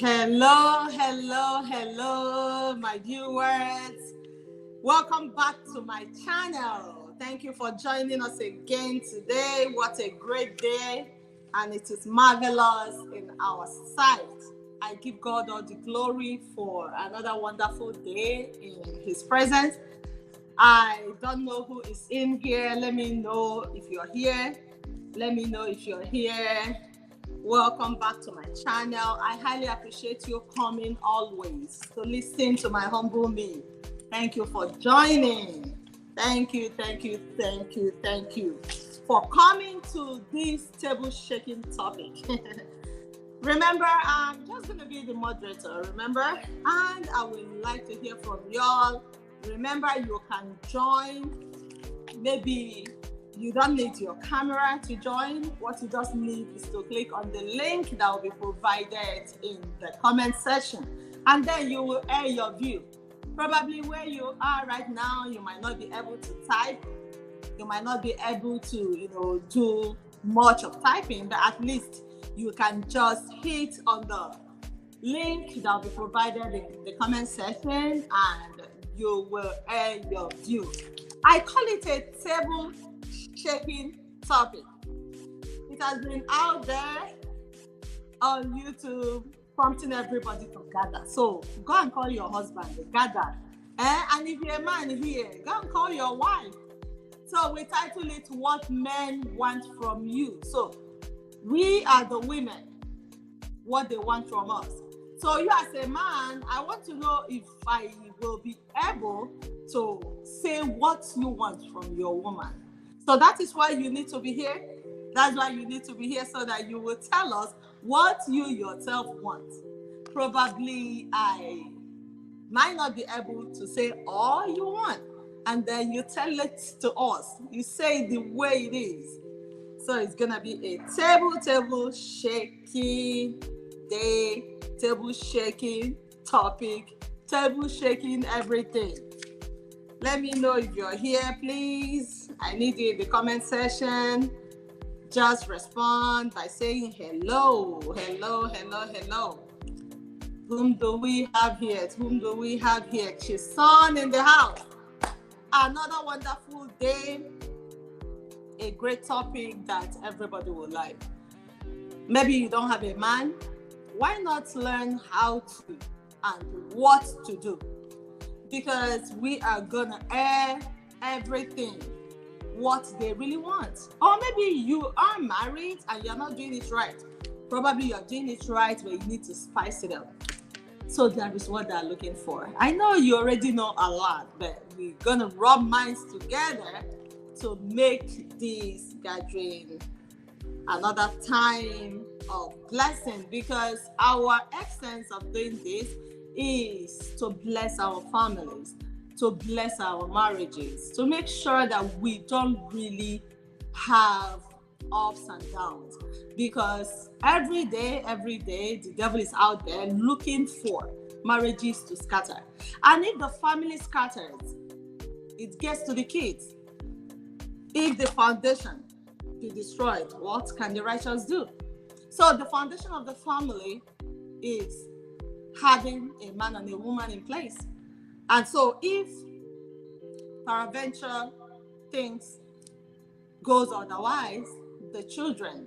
Hello, my viewers. Welcome back to my channel. Thank you for joining us again today. What a great day, and it is marvelous in our sight. I give God all the glory for another wonderful day in His presence. I don't know who is in here. Let me know if you're here. Welcome back to my channel. I highly appreciate you coming always to listen to my humble me. Thank you for joining. Thank you for coming to this table shaking topic. Remember, I'm just going to be the moderator, remember? And I would like to hear from y'all. Remember, you can join. Maybe you don't need your camera to join. What you just need is to click on the link that will be provided in the comment section. And then you will air your view. Probably where you are right now, you might not be able to type. You might not be able to, do much of typing, but at least you can just hit on the link that will be provided in the comment section and you will air your view. I call it a table shaking topic. It has been out there on YouTube prompting everybody to gather. So go and call your husband, gather. And if you're a man here, go and call your wife. So we title it What Men Want From You. So we are the women, what they want from us. So you as a man, I want to know if I will be able to say what you want from your woman. So that is why you need to be here. That's why you need to be here, so that you will tell us what you yourself want. Probably I might not be able to say all you want, and then you tell it to us. You say it the way it is. So it's gonna be a table shaking day, table shaking topic, table shaking everything. Let me know if you're here, please. I need you in the comment section. Just respond by saying hello. Whom do we have here? Chisan in the house. Another wonderful day. A great topic that everybody will like. Maybe you don't have a man. Why not learn how to and what to do? Because we are gonna air everything, what they really want. Or maybe you are married and you're not doing it right. Probably you're doing it right, but you need to spice it up. So that is what they're looking for. I know you already know a lot, but we're gonna rub minds together to make this gathering another time of blessing, because our essence of doing this is to bless our families, to bless our marriages, to make sure that we don't really have ups and downs, because every day the devil is out there looking for marriages to scatter. And if the family scatters, it gets to the kids. If the foundation be destroyed, what can the righteous do? So the foundation of the family is having a man and a woman in place. And so if peradventure things goes otherwise, the children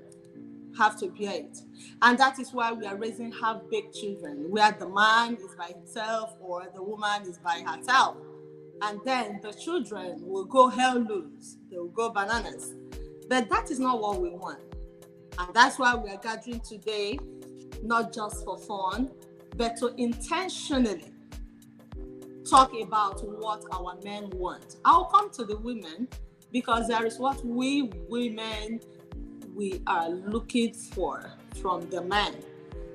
have to bear it. And that is why we are raising half-baked children, where the man is by himself or the woman is by herself. And then the children will go hell loose. They will go bananas. But that is not what we want. And that's why we are gathering today, not just for fun, but to intentionally talk about what our men want. I'll come to the women, because there is what we women, we are looking for from the men.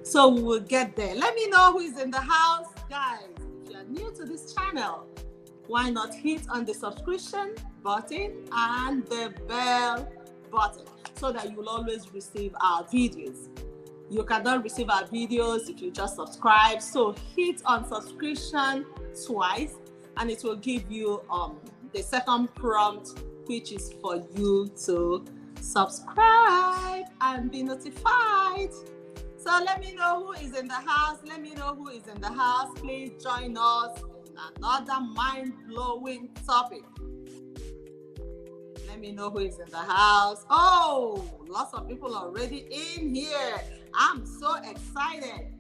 So we will get there. Let me know who is in the house. Guys, if you are new to this channel, why not hit on the subscription button and the bell button, so that you will always receive our videos. You cannot receive our videos if you just subscribe. So hit on subscription twice, and it will give you the second prompt, which is for you to subscribe and be notified. So let me know who is in the house. Let me know who is in the house. Please join us in another mind-blowing topic. Let me know who is in the house. Oh, lots of people already in here. I'm so excited.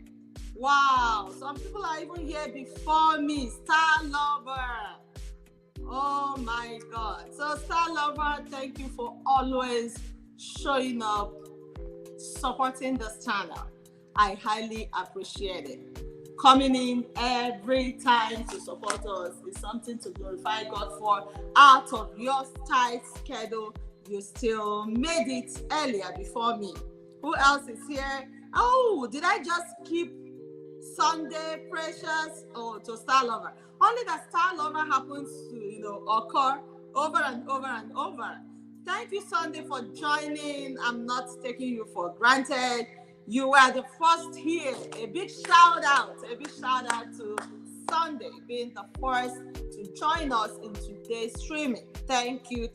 Wow, some people are even here before me. Star Lover. Oh my God. So Star Lover, thank you for always showing up, supporting this channel. I highly appreciate it. Coming in every time to support us is something to glorify God for. Out of your tight schedule, you still made it earlier before me. Who else is here? Oh, did I just keep Sunday Precious? Oh, to Star Lover. Only that Star Lover happens to, occur over and over and over. Thank you, Sunday, for joining. I'm not taking you for granted. You were the first here. A big shout out to Sunday being the first to join us in today's streaming. Thank you.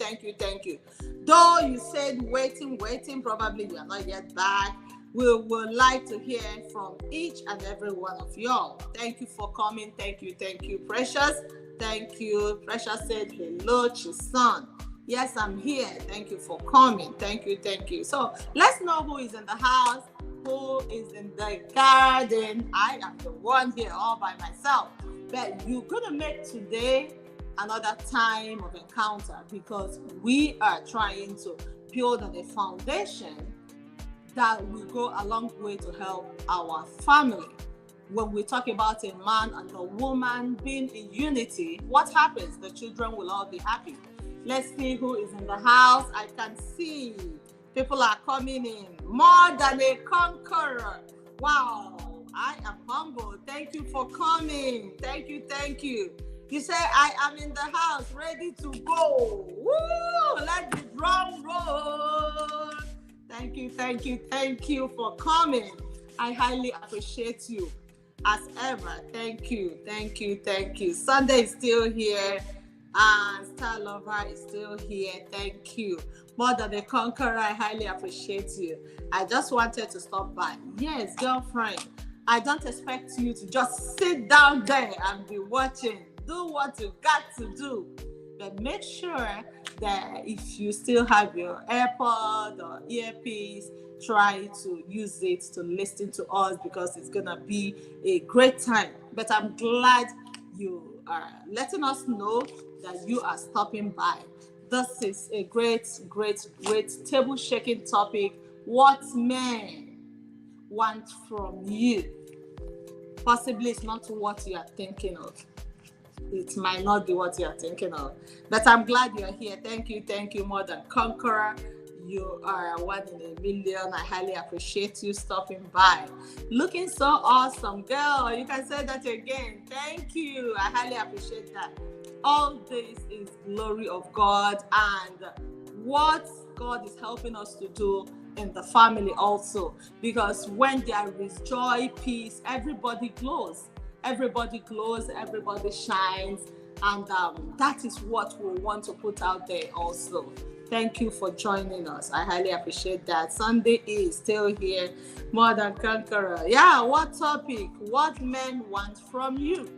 Though you said waiting, probably you are not yet back. We would like to hear from each and every one of y'all. Thank you for coming. Thank you, Precious. Thank you. Precious said hello, Chisan. Yes, I'm here. Thank you for coming. Thank you. So let's know who is in the house, who is in the garden. I am the one here all by myself. But you're going to make today another time of encounter because we are trying to build on a foundation that will go a long way to help our family. When we talk about a man and a woman being in unity, what happens? The children will all be happy. Let's see who is in the house. I can see people are coming in. More than a conqueror. Wow, I am humble. Thank you for coming. Thank you. You say I am in the house, ready to go. Woo! Let the drum roll. Thank you for coming. I highly appreciate you. As ever, thank you. Sunday is still here, and Star Lover is still here. Thank you. More than a conqueror, I highly appreciate you. I just wanted to stop by. Yes, girlfriend, I don't expect you to just sit down there and be watching. Do what you got to do. But make sure that if you still have your AirPod or earpiece, try to use it to listen to us because it's gonna be a great time. But I'm glad you are letting us know that you are stopping by. This is a great table shaking topic. What men want from you. Possibly it's not what you are thinking of. It might not be what you are thinking of. But I'm glad you're here. Thank you, More Than Conqueror. You are one in a million. I highly appreciate you stopping by. Looking so awesome, girl. You can say that again. Thank you. I highly appreciate that. All this is glory of God and what God is helping us to do in the family also. Because when there is joy, peace, everybody glows. Everybody shines. And that is what we want to put out there also. Thank you for joining us. I highly appreciate that. Sunday is still here. More Than Conqueror. Yeah, what topic? What men want from you?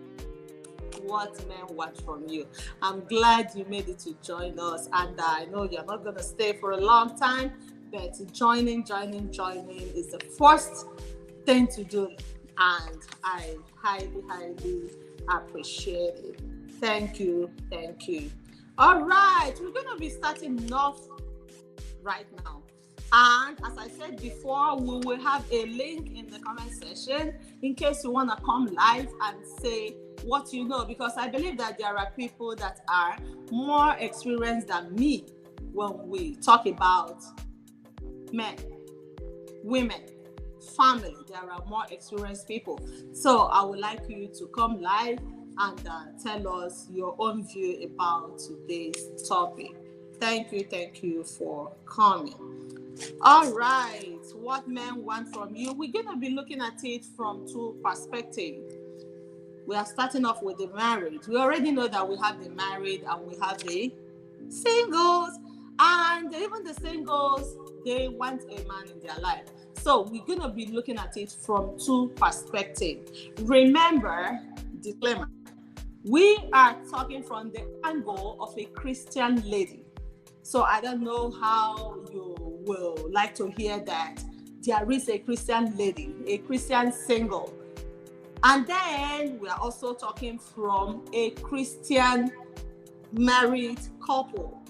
What men want from you? I'm glad you made it to join us. And I know you're not going to stay for a long time, but joining is the first thing to do. And I highly appreciate it. Thank you. All right, we're going to be starting off right now. And as I said before, we will have a link in the comment section in case you want to come live and say what you know, because I believe that there are people that are more experienced than me when we talk about men, women, family. There are more experienced people. So I would like you to come live and tell us your own view about today's topic. Thank you for coming. All right, what men want from you. We're going to be looking at it from two perspectives. We are starting off with the married. We already know that we have the married and we have the singles. And even the singles, they want a man in their life. So we're going to be looking at it from two perspectives. Remember, disclaimer, we are talking from the angle of a Christian lady. So I don't know how you will like to hear that there is a Christian lady, a Christian single. And then we are also talking from a Christian married couple.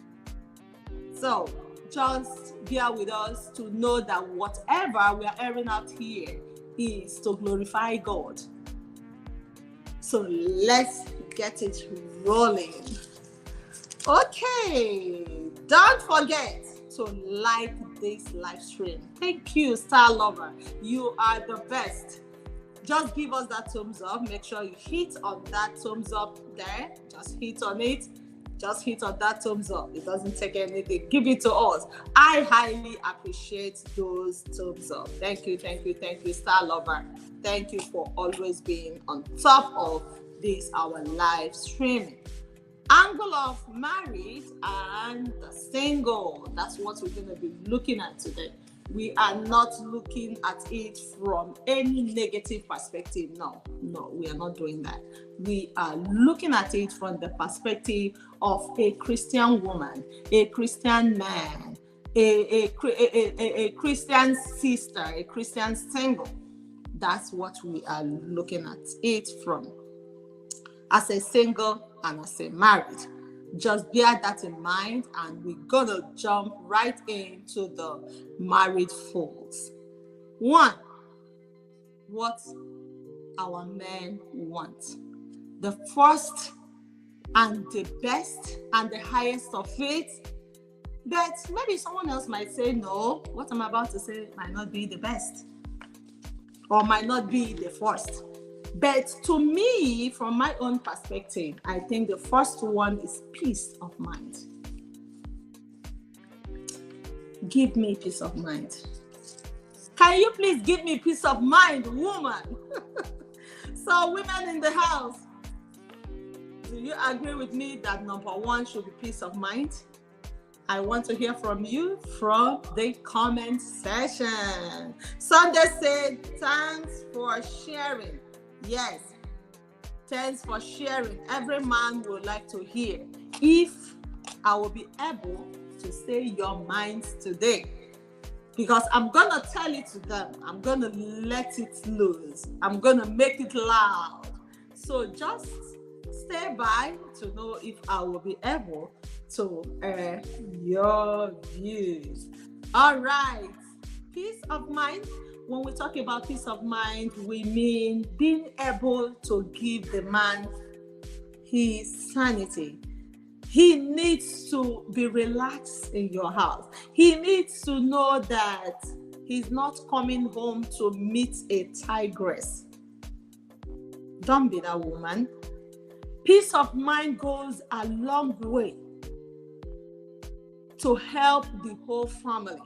So just bear with us to know that whatever we are airing out here is to glorify God. So let's get it rolling. Okay, don't forget to like this live stream. Thank you, Star Lover. You are the best. Just give us that thumbs up. Make sure you hit on that thumbs up there. Just hit on it. Just hit on that thumbs up. It doesn't take anything. Give it to us. I highly appreciate those thumbs up. Thank you, thank you, thank you, Star Lover. Thank you for always being on top of this, our live streaming. Angle of married and the single. That's what we're going to be looking at today. We are not looking at it from any negative perspective. No, we are not doing that. We are looking at it from the perspective of a Christian woman, a Christian man, a Christian sister, a Christian single. That's what we are looking at it from. As a single and as a married. Just bear that in mind, and we're gonna jump right into the married folds. One, what our men want. The first and the best and the highest of it. But maybe someone else might say, no, what I'm about to say might not be the best or might not be the first. But to me, from my own perspective, I think the first one is peace of mind. Give me peace of mind. Can you please give me peace of mind, woman? So women in the house, do you agree with me that number one should be peace of mind? I want to hear from you from the comment section. Sunday said, thanks for sharing. Yes, thanks for sharing. Every man would like to hear if I will be able to say your minds today. Because I'm going to tell it to them. I'm going to let it loose. I'm going to make it loud. So just stay by to know if I will be able to air your views. All right. Peace of mind. When we talk about peace of mind, we mean being able to give the man his sanity. He needs to be relaxed in your house. He needs to know that he's not coming home to meet a tigress. Don't be that woman. Peace of mind goes a long way to help the whole family.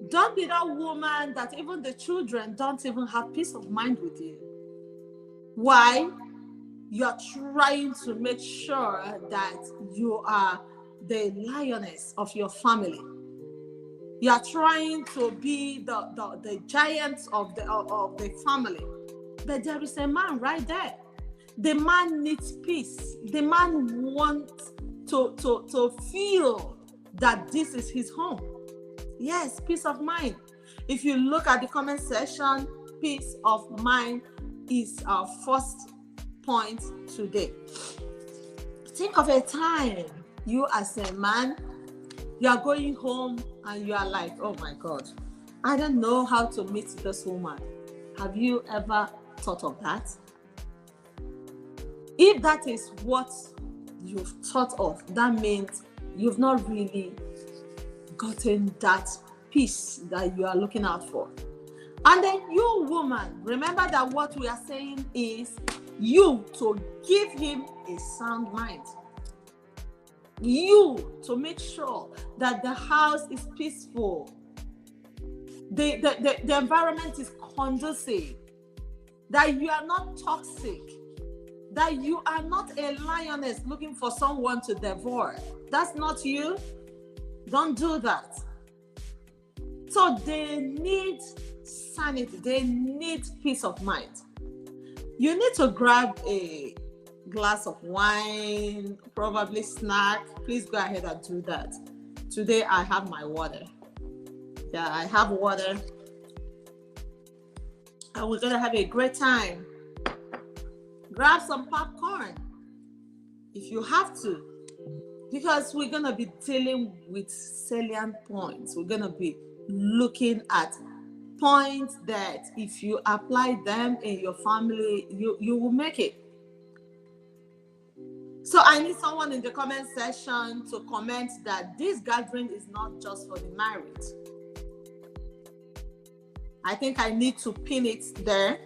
Don't be that woman that even the children don't even have peace of mind with you. Why? You're trying to make sure that you are the lioness of your family. You're trying to be the giant of the family. But there is a man right there. The man needs peace. The man wants to feel that this is his home. Yes, peace of mind. If you look at the comment section, peace of mind is our first point today. Think of a time you as a man, you are going home and you are like, oh my God, I don't know how to meet this woman. Have you ever thought of that? If that is what you've thought of, that means you've not really gotten that peace that you are looking out for. And then you, woman, remember that what we are saying is you to give him a sound mind. You to make sure that the house is peaceful. The environment is conducive. That you are not toxic. that you are not a lioness looking for someone to devour. That's not you. Don't do that. So they need sanity. They need peace of mind. You need to grab a glass of wine, probably snack. Please go ahead and do that. Today I have my water. Yeah, I have water. And we're going to have a great time. Grab some popcorn if you have to, because we're going to be dealing with salient points. We're going to be looking at points that if you apply them in your family, you will make it. So I need someone in the comment section to comment that this gathering is not just for the married. I think I need to pin it there.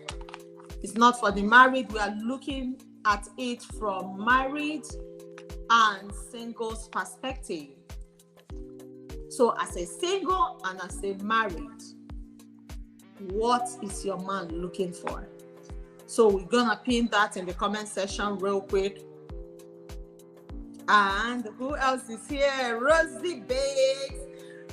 It's not for the married. We are looking at it from married and singles perspective. So as a single and as a married, what is your man looking for? So we're gonna pin that in the comment section real quick. And who else is here? Rosie Bakes.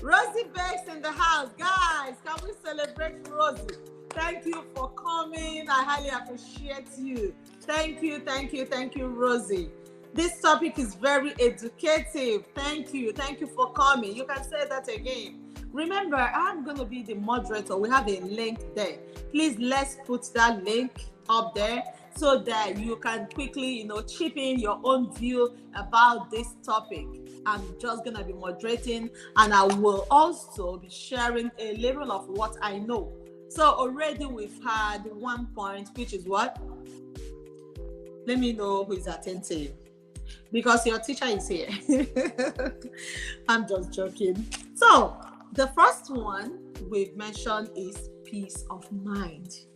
Rosie Bakes in the house. Guys, can we celebrate Rosie? Thank you for coming. I highly appreciate you. Thank you, Rosie. This topic is very educative. Thank you for coming. You can say that again. Remember, I'm going to be the moderator. We have a link there. Please, let's put that link up there so that you can quickly, chip in your own view about this topic. I'm just going to be moderating, and I will also be sharing a little of what I know. So already we've had 1 point, which is what? Let me know who is attentive, because your teacher is here. I'm just joking. So the first one we've mentioned is peace of mind.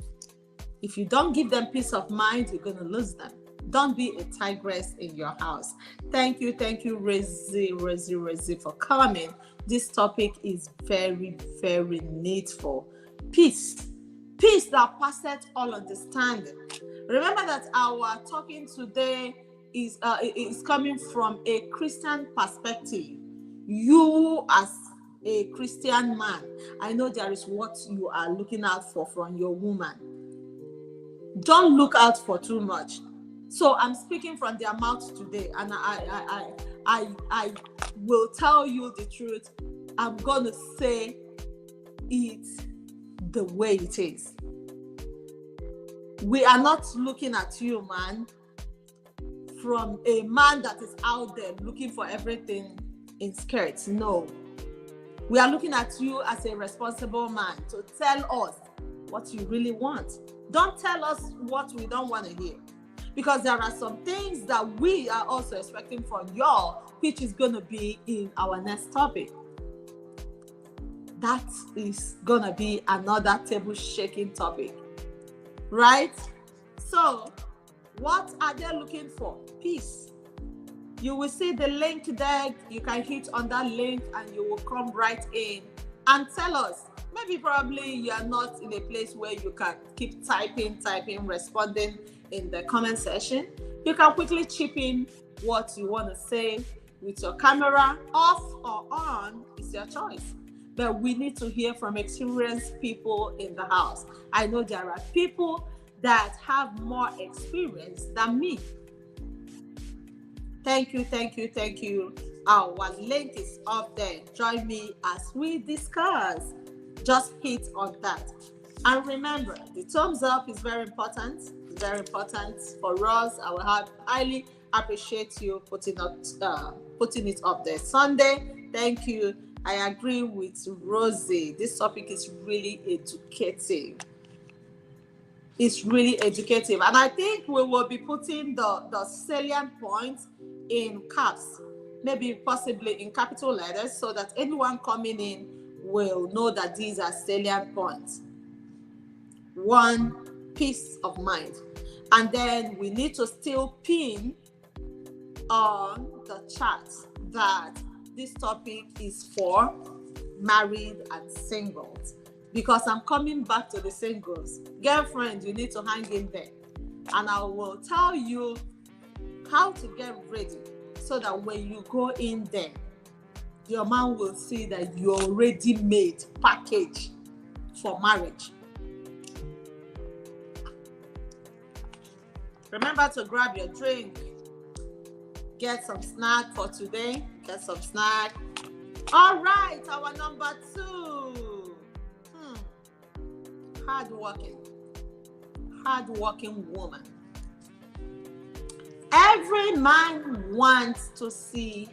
If you don't give them peace of mind, you're going to lose them. Don't be a tigress in your house. Thank you, Rosie, for coming. This topic is very, very needful. Peace that passeth all understanding. Remember that our talking today is coming from a Christian perspective. You as a Christian man, I know there is what you are looking out for from your woman. Don't look out for too much. So I'm speaking from their mouths today, and I will tell you the truth. I'm gonna say it the way it is. We are not looking at you, man, from a man that is out there looking for everything in skirts. No. We are looking at you as a responsible man to tell us what you really want. Don't tell us what we don't want to hear, because there are some things that we are also expecting from y'all, which is going to be in our next topic. That is going to be another table shaking topic, right? So what are they looking for? Peace. You will see the link there. You can hit on that link and you will come right in and tell us. Maybe probably you are not in a place where you can keep typing, responding in the comment section. You can quickly chip in what you want to say with your camera off or on. It's your choice. But we need to hear from experienced people in the house. I know there are people that have more experience than me. Thank you. Our link is up there. Join me as we discuss. Just hit on that. And remember, the thumbs up is very important. It's very important for us. I will highly appreciate you putting it up there. Sunday, thank you. I agree with Rosie. This topic is really educative. It's really educative. And I think we will be putting the salient points in caps, maybe possibly in capital letters, so that anyone coming in will know that these are salient points. 1, peace of mind. And then we need to still pin on the chat that this topic is for married and singles, because I'm coming back to the singles. Girlfriend, you need to hang in there. and I will tell you how to get ready so that when you go in there, your man will see that you're already made package for marriage. Remember to grab your drink, get some snack for today, get some snack. All right, our number 2. Hardworking woman. Every man wants to see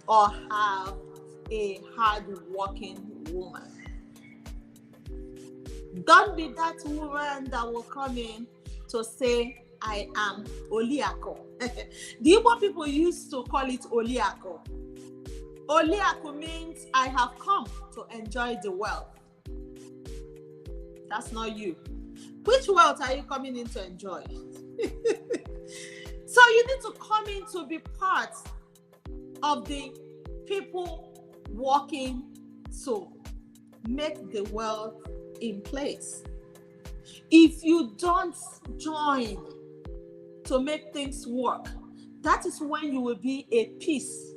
or have a hardworking woman. Don't be that woman that will come in to say, I am Oliako. The Igbo people used to call it Oliako. Oliako means I have come to enjoy the wealth. That's not you. Which wealth are you coming in to enjoy? So you need to come in to be part of the people working to make the wealth in place. If you don't join to make things work, that is when you will be a piece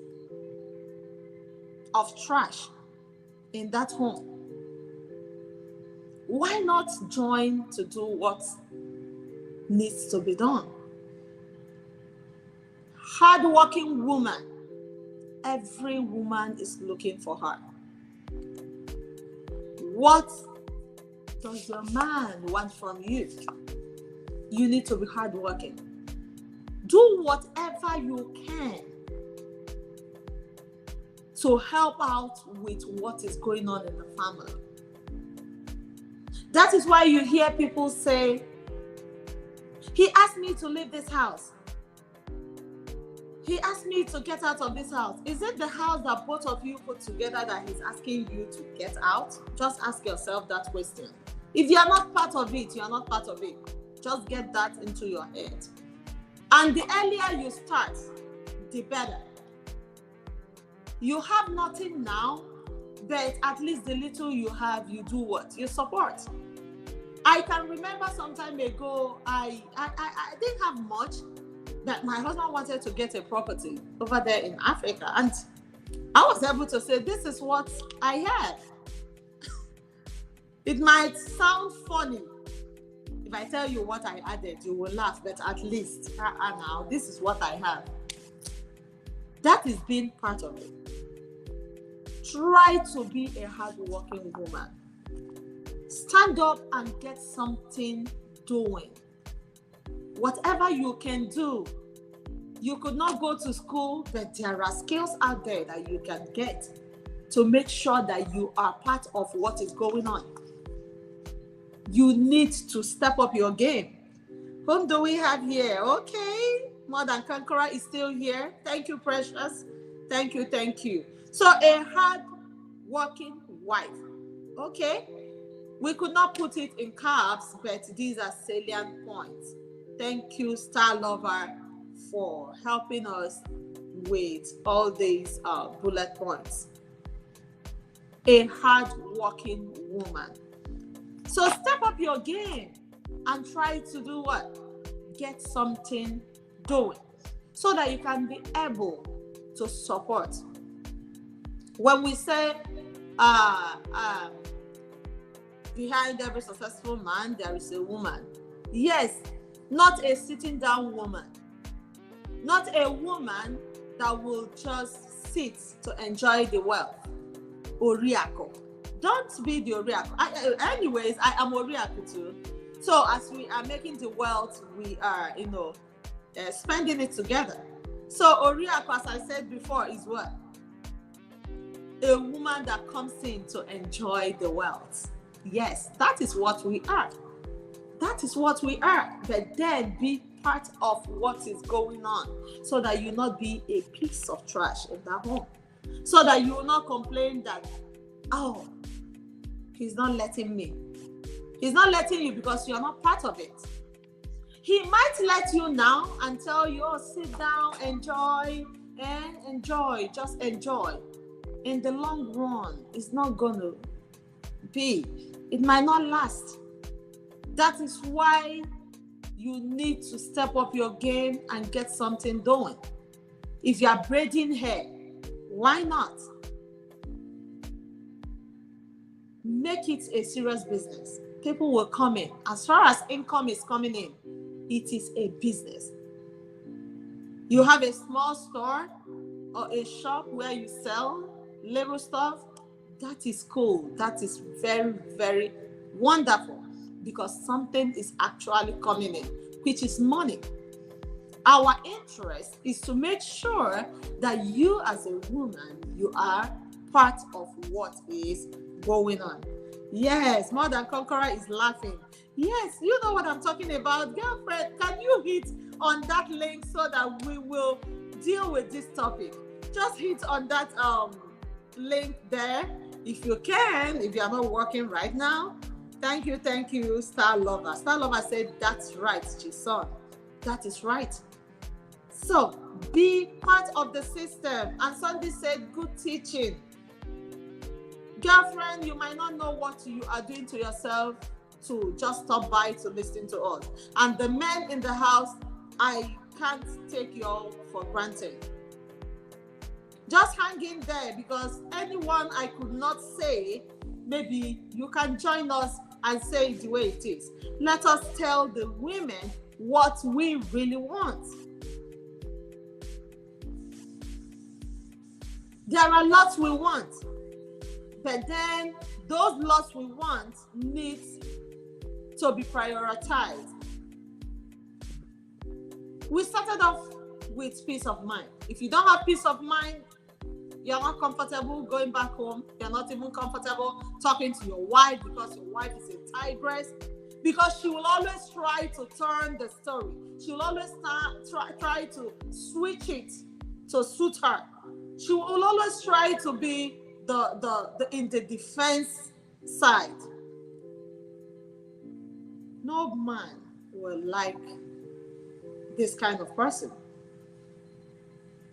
of trash in that home. Why not join to do what needs to be done? Hardworking woman. Every woman is looking for her. What does your man want from you? You need to be hardworking. Do whatever you can to help out with what is going on in the family. That is why you hear people say, he asked me to leave this house. He asked me to get out of this house. Is it the house that both of you put together that he's asking you to get out? Just ask yourself that question. If you are not part of it, you are not part of it. Just get that into your head. And the earlier you start, the better. You have nothing now, but at least the little you have, you do what? You support. I can remember some time ago, I didn't have much, but my husband wanted to get a property over there in Africa. And I was able to say, this is what I have. It might sound funny. If I tell you what I added, you will laugh, but at least now, this is what I have. That is being part of it. Try to be a hardworking woman. Stand up and get something doing. Whatever you can do. You could not go to school, but there are skills out there that you can get to make sure that you are part of what is going on. You need to step up your game. Whom do we have here? Okay, More Than Conqueror is still here. Thank you, Precious. Thank you, thank you. So a hard-working wife. Okay, we could not put it in caps, but these are salient points. Thank you, Star Lover, for helping us with all these bullet points. A hard-working woman. So step up your game and try to do what? Get something doing so that you can be able to support. When we say behind every successful man, there is a woman. Yes, not a sitting down woman. Not a woman that will just sit to enjoy the wealth. Oriako. Don't be the Oriako. Anyways, I am Oriako too. So as we are making the wealth, we are, spending it together. So Oriako, as I said before, is what? A woman that comes in to enjoy the wealth. Yes, that is what we are. That is what we are. But then be part of what is going on so that you not be a piece of trash in that home. So that you will not complain that, oh, he's not letting me. He's not letting you because you're not part of it. He might let you now and tell you, oh, sit down, enjoy, and enjoy, just enjoy. In the long run, it's not going to be. It might not last. That is why you need to step up your game and get something doing. If you are braiding hair, why not? Make it a serious business. People will come in. As far as income is coming in, it is a business. You have a small store or a shop where you sell little stuff, that is cool. That is very, very wonderful, because something is actually coming in, which is money. Our interest is to make sure that you as a woman, you are part of what is going on. Yes, More Than Conqueror is laughing. Yes, you know what I'm talking about. Girlfriend, can you hit on that link so that we will deal with this topic? Just hit on that link there if you can, if you are not working right now. Thank you, Star Lover. Star Lover said, that's right, Chison. That is right. So, be part of the system. And Sunday said, good teaching. Girlfriend, you might not know what you are doing to yourself to just stop by to listen to us. And the men in the house, I can't take you all for granted. Just hang in there, because anyone I could not say, maybe you can join us and say it the way it is. Let us tell the women what we really want. There are lots we want, but then those lots we want need to be prioritized. We started off with peace of mind. If you don't have peace of mind, you're not comfortable going back home. You're not even comfortable talking to your wife, because your wife is a tigress. Because she will always try to turn the story. She will always try to switch it to suit her. She will always try to be in the defense side. No man will like this kind of person.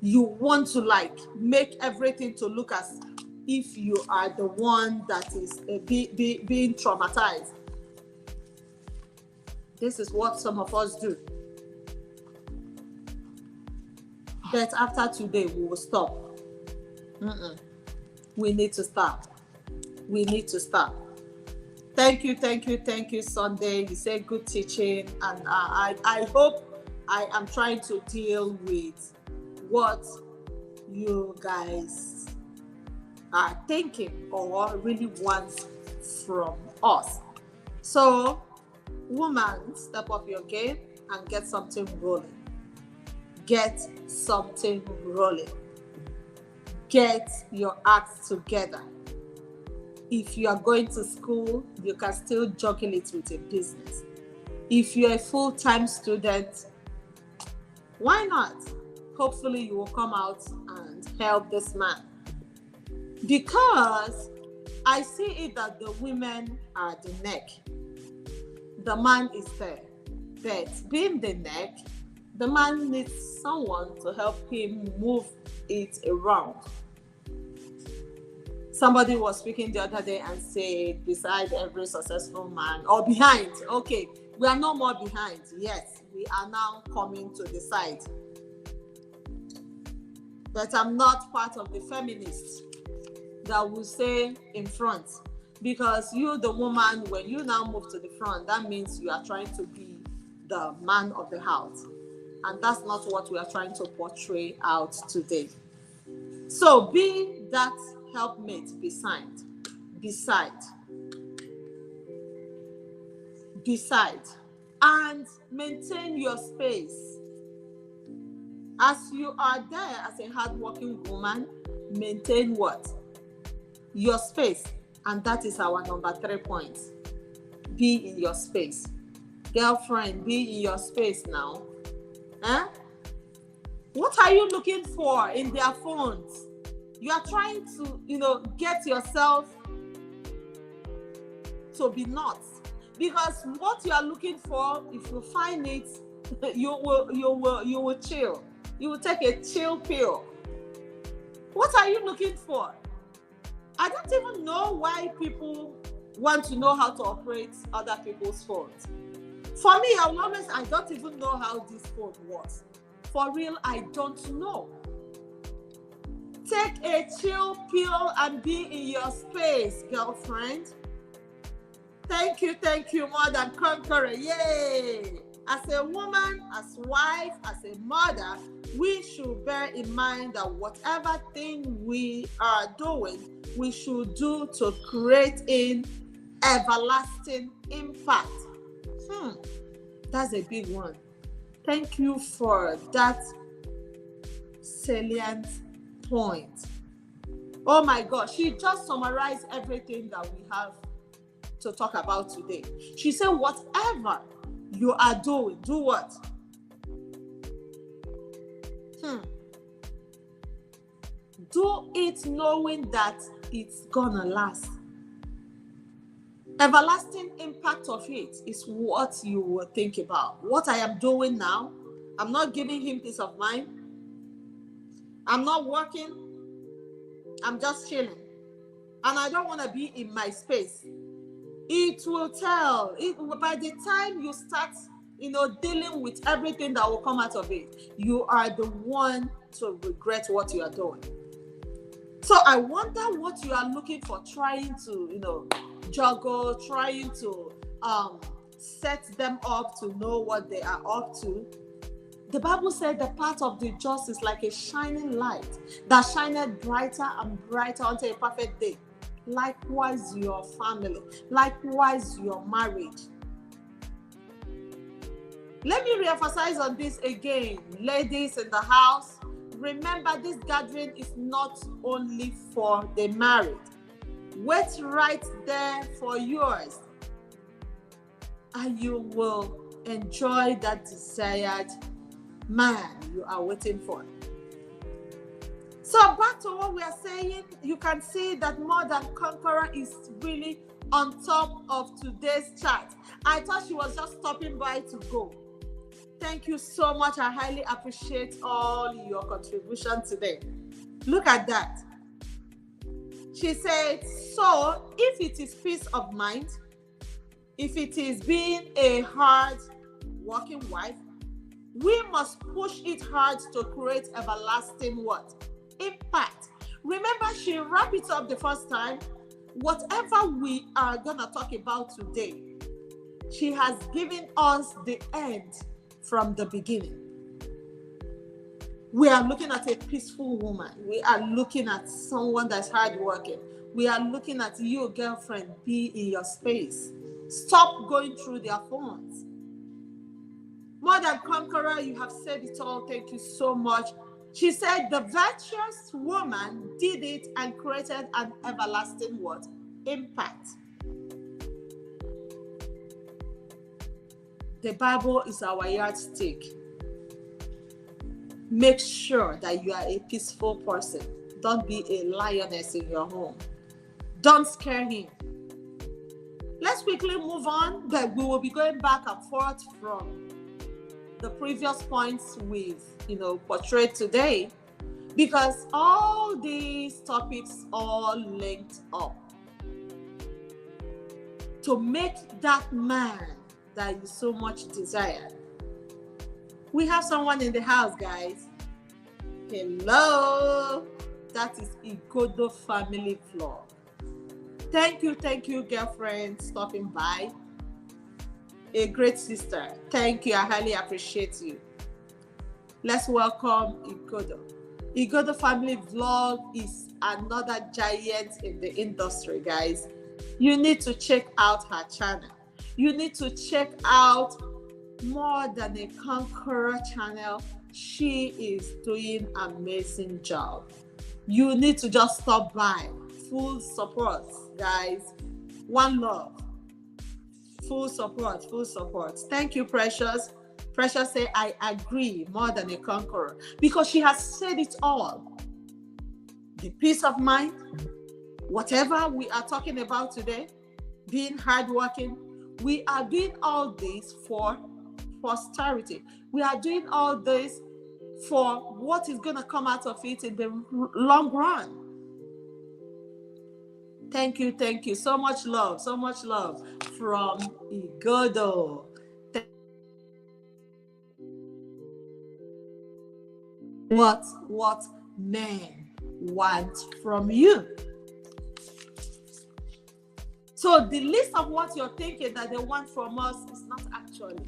You want to make everything to look as if you are the one that is being traumatized. This is what some of us do. But after today, we will stop. We need to stop. We need to stop. Thank you, Sunday. You said good teaching, and I hope I am trying to deal with what you guys are thinking or really want from us. So, woman, step up your game and get something rolling. Get something rolling. Get your act together. If you are going to school, you can still juggle it with a business. If you're a full-time student, why not? Hopefully you will come out and help this man. Because I see it that the women are the neck. The man is there. But being the neck, the man needs someone to help him move it around. Somebody was speaking the other day and said, beside every successful man, or behind, okay, we are no more behind. Yes, we are now coming to the side. But I'm not part of the feminists that will say in front. Because you, the woman, when you now move to the front, that means you are trying to be the man of the house. And that's not what we are trying to portray out today. So be that helpmate beside, and maintain your space. As you are there as a hardworking woman, maintain what? Your space. And that is our number 3 point. Be in your space. Girlfriend, be in your space now. Huh? What are you looking for in their phones? You are trying to, get yourself to be nuts. Because what you are looking for, if you find it, you will chill. You will take a chill pill. What are you looking for? I don't even know why people want to know how to operate other people's phones. For me, I don't even know how this phone works. For real, I don't know. Take a chill pill and be in your space, girlfriend. Thank you, more than conqueror. Yay! As a woman, as wife, as a mother, we should bear in mind that whatever thing we are doing, we should do to create an everlasting impact. That's a big one. Thank you for that salient point. Oh my gosh, she just summarized everything that we have to talk about today. She said, whatever you are doing, do what? Do it knowing that it's gonna last. Everlasting impact of it is what you will think about. What I am doing now, I'm not giving him peace of mind. I'm not working. I'm just chilling. And I don't want to be in my space. It will tell. By the time you start, dealing with everything that will come out of it, you are the one to regret what you are doing. So I wonder what you are looking for, trying to, juggle, trying to set them up to know what they are up to. The Bible said the path of the just is like a shining light that shineth brighter and brighter until a perfect day. Likewise your family, likewise your marriage. Let me reemphasize on this again. Ladies in the house, remember this gathering is not only for the married. Wait right there for yours, and you will enjoy that desired man you are waiting for. So back to what we are saying, you can see that More Than Conqueror is really on top of today's chat. I thought she was just stopping by to go. Thank you so much. I highly appreciate all your contribution today. Look at that. She said, so if it is peace of mind, if it is being a hard working wife, we must push it hard to create everlasting what? Impact. Remember, she wrapped it up the first time. Whatever we are going to talk about today, she has given us the end from the beginning. We are looking at a peaceful woman. We are looking at someone that's hardworking. We are looking at you, girlfriend, be in your space. Stop going through their phones. More Than Conqueror, you have said it all. Thank you so much. She said the virtuous woman did it and created an everlasting what? Impact. The Bible is our yardstick. Make sure that you are a peaceful person. Don't be a lioness in your home. Don't scare him. Let's quickly move on, but we will be going back and forth from the previous points we've portrayed today, because all these topics all linked up to make that man that you so much desire. We have someone in the house, guys. Hello. That is Igodo Family Vlog. Thank you, girlfriend, stopping by. A great sister. Thank you. I highly appreciate you. Let's welcome Igodo. Igodo Family Vlog is another giant in the industry, guys. You need to check out her channel. You need to check out More Than a Conqueror channel. She is doing an amazing job. You need to just stop by. Full support, guys. One love. Full support. Thank you, Precious. Precious say, I agree, More Than a Conqueror. Because she has said it all. The peace of mind, whatever we are talking about today, being hardworking, we are doing all this for posterity. We are doing all this for what is going to come out of it in the long run. Thank you. So much love from Igodo. what men want from you. So the list of what you're thinking that they want from us is not actually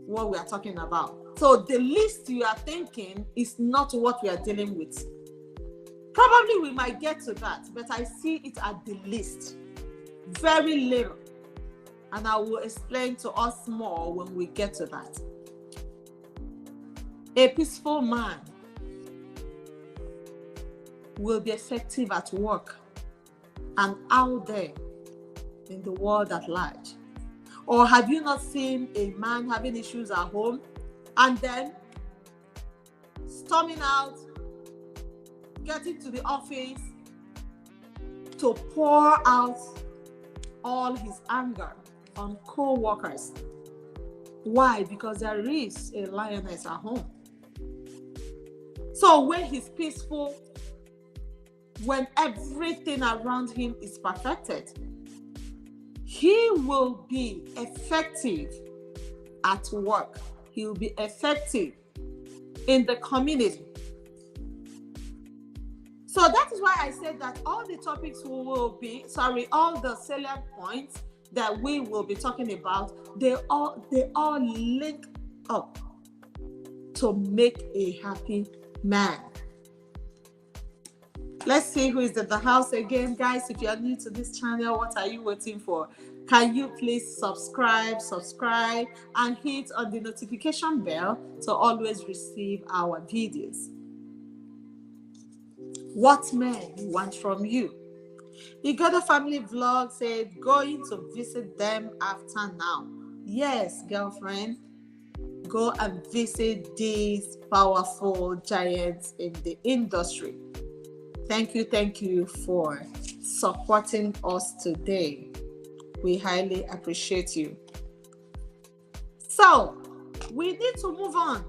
what we are talking about. So the list you are thinking is not what we are dealing with. Probably we might get to that, but I see it at the list. Very little. And I will explain to us more when we get to that. A peaceful man will be effective at work and out there in the world at large. Or have you not seen a man having issues at home and then storming out, getting to the office to pour out all his anger on co-workers? Why? Because there is a lioness at home. So when he's peaceful, when everything around him is perfected, he will be effective at work. He will be effective in the community. So that is why I said that all the topics all the salient points that we will be talking about, they all link up to make a happy man. Let's see who is at the house again. Guys, if you are new to this channel, what are you waiting for? Can you please subscribe and hit on the notification bell to always receive our videos? What men want from you? Igodo Family Vlog said, going to visit them after now. Yes, girlfriend, go and visit these powerful giants in the industry. Thank you for supporting us today. We highly appreciate you. So, we need to move on.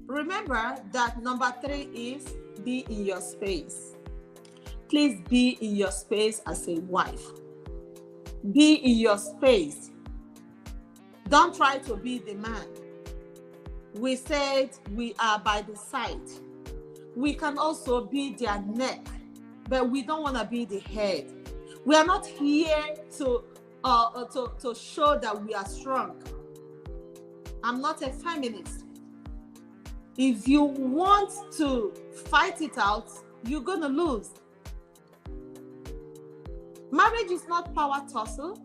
Remember that number 3 is be in your space. Please be in your space as a wife. Be in your space. Don't try to be the man. We said we are by the side. We can also be their neck, but we don't want to be the head. We are not here to show that we are strong. I'm not a feminist. If you want to fight it out, you're going to lose. Marriage is not power tussle.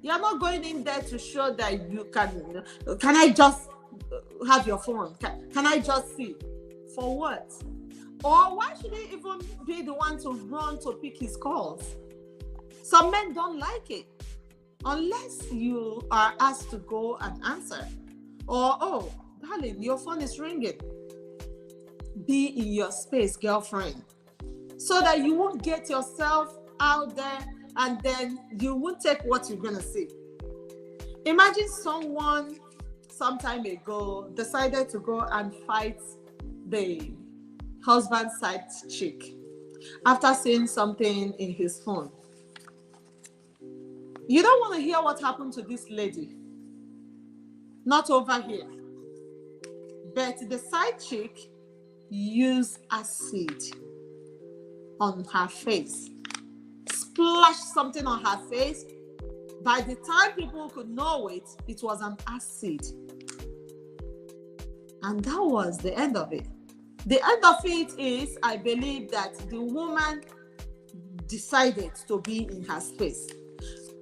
You're not going in there to show that you can I just have your phone? Can I just see? For what? Or why should he even be the one to run to pick his calls? Some men don't like it unless you are asked to go and answer. Or, oh, darling, your phone is ringing. Be in your space, girlfriend, so that you won't get yourself out there and then you won't take what you're going to see. Imagine someone some time ago decided to go and fight the husband's side chick after seeing something in his phone. You don't want to hear what happened to this lady. Not over here. But the side chick used acid on her face. Splashed something on her face. By the time people could know it, it was an acid. And that was the end of it. The end of it is, I believe that the woman decided to be in her space.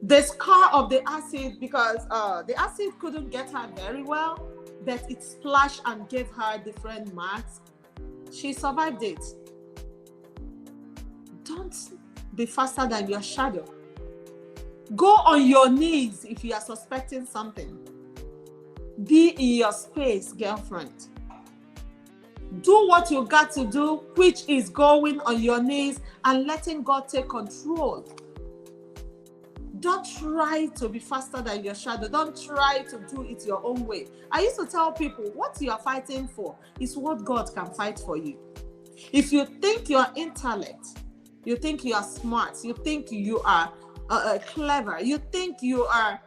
The scar of the acid, because the acid couldn't get her very well, but it splashed and gave her different marks. She survived it. Don't be faster than your shadow. Go on your knees if you are suspecting something. Be in your space, girlfriend. Do what you got to do, which is going on your knees and letting God take control. Don't try to be faster than your shadow. Don't try to do it your own way. I used to tell people, what you are fighting for is what God can fight for you. If you think you are intellect, you think you are smart, you think you are clever, you think you are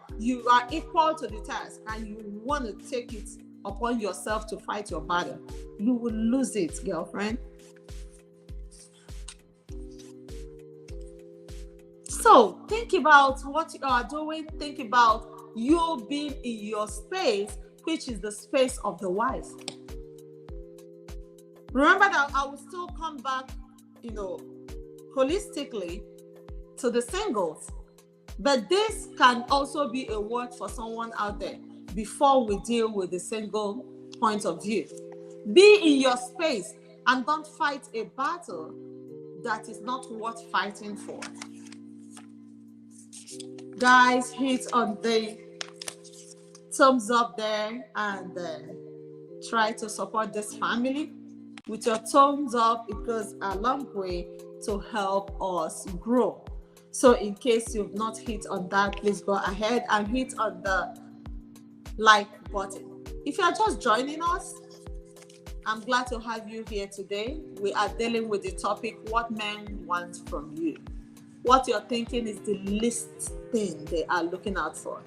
equal to the task, and you want to take it upon yourself to fight your battle, you will lose it, girlfriend. So think about what you are doing. Think about you being in your space, which is the space of the wife. Remember that I will still come back, holistically to the singles. But this can also be a word for someone out there before we deal with the single point of view. Be in your space and don't fight a battle that is not worth fighting for. Guys, hit on the thumbs up there and try to support this family. With your thumbs up, it goes a long way to help us grow. So in case you've not hit on that, please go ahead and hit on the like button. If you are just joining us, I'm glad to have you here today. We are dealing with the topic, what men want from you. What you're thinking is the least thing they are looking out for.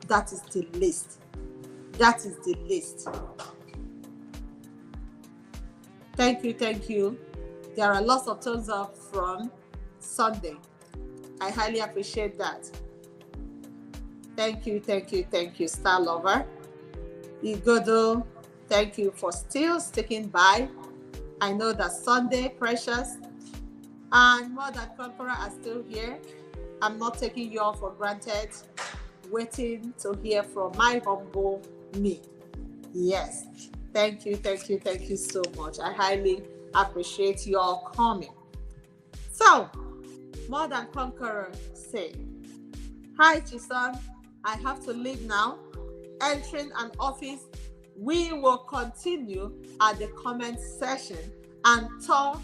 That is the least. That is the least. Thank you, thank you. There are lots of thumbs up from Sunday. I highly appreciate that. Thank you, thank you, thank you, Star Lover. Igodo, thank you for still sticking by. I know that Sunday, Precious, and More Than Conqueror are still here. I'm not taking you all for granted. Waiting to hear from my humble me. Yes. Thank you, thank you, thank you so much. I highly appreciate your coming. So, More Than Conqueror say, hi, Chisom. I have to leave now. Entering an office. We will continue at the comment section and talk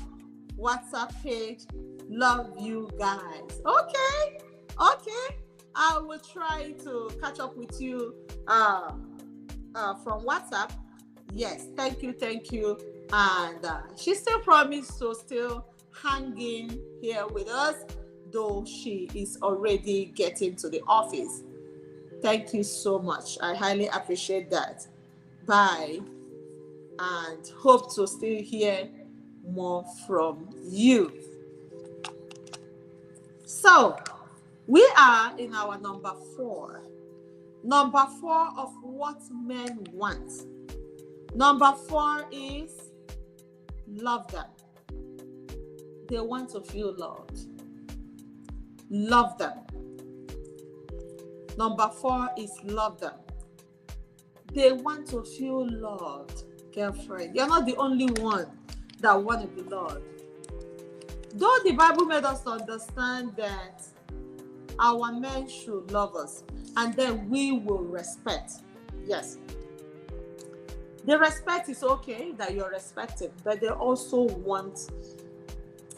WhatsApp page. Love you guys. Okay. I will try to catch up with you from WhatsApp. Yes, thank you. And she still promised to still hang in here with us, though she is already getting to the office. Thank you so much. I highly appreciate that. Bye. And hope to still hear more from you. So, we are in our number 4. Number 4 of what men want. Number 4 is love them. They want to feel loved. Love them. Number 4 is love them. They want to feel loved, girlfriend. You're not the only one that want to be loved. Though the Bible made us understand that our men should love us and then we will respect. Yes. The respect is okay that you're respected, but they also want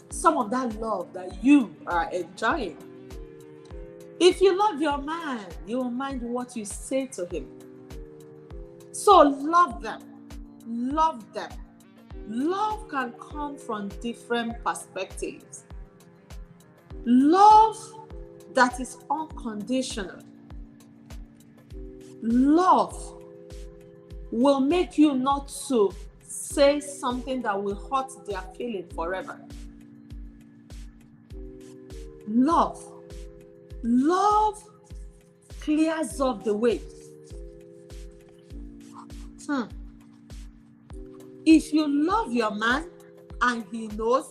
some of that love that you are enjoying. If you love your man, you will mind what you say to him. So love them. Love them. Love can come from different perspectives. Love that is unconditional. Love will make you not to say something that will hurt their feeling forever. Love clears up the way. If you love your man and he knows,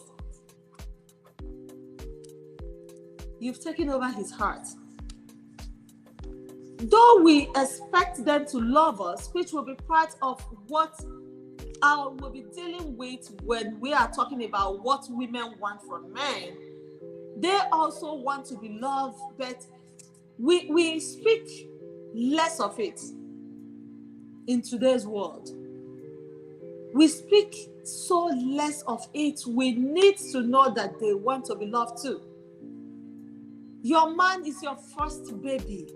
you've taken over his heart. Though we expect them to love us, which will be part of what I will be dealing with when we are talking about what women want from men, they also want to be loved, but we speak less of it in today's world. We speak so less of it. We need to know that they want to be loved too. Your man is your first baby.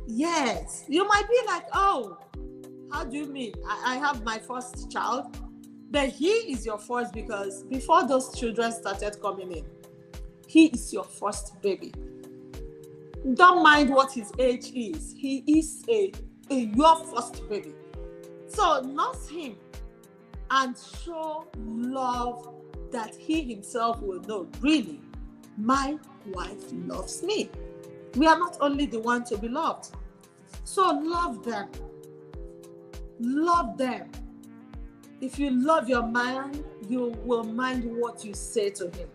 Yes. You might be like, oh, how do you mean? I have my first child. But he is your first because before those children started coming in, he is your first baby. Don't mind what his age is. He is your first baby. So nurse him and show love that he himself will know. Really, my wife loves me. We are not only the one to be loved. So love them. Love them. If you love your man, you will mind what you say to him.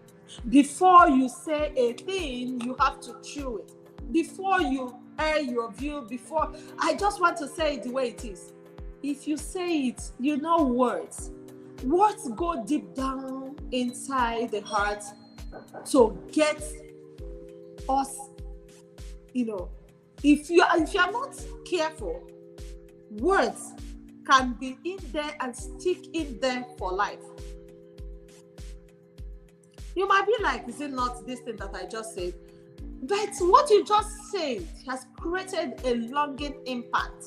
Before you say a thing, you have to chew it. Before you air your view, I just want to say it the way it is. If you say it, you know words. Words go deep down inside the heart to get us, if you are not careful, words can be in there and stick in there for life. You might be like, is it not this thing that I just said? But what you just said has created a longing impact.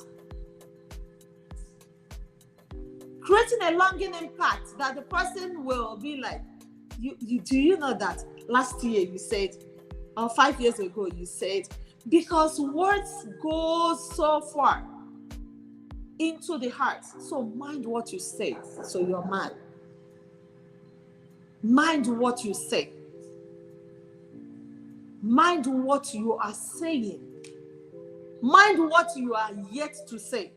Creating a longing impact that the person will be like, do you know that last year you said, or 5 years ago you said, because words go so far into the heart. So mind what you say. So your man, mind what you say. Mind what you are saying. Mind what you are yet to say.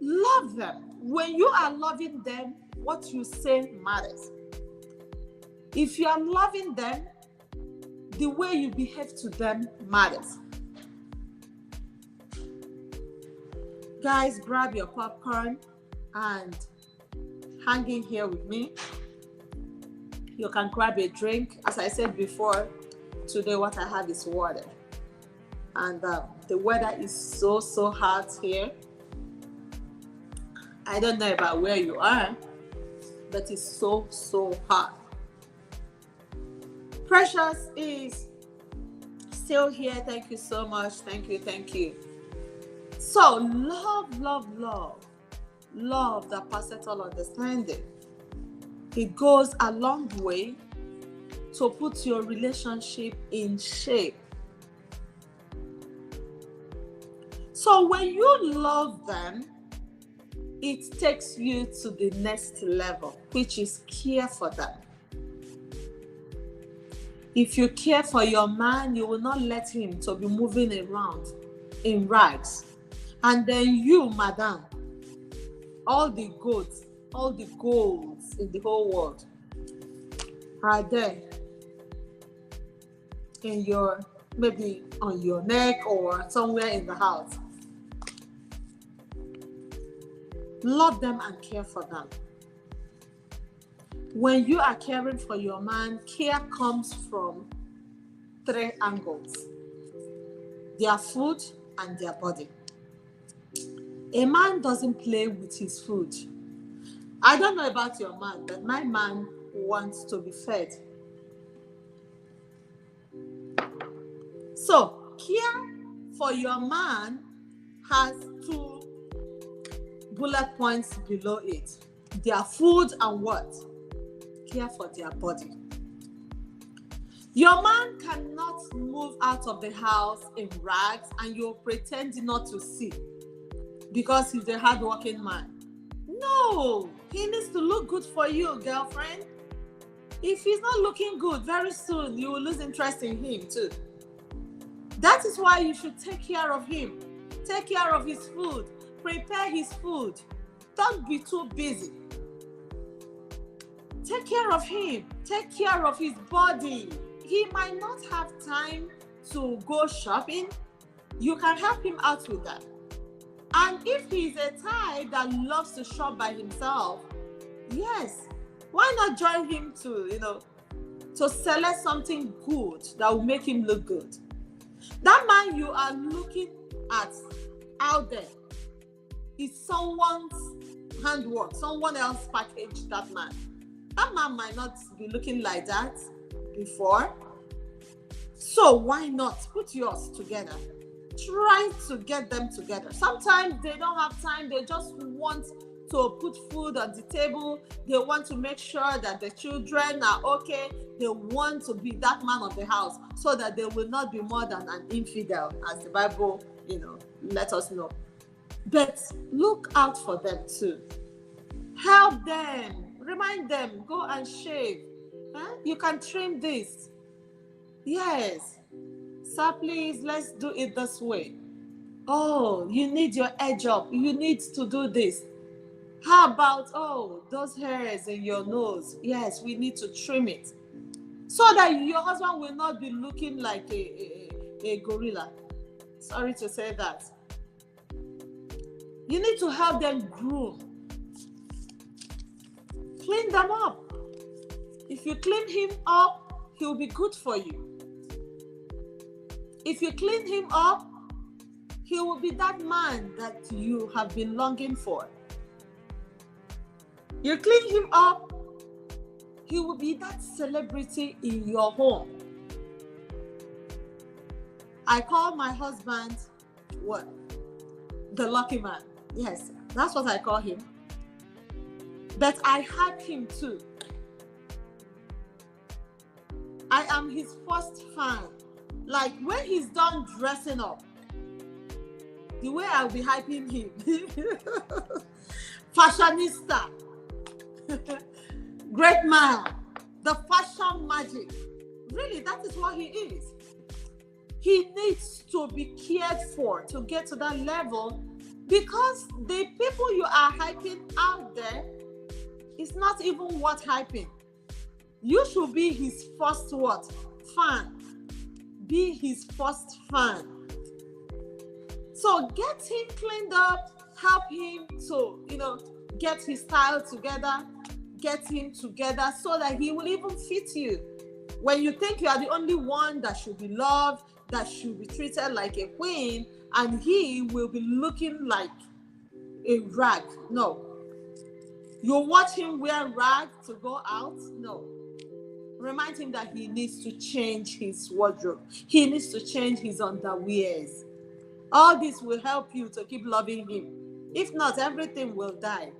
Love them. When you are loving them, what you say matters. If you are loving them, the way you behave to them matters. Guys, grab your popcorn and hang in here with me. You can grab a drink. As I said before, today what I have is water. And the weather is so hot here. I don't know about where you are, but it's so hot. Precious is still here. Thank you so much. Thank you. So love that passes all understanding. It goes a long way to put your relationship in shape. So when you love them, it takes you to the next level, which is care for them. If you care for your man, you will not let him to be moving around in rags. And then you, madam, all the goods, all the golds in the whole world are there in your, maybe on your neck or somewhere in the house. Love them and care for them. When you are caring for your man, care comes from 3 angles: their food and their body. A man doesn't play with his food. I don't know about your man, but my man wants to be fed. So, care for your man has 2 bullet points below it: their food and what? Care for their body. Your man cannot move out of the house in rags and you pretend not to see because he's a hardworking man. No, he needs to look good for you, girlfriend. If he's not looking good, very soon you will lose interest in him too. That is why you should take care of him. Take care of his food. Prepare his food. Don't be too busy. Take care of him. Take care of his body. He might not have time to go shopping. You can help him out with that. And if he's a type that loves to shop by himself, yes, why not join him to select something good that will make him look good? That man you are looking at out there is someone's handwork. Someone else packaged that man. That man might not be looking like that before. So why not put yours together? Try to get them together. Sometimes they don't have time. They just want to put food on the table. They want to make sure that the children are okay. They want to be that man of the house so that they will not be more than an infidel, as the Bible, let us know. But look out for them too. Help them. Remind them, go and shave. Huh? You can trim this. Yes. Sir, please, let's do it this way. Oh, you need your edge up. You need to do this. How about, oh, those hairs in your nose? Yes, we need to trim it. So that your husband will not be looking like a gorilla. Sorry to say that. You need to help them groom. Clean them up. If you clean him up, he'll be good for you. If you clean him up, he will be that man that you have been longing for. You clean him up, he will be that celebrity in your home. I call my husband, what? The lucky man. Yes, that's what I call him. But I hype him too. I am his first fan. Like when he's done dressing up, the way I'll be hyping him. Fashionista. Great man. The fashion magic. Really, that is what he is. He needs to be cared for to get to that level, because the people you are hyping out there is not even worth hyping. You should be his first what? Fan. Be his first fan. So get him cleaned up, help him to, get his style together, get him together so that he will even fit you. When you think you are the only one that should be loved, that should be treated like a queen, and he will be looking like a rag. No. You watch him wear rag to go out? No. Remind him that he needs to change his wardrobe. He needs to change his underwears. All this will help you to keep loving him. If not, everything will die.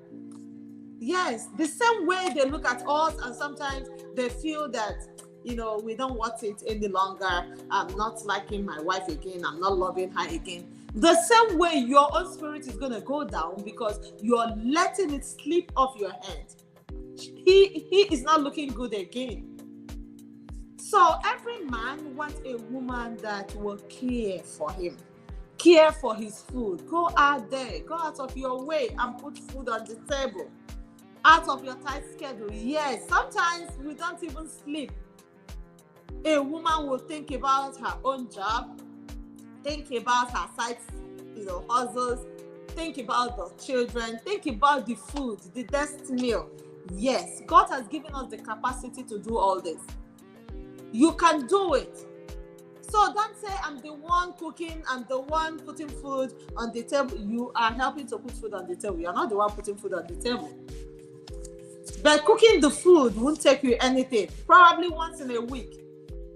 Yes, the same way they look at us and sometimes they feel that, we don't want it any longer. I'm not liking my wife again. I'm not loving her again. The same way your own spirit is going to go down because you're letting it slip off your hand. He is not looking good again. So every man wants a woman that will care for him. Care for his food. Go out there. Go out of your way and put food on the table. Out of your tight schedule. Yes, sometimes we don't even sleep. A woman will think about her own job, think about her side, hustles, think about the children, think about the food, the next meal. Yes, God has given us the capacity to do all this. You can do it. So don't say, I'm the one cooking, I'm the one putting food on the table. You are helping to put food on the table. You're not the one putting food on the table. But cooking the food won't take you anything. Probably once in a week,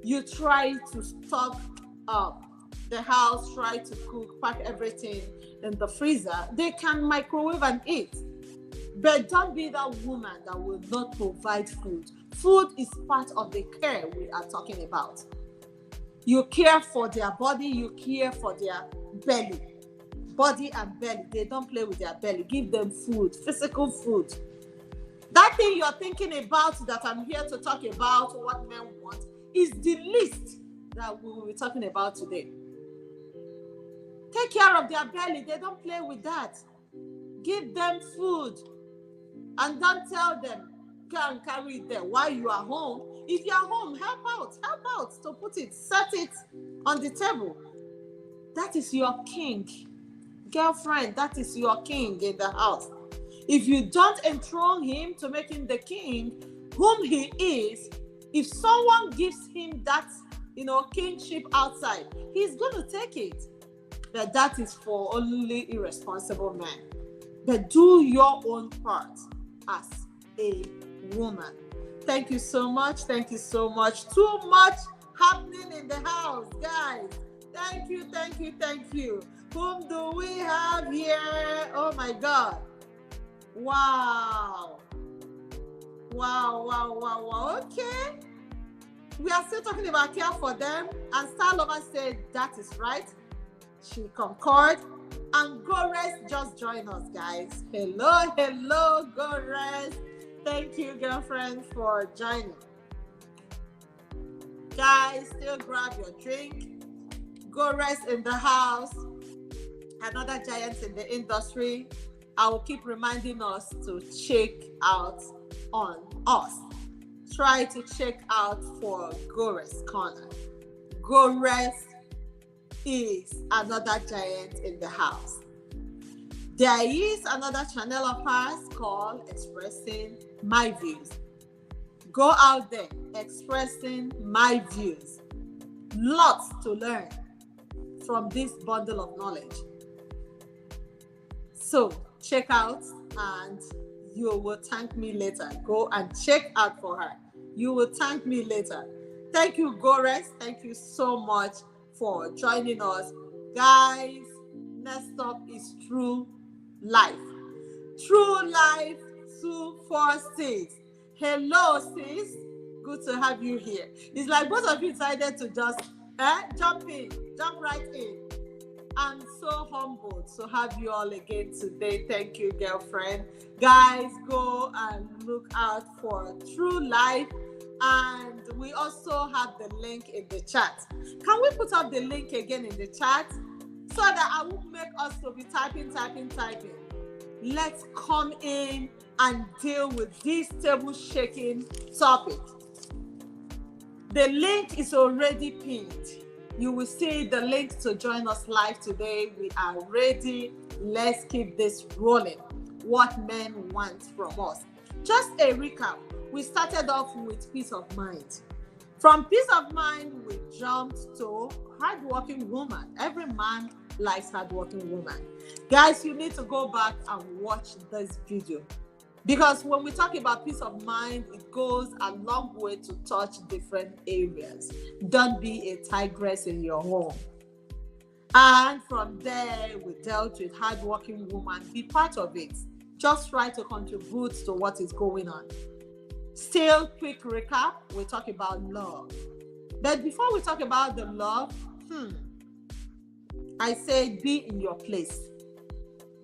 you try to stock up the house, try to cook, pack everything in the freezer. They can microwave and eat. But don't be that woman that will not provide food. Food is part of the care we are talking about. You care for their body, you care for their belly. Body and belly, they don't play with their belly. Give them food, physical food. That thing you're thinking about that I'm here to talk about, what men want, is the least that we will be talking about today. Take care of their belly. They don't play with that. Give them food. And don't tell them, go and carry it there while you are home. If you are home, help out to put it, set it on the table. That is your king. Girlfriend, that is your king in the house. If you don't enthrone him to make him the king whom he is, if someone gives him that, kingship outside, he's going to take it. But that is for only irresponsible men. But do your own part as a woman. Thank you so much. Thank you so much. Too much happening in the house, guys. Thank you, thank you, thank you. Whom do we have here? Oh my God. Wow. Wow. Okay. We are still talking about care for them. And Star Lover said, that is right. She concurred. And Gores just joined us, guys. Hello, hello, Gores. Thank you, girlfriend, for joining. Guys, still grab your drink. Gores in the house. Another giant in the industry. I will keep reminding us to check out on us. Try to check out for Gores Corner. Gores is another giant in the house. There is another channel of ours called Expressing My Views. Go out there, expressing my views. Lots to learn from this bundle of knowledge. So check out and you will thank me later. Go and check out for her. You will thank me later. Thank you, Gores. Thank you so much for joining us. Guys, next up is True Life. True Life 246. Hello, sis. Good to have you here. It's like both of you decided to just jump right in. I'm so humbled to have you all again today. Thank you, girlfriend. Guys, go and look out for True Life. And we also have the link in the chat. Can we put up the link again in the chat so that I won't make us to be typing? Let's come in and deal with this table shaking topic. The link is already pinned. You will see the link to join us live today. We are ready. Let's keep this rolling. What men want from us. Just a recap. We started off with peace of mind. From peace of mind, we jumped to hardworking woman. Every man likes hardworking woman. Guys, you need to go back and watch this video. Because when we talk about peace of mind, it goes a long way to touch different areas. Don't be a tigress in your home. And from there, we dealt with hardworking woman. Be part of it. Just try to contribute to what is going on. Still, quick recap, we talk about love. But before we talk about the love, I say be in your place.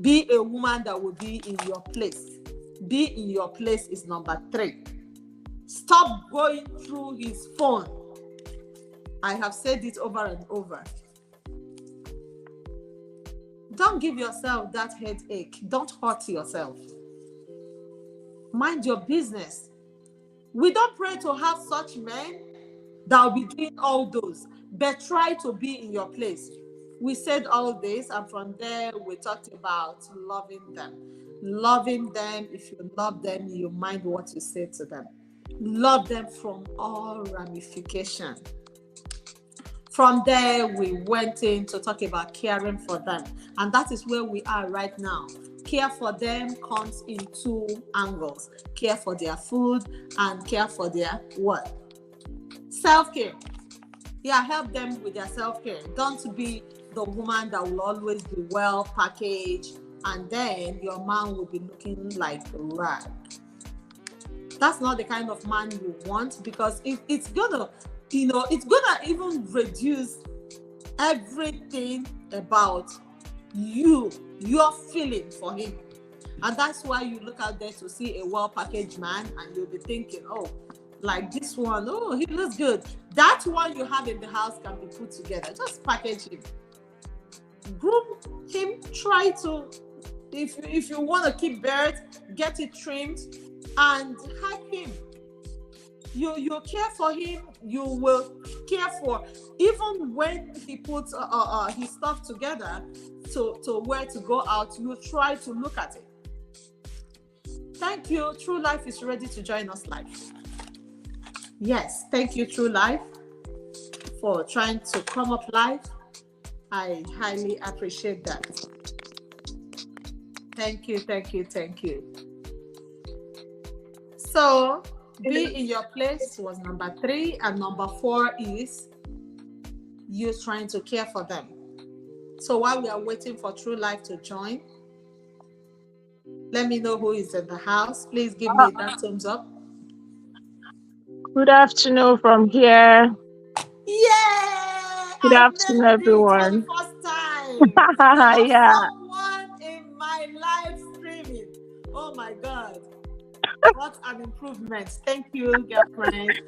Be a woman that will be in your place. Be in your place is number 3. Stop going through his phone. I have said it over and over. Don't give yourself that headache. Don't hurt yourself. Mind your business. We don't pray to have such men that will be doing all those, but try to be in your place. We said all this, and from there we talked about loving them. Loving them, if you love them, you mind what you say to them. Love them from all ramifications. From there, we went in to talk about caring for them. And that is where we are right now. Care for them comes in 2 angles. Care for their food and care for their what? Self-care. Yeah, help them with their self-care. Don't be the woman that will always be well packaged and then your man will be looking like a rag. That's not the kind of man you want, because it's gonna even reduce everything about your feeling for him. And that's why you look out there to see a well-packaged man and you'll be thinking, oh, like this one, oh, he looks good. That one you have in the house can be put together. Just package him. Groom him. Try to, if you want to keep beard, get it trimmed and have him. You care for him, you will care for, even when he puts his stuff together to where to go out, you try to look at it. Thank you. True Life is ready to join us live. Yes, thank you, True Life, for trying to come up live. I highly appreciate that. Thank you. So, be in your place was number 3, and number 4 is you trying to care for them. So while we are waiting for True Life to join, let me know who is in the house. Please give me that thumbs up. Good afternoon from here. Yeah! Good afternoon, everyone. For the first time. There was Yeah, someone in my live streaming. Oh my God. What an improvement. Thank you, girlfriend.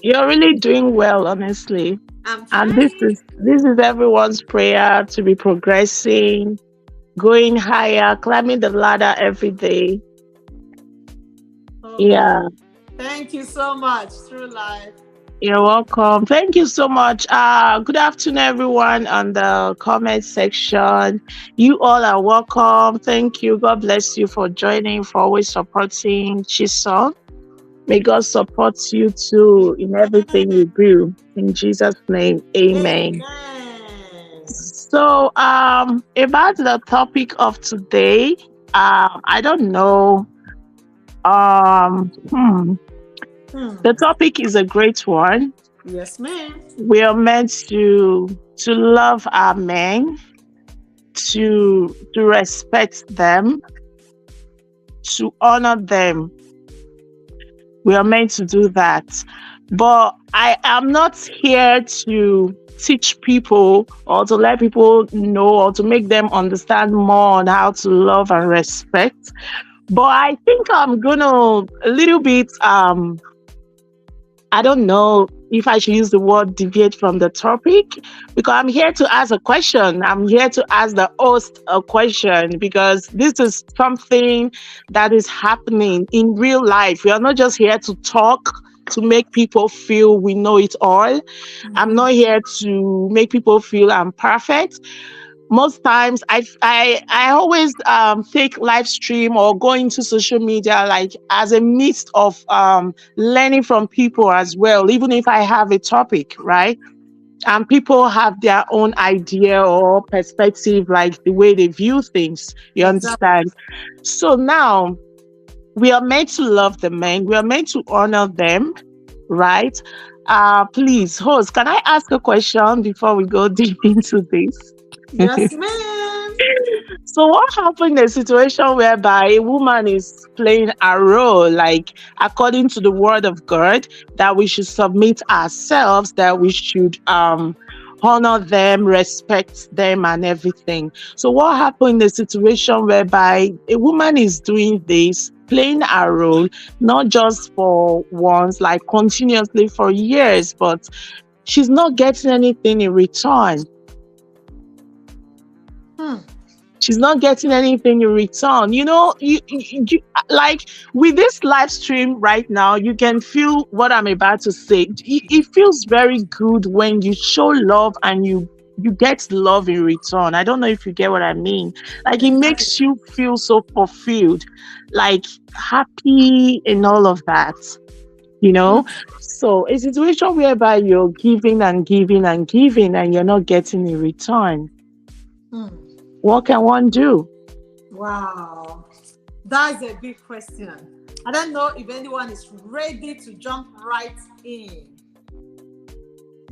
you're really doing well, honestly. I'm And this trying. is this is everyone's prayer to be progressing, going higher, climbing the ladder every day. Oh God. Yeah, Thank you so much. True life. you're welcome. Thank you so much. Good afternoon, everyone on the comment section. You all are welcome. Thank you. God bless you for joining, for always supporting Chisholm. May God support you too in everything you do. In Jesus' name, amen. Amen. So, about the topic of today, I don't know. The topic is a great one. Yes, ma'am. We are meant to love our men, to respect them, to honor them. We are meant to do that. But I am not here to teach people or to let people know or to make them understand more on how to love and respect. But I think I'm gonna a little bit I don't know if I should use the word deviate from the topic because I'm here to ask a question. I'm here to ask the host a question because this is something that is happening in real life. We are not just here to talk to make people feel we know it all. I'm not here to make people feel I'm perfect. Most times I always take live stream or go into social media like as a midst of learning from people as well, even if I have a topic, right? And people have their own idea or perspective, like the way they view things, you Exactly. understand? So now we are meant to love the men, we are meant to honor them, right? Please, host, can I ask a question before we go deep into this? Yes, ma'am. So what happened in a situation whereby a woman is playing a role, like according to the word of God, that we should submit ourselves, that we should honor them, respect them and everything. So what happened in a situation whereby a woman is doing this, playing a role, not just for once, like continuously for years, but she's not getting anything in return. Hmm. She's not getting anything in return. You know, like with this live stream right now, you can feel what I'm about to say. It feels very good when you show love and you get love in return. I don't know if you get what I mean. Like it Exactly. makes you feel so fulfilled, like happy and all of that. You know, so a situation whereby you're giving and giving and giving and you're not getting in return. Hmm. What can one do? Wow. That's a big question. I don't know if anyone is ready to jump right in.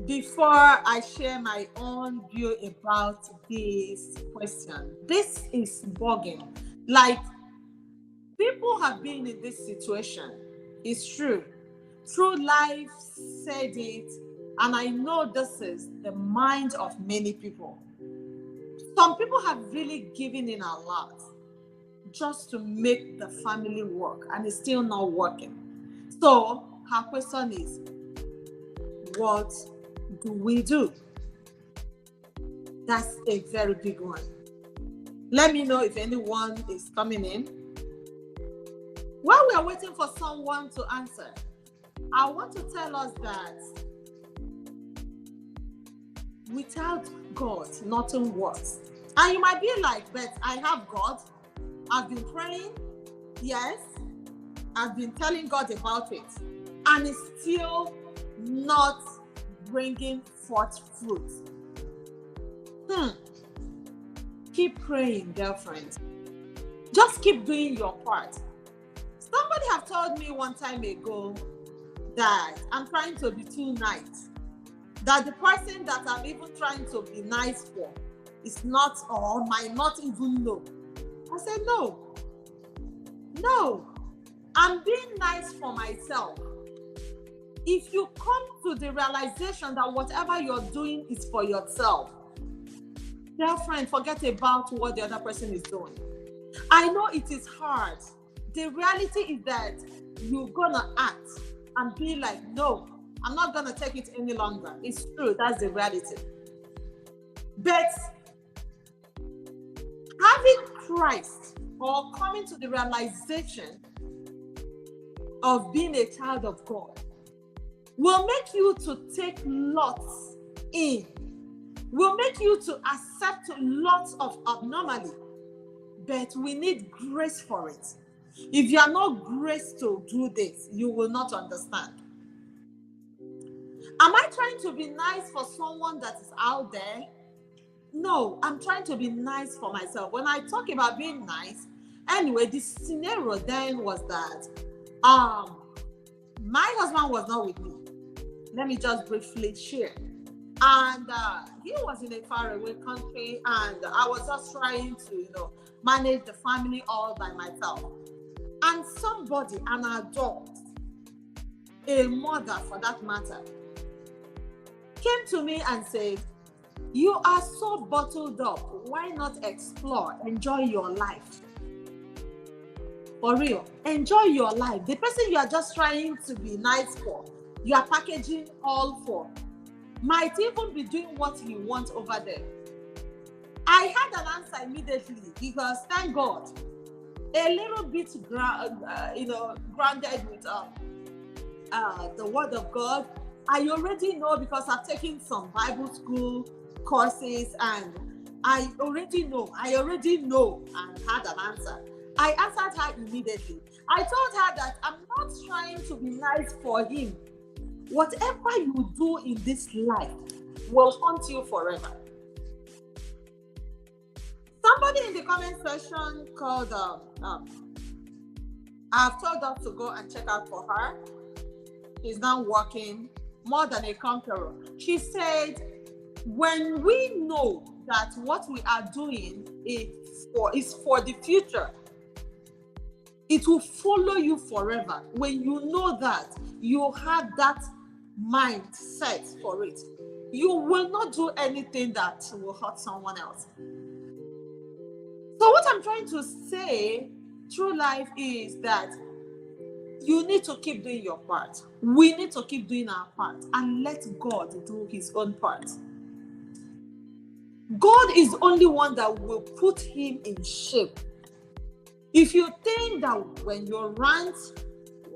Before I share my own view about this question, this is bugging. Like, people have been in this situation. It's true. True Life said it, and I know this is the mind of many people. Some people have really given in a lot just to make the family work, and it's still not working. So, her question is, what do we do? That's a very big one. Let me know if anyone is coming in. While we are waiting for someone to answer, I want to tell us that without God, nothing works. And you might be like, but I have God. I've been praying. Yes. I've been telling God about it. And it's still not bringing forth fruit. Keep praying, girlfriend. Just keep doing your part. Somebody have told me one time ago that I'm trying to be too nice. That the person that I'm even trying to be nice for is not or might not even know. I said, no, I'm being nice for myself. If you come to the realization that whatever you're doing is for yourself, Girlfriend, forget about what the other person is doing. I know it is hard. The reality is that you're gonna act and be like, no, I'm not gonna take it any longer. It's true, that's the reality. But having Christ or coming to the realization of being a child of God will make you to take lots in, will make you to accept lots of abnormality, but we need grace for it. If you are not graced to do this, you will not understand. Am I trying to be nice for someone that is out there? No, I'm trying to be nice for myself. When I talk about being nice, anyway, the scenario then was that my husband was not with me. Let me just briefly share. And he was in a faraway country, and I was just trying to, manage the family all by myself. And somebody, an adult, a mother for that matter, came to me and said, you are so bottled up. Why not explore, enjoy your life? For real, enjoy your life. The person you are just trying to be nice for, you are packaging all for, might even be doing what you want over there. I had an answer immediately because, thank God, a little bit grounded with the Word of God. I already know because I've taken some Bible school courses, and I already know and had an answer. I answered her immediately. I told her that I'm not trying to be nice for him. Whatever you do in this life will haunt you forever. Somebody in the comment section called, I've told her to go and check out for her. She's now working more than a conqueror. She said, when we know that what we are doing is for the future, it will follow you forever. When you know that, you have that mind set for it, you will not do anything that will hurt someone else. So what I'm trying to say through life is that you need to keep doing your part. We need to keep doing our part and let God do his own part. God is the only one that will put him in shape. If you think that when you rant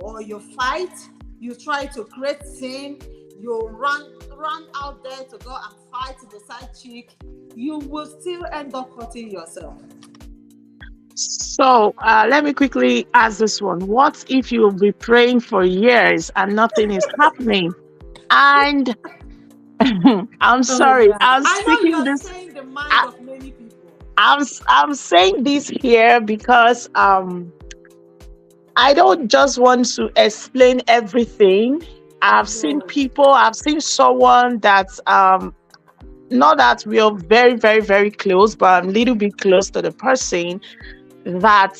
or you fight, you try to create sin, you run out there to go and fight the side chick, you will still end up hurting yourself. So let me quickly ask this one. What if you'll be praying for years and nothing is happening? And I'm sorry, I'm I know speaking you're this. saying the mind of many people. I'm saying this here because I don't just want to explain everything. I've seen someone that not that we are very, very, very close, but I'm a little bit close to the person that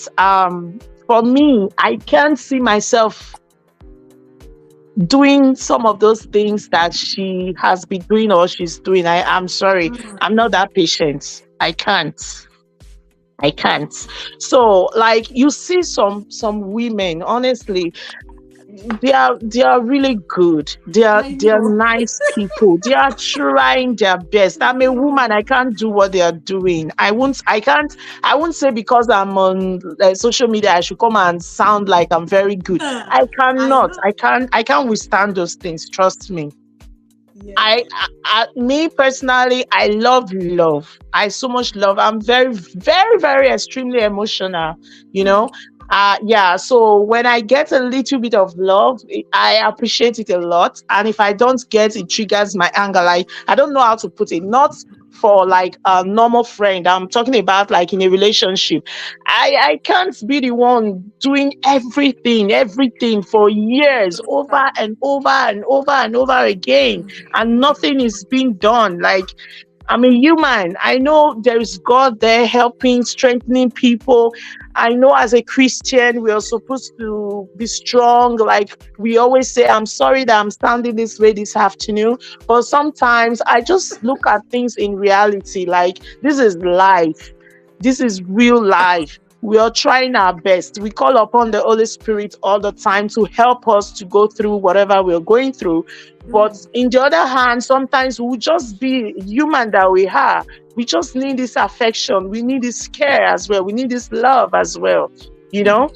for me, I can't see myself doing some of those things that she has been doing or she's doing. I'm sorry, I'm not that patient. I can't. So like you see some women, honestly, they are really good. They are nice people. They are trying their best. I'm a woman. I can't do what they are doing. I won't say because I'm on social media I should come and sound like I'm very good. I cannot. I can't withstand those things. Trust me. Yeah. Me personally, I love. I so much love. I'm very, very, very extremely emotional, yeah. So when I get a little bit of love, I appreciate it a lot. And if I don't get it, triggers my anger. Like, I don't know how to put it. Not for like a normal friend. I'm talking about like in a relationship. I can't be the one doing everything for years, over and over and over and over again, and nothing is being done. Like, I'm a human. I know there is God there helping, strengthening people. I know as a Christian, we are supposed to be strong. Like we always say, I'm sorry that I'm standing this way this afternoon. But sometimes I just look at things in reality. Like this is life. This is real life. We are trying our best. We call upon the Holy Spirit all the time to help us to go through whatever we're going through. But in the other hand, sometimes we'll just be human that we are. We just need this affection. We need this care as well. We need this love as well. You know,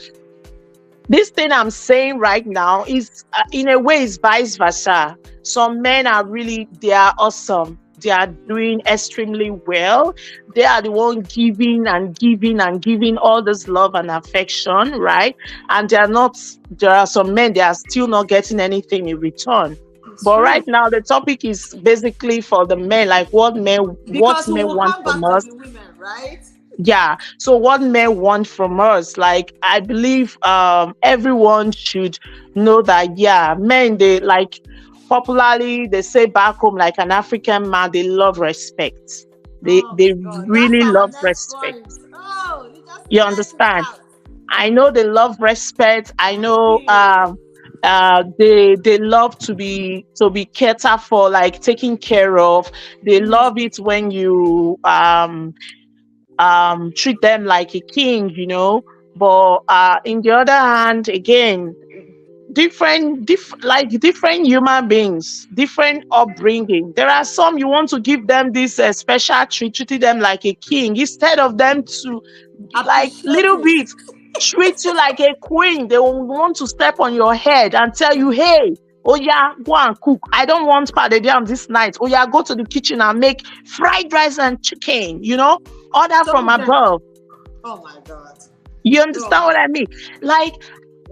this thing I'm saying right now is, in a way, is vice versa. Some men are really, they are awesome. They are doing extremely well. They are the one giving and giving and giving all this love and affection, right? And they are not, there are some men, they are still not getting anything in return. It's But true. right now, the topic is basically for the men, like what Because we men will want come from back to us. the women, right? Yeah. So what men want from us, like I believe everyone should know that, yeah, men, they like, popularly they say back home, like an African man, they love respect. They Oh they my God, that's really our love next respect. point. Oh, you just You said it understand? out. I know they love respect. I Thank know you. they love to be catered for, like taken care of. They love it when you treat them like a king, but in the other hand, again, like different human beings, different upbringing. There are some you want to give them this special treating them like a king, instead of them to like Appreciate little it. bit treat you like a queen. They will want to step on your head and tell you, hey, oh yeah, go and cook. I don't want pounded yam this night. Oh yeah, go to the kitchen and make fried rice and chicken, order Some from of them. above. Oh my God. You Oh understand my. what I mean? Like,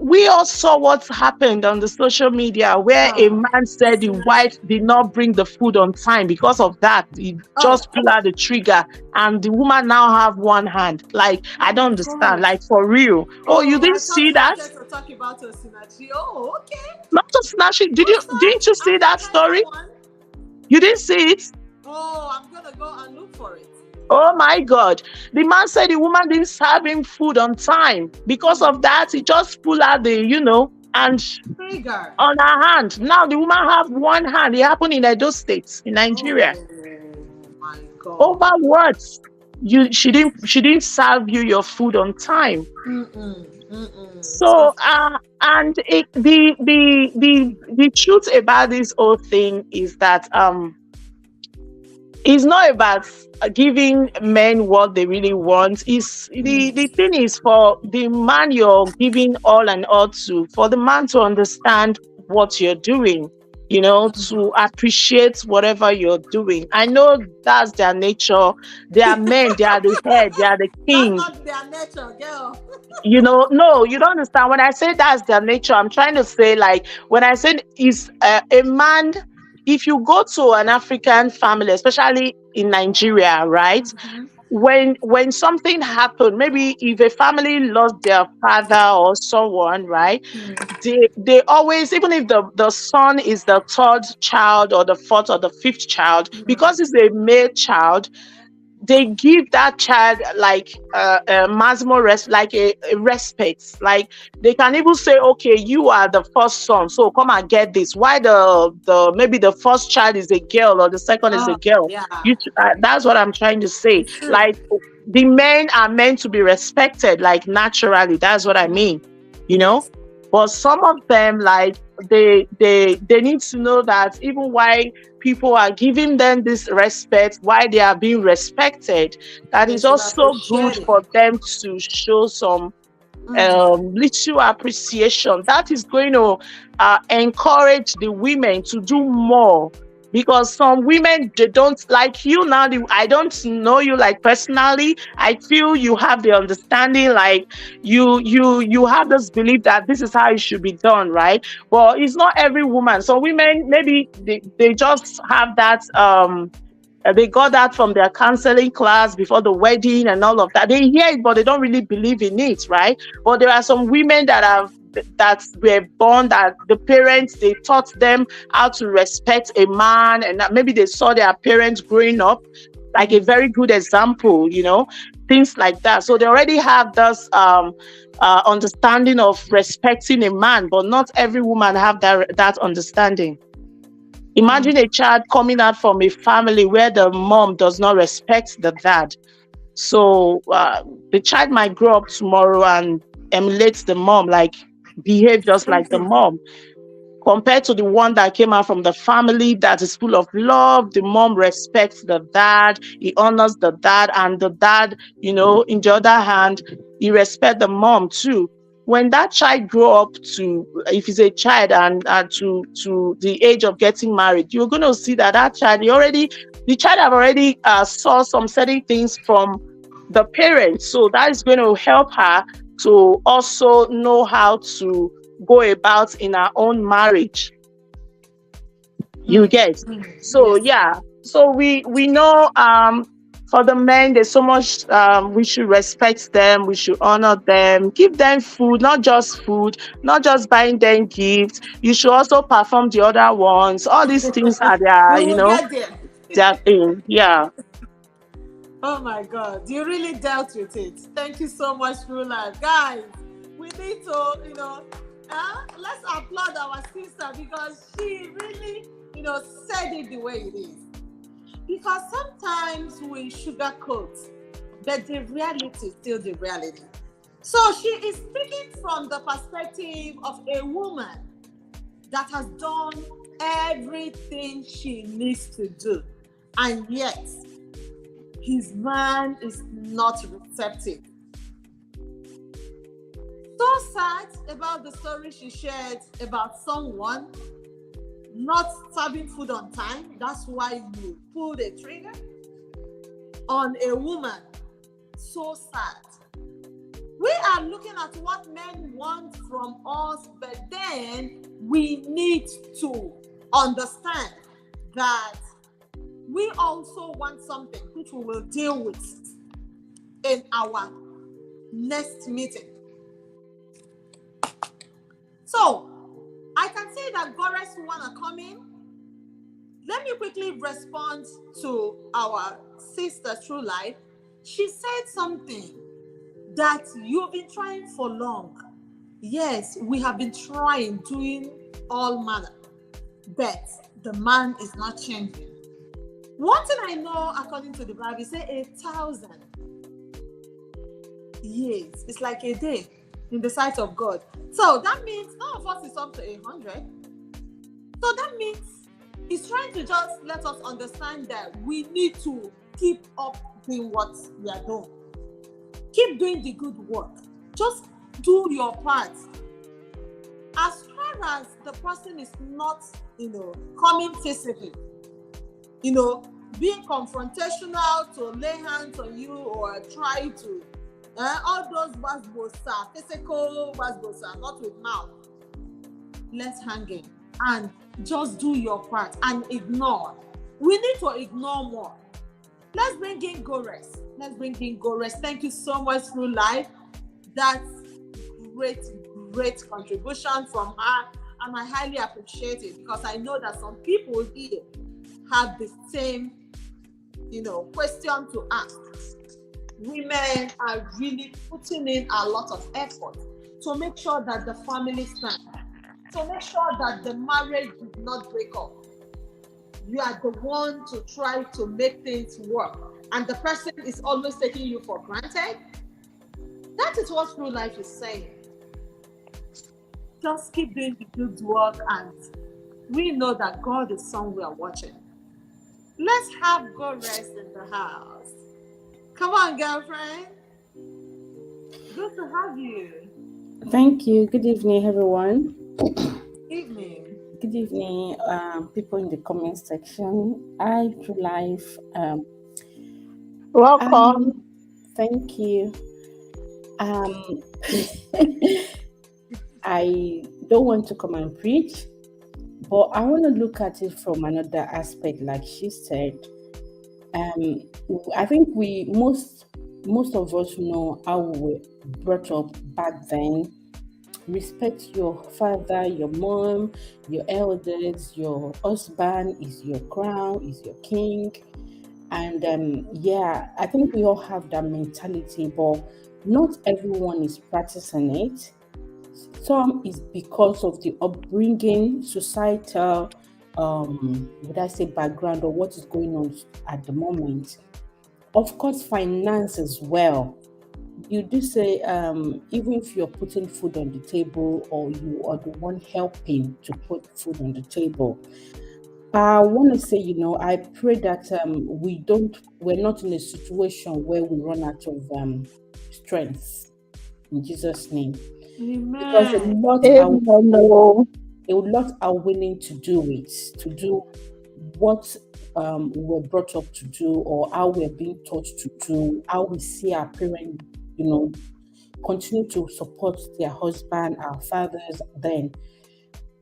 we all saw what happened on the social media where a Oh, man said the Synergy. wife did not bring the food on time. Because of that, he Oh, just pulled out the trigger, and the woman now have one hand. Like, I oh don't my understand. God. Like, for real. Oh, you Oh, didn't I thought see you that? wanted to talk about Osinachi. Oh, okay. Not just snatching. I'm Didn't sorry. you see I've that not heard that story? one. You didn't see it? Oh, I'm gonna go and look for it. Oh my God. The man said the woman didn't serve him food on time. Because Hmm. of that, he just pulled out and Trigger. on her hand. Now the woman have one hand. It happened in Edo State, in Nigeria. Oh my God. Over what? She didn't serve you your food on time. Mm-mm. Mm-mm. So and the truth about this whole thing is that it's not about giving men what they really want. Is the thing is for the man you're giving all and all to, for the man to understand what you're doing, to appreciate whatever you're doing. I know that's their nature. They are men, they are the head, they are the That's king. not their nature, girl. No, you don't understand. When I say that's their nature, I'm trying to say, like, when I said is a man, if you go to an African family, especially in Nigeria, right? Mhm. When something happened, maybe if a family lost their father or someone, right? They always, even if the son is the third child or the fourth or the fifth child, because it's a male child, they give that child like maximum like a respect. Like they can even say, okay, you are the first son, so come and get this. Why the maybe the first child is a girl or the second is a Oh, girl? yeah. That's what I'm trying to say. It's true. Like the men are meant to be respected, like naturally. That's what I mean. You know. Yes. But some of them, like they need to know that even why people are giving them this respect, why they are being respected, that They is should also good appreciate it. for them to show some little appreciation. That is going to encourage the women to do more. Because some women, they don't like you now. I don't know you like personally. I feel you have the understanding, like you have this belief that this is how it should be done, right? But it's not every woman. So women, maybe they just have that they got that from their counseling class before the wedding and all of that. They hear it, but they don't really believe in it, right? But there are some women that were born, that the parents, they taught them how to respect a man, and that maybe they saw their parents growing up like a very good example, things like that. So they already have this understanding of respecting a man, but not every woman have that understanding. Imagine a child coming out from a family where the mom does not respect the dad. So the child might grow up tomorrow and emulate the mom, like behave just like the mom, compared to the one that came out from the family that is full of love. The mom respects the dad, he honors the dad, and the dad, in the other hand, he respects the mom too. When that child grow up to, if he's a child and to the age of getting married, you're going to see that child, the child have already saw some certain things from the parents. So that is going to help her to also know how to go about in our own marriage. You get. So yeah. So we know for the men, there's so much we should respect them, we should honor them, give them food, not just buying them gifts. You should also perform the other ones. All these things are their thing. Yeah. Oh my God, you really dealt with it. Thank you so much, True Life. Guys, we need to, let's applaud our sister because she really, said it the way it is. Because sometimes we sugarcoat, but the reality is still the reality. So she is speaking from the perspective of a woman that has done everything she needs to do, and yet his man is not receptive. So sad about the story she shared about someone not serving food on time. That's why you pulled a trigger on a woman. So sad. We are looking at what men want from us, but then we need to understand that we also want something which we will deal with in our next meeting. So, I can see that Gores wanna come in. Let me quickly respond to our sister True Life. She said something that you've been trying for long. Yes, we have been trying, doing all manner, but the man is not changing. One thing I know, according to the Bible, say 1,000 years. It's like a day in the sight of God. So that means none of us is up to 100. So that means he's trying to just let us understand that we need to keep up doing what we are doing. Keep doing the good work. Just do your part. As far as the person is not, coming physically, being confrontational to lay hands on you or try to, all those wasbosa, physical wasbosa, not with mouth. Let's hang in and just do your part and ignore. We need to ignore more. Let's bring in Gores. Thank you so much, True Life. That's great contribution from her, and I highly appreciate it because I know that some people here have the same, question to ask. Women are really putting in a lot of effort to make sure that the family stands, to make sure that the marriage does not break up. You are the one to try to make things work, and the person is always taking you for granted. That is what True Life is saying. Just keep doing the good work, and we know that God is somewhere watching. Let's have Gores in the house. Come on, girlfriend. Good to have you. Thank you. Good evening, everyone. Evening. Good evening, people in the comment section. Hi, True Life. Welcome. Thank you. I don't want to come and preach, but I want to look at it from another aspect, like she said. I think most of us know how we were brought up back then. Respect your father, your mom, your elders, your husband is your crown, is your king. And yeah, I think we all have that mentality, but not everyone is practicing it. Some is because of the upbringing, societal, would I say background, or what is going on at the moment. Of course, finance as well. You do say, even if you're putting food on the table or you are the one helping to put food on the table, I want to say, I pray that we're not in a situation where we run out of strength in Jesus' name. Because Amen. Amen. Oh. a lot are willing to do it, to do what we were brought up to do, or how we're being taught to do, how we see our parents, continue to support their husband, our fathers then.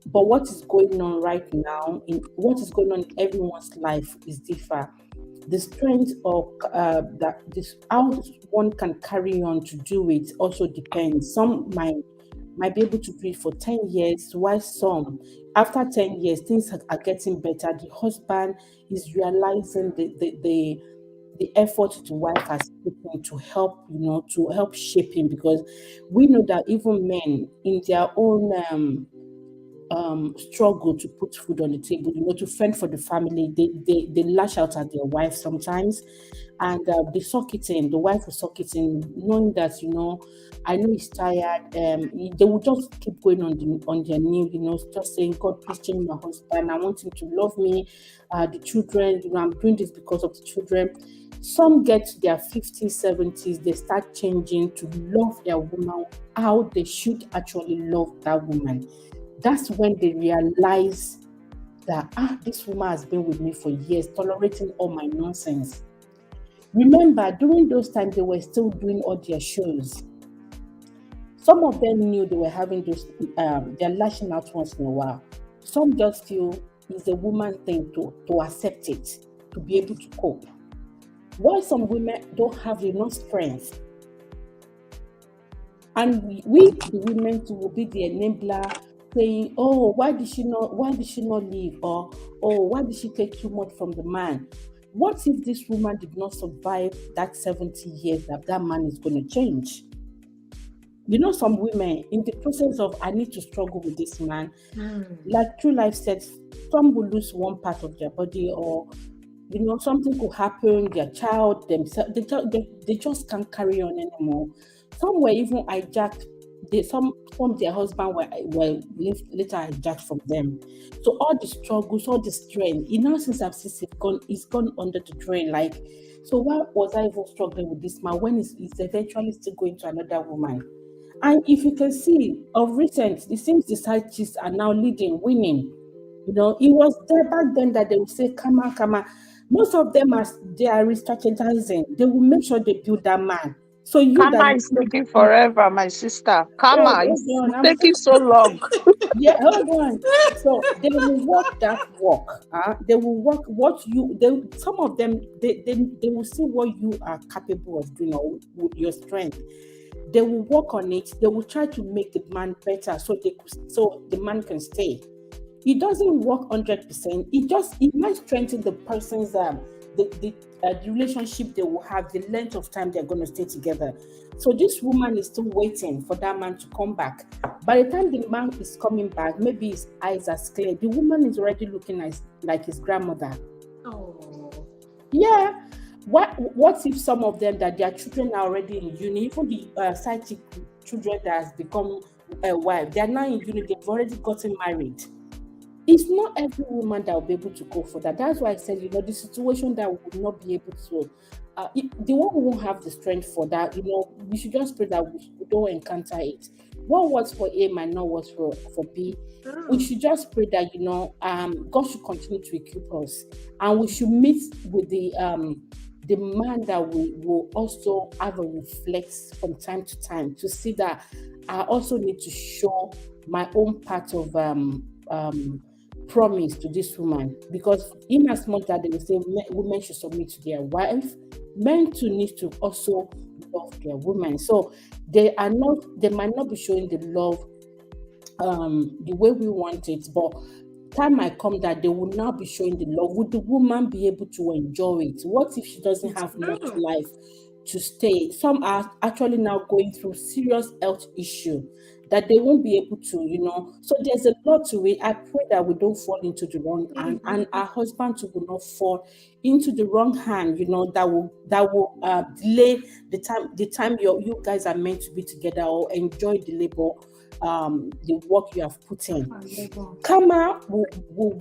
But what is going on right now, in what is going on in everyone's life is different. The strength of that this how one can carry on to do it also depends. Some might be able to do it for 10 years, while some, after 10 years, things are getting better. The husband is realizing the effort the wife has taken to help, to help shape him, because we know that even men in their own struggle to put food on the table, to fend for the family, they lash out at their wife sometimes, and they suck it in. The wife will suck it in, knowing that I know he's tired. They will just keep going on their knee, just saying, God, please change my husband. I want him to love me. The children, I'm doing this because of the children. Some get to their 50s, 70s, they start changing to love their woman how they should actually love that woman. That's when they realize that this woman has been with me for years, tolerating all my nonsense. Remember, during those times they were still doing all their shows. Some of them knew they were having those, they're lashing out once in a while. Some just feel it's a woman thing to accept it, to be able to cope. While some women don't have enough strength, and we the women too will be the enabler, saying, "Oh, why did she not leave?" Or, "Oh, why did she take too much from the man?" What if this woman did not survive that 70 years that man is going to change? Some women, in the process of, I need to struggle with this man, like True Life said, some will lose one part of their body, or something could happen, their child, themselves, they just can't carry on anymore. Some were even hijacked. Some their husband were later hijacked from them. So all the struggles, all the strain, since I've seen it's gone under the drain. Like, so why was I even struggling with this man when he's eventually still going to another woman? And if you can see, of recent, it seems the side chicks are now winning. It was there back then that they would say, "Kama, kama." Most of them they are re-strategizing. They will make sure they build that man. So Karma is taking forever, my sister. Karma is taking so long. Yeah, hold on. So they will work that work. They will work what some of them, they will see what you are capable of doing, or with your strength. They will work on it. They will try to make the man better so the man can stay. It doesn't work 100%. It might strengthen the person's the relationship they will have, the length of time they're going to stay together. So this woman is still waiting for that man to come back. By the time the man is coming back, maybe his eyes are clear. The woman is already looking like his grandmother. Oh. Yeah. What if some of them, that their children are already in uni, even the side chick children that has become a wife, they are now in uni, they've already gotten married. It's not every woman that will be able to go for that. That's why I said, the situation that we will not be able to, the one who won't have the strength for that, we should just pray that we don't encounter it. What works for A might not work for B. We should just pray that, God should continue to equip us, and we should meet with the man that will also have a reflex from time to time to see that I also need to show my own part of promise to this woman, because in as much that they will say women should submit to their wife, men too need to also love their women. So they might not be showing the love the way we want it, but time might come that they will now be showing the love. Would the woman be able to enjoy it? What if she doesn't It's have much true. life to stay? Some are actually now going through serious health issue that they won't be able to, So there's a lot to it. I pray that we don't fall into the wrong hand, and our husband too will not fall into the wrong hand, that will delay the time you guys are meant to be together or enjoy the work you have put in. Karma will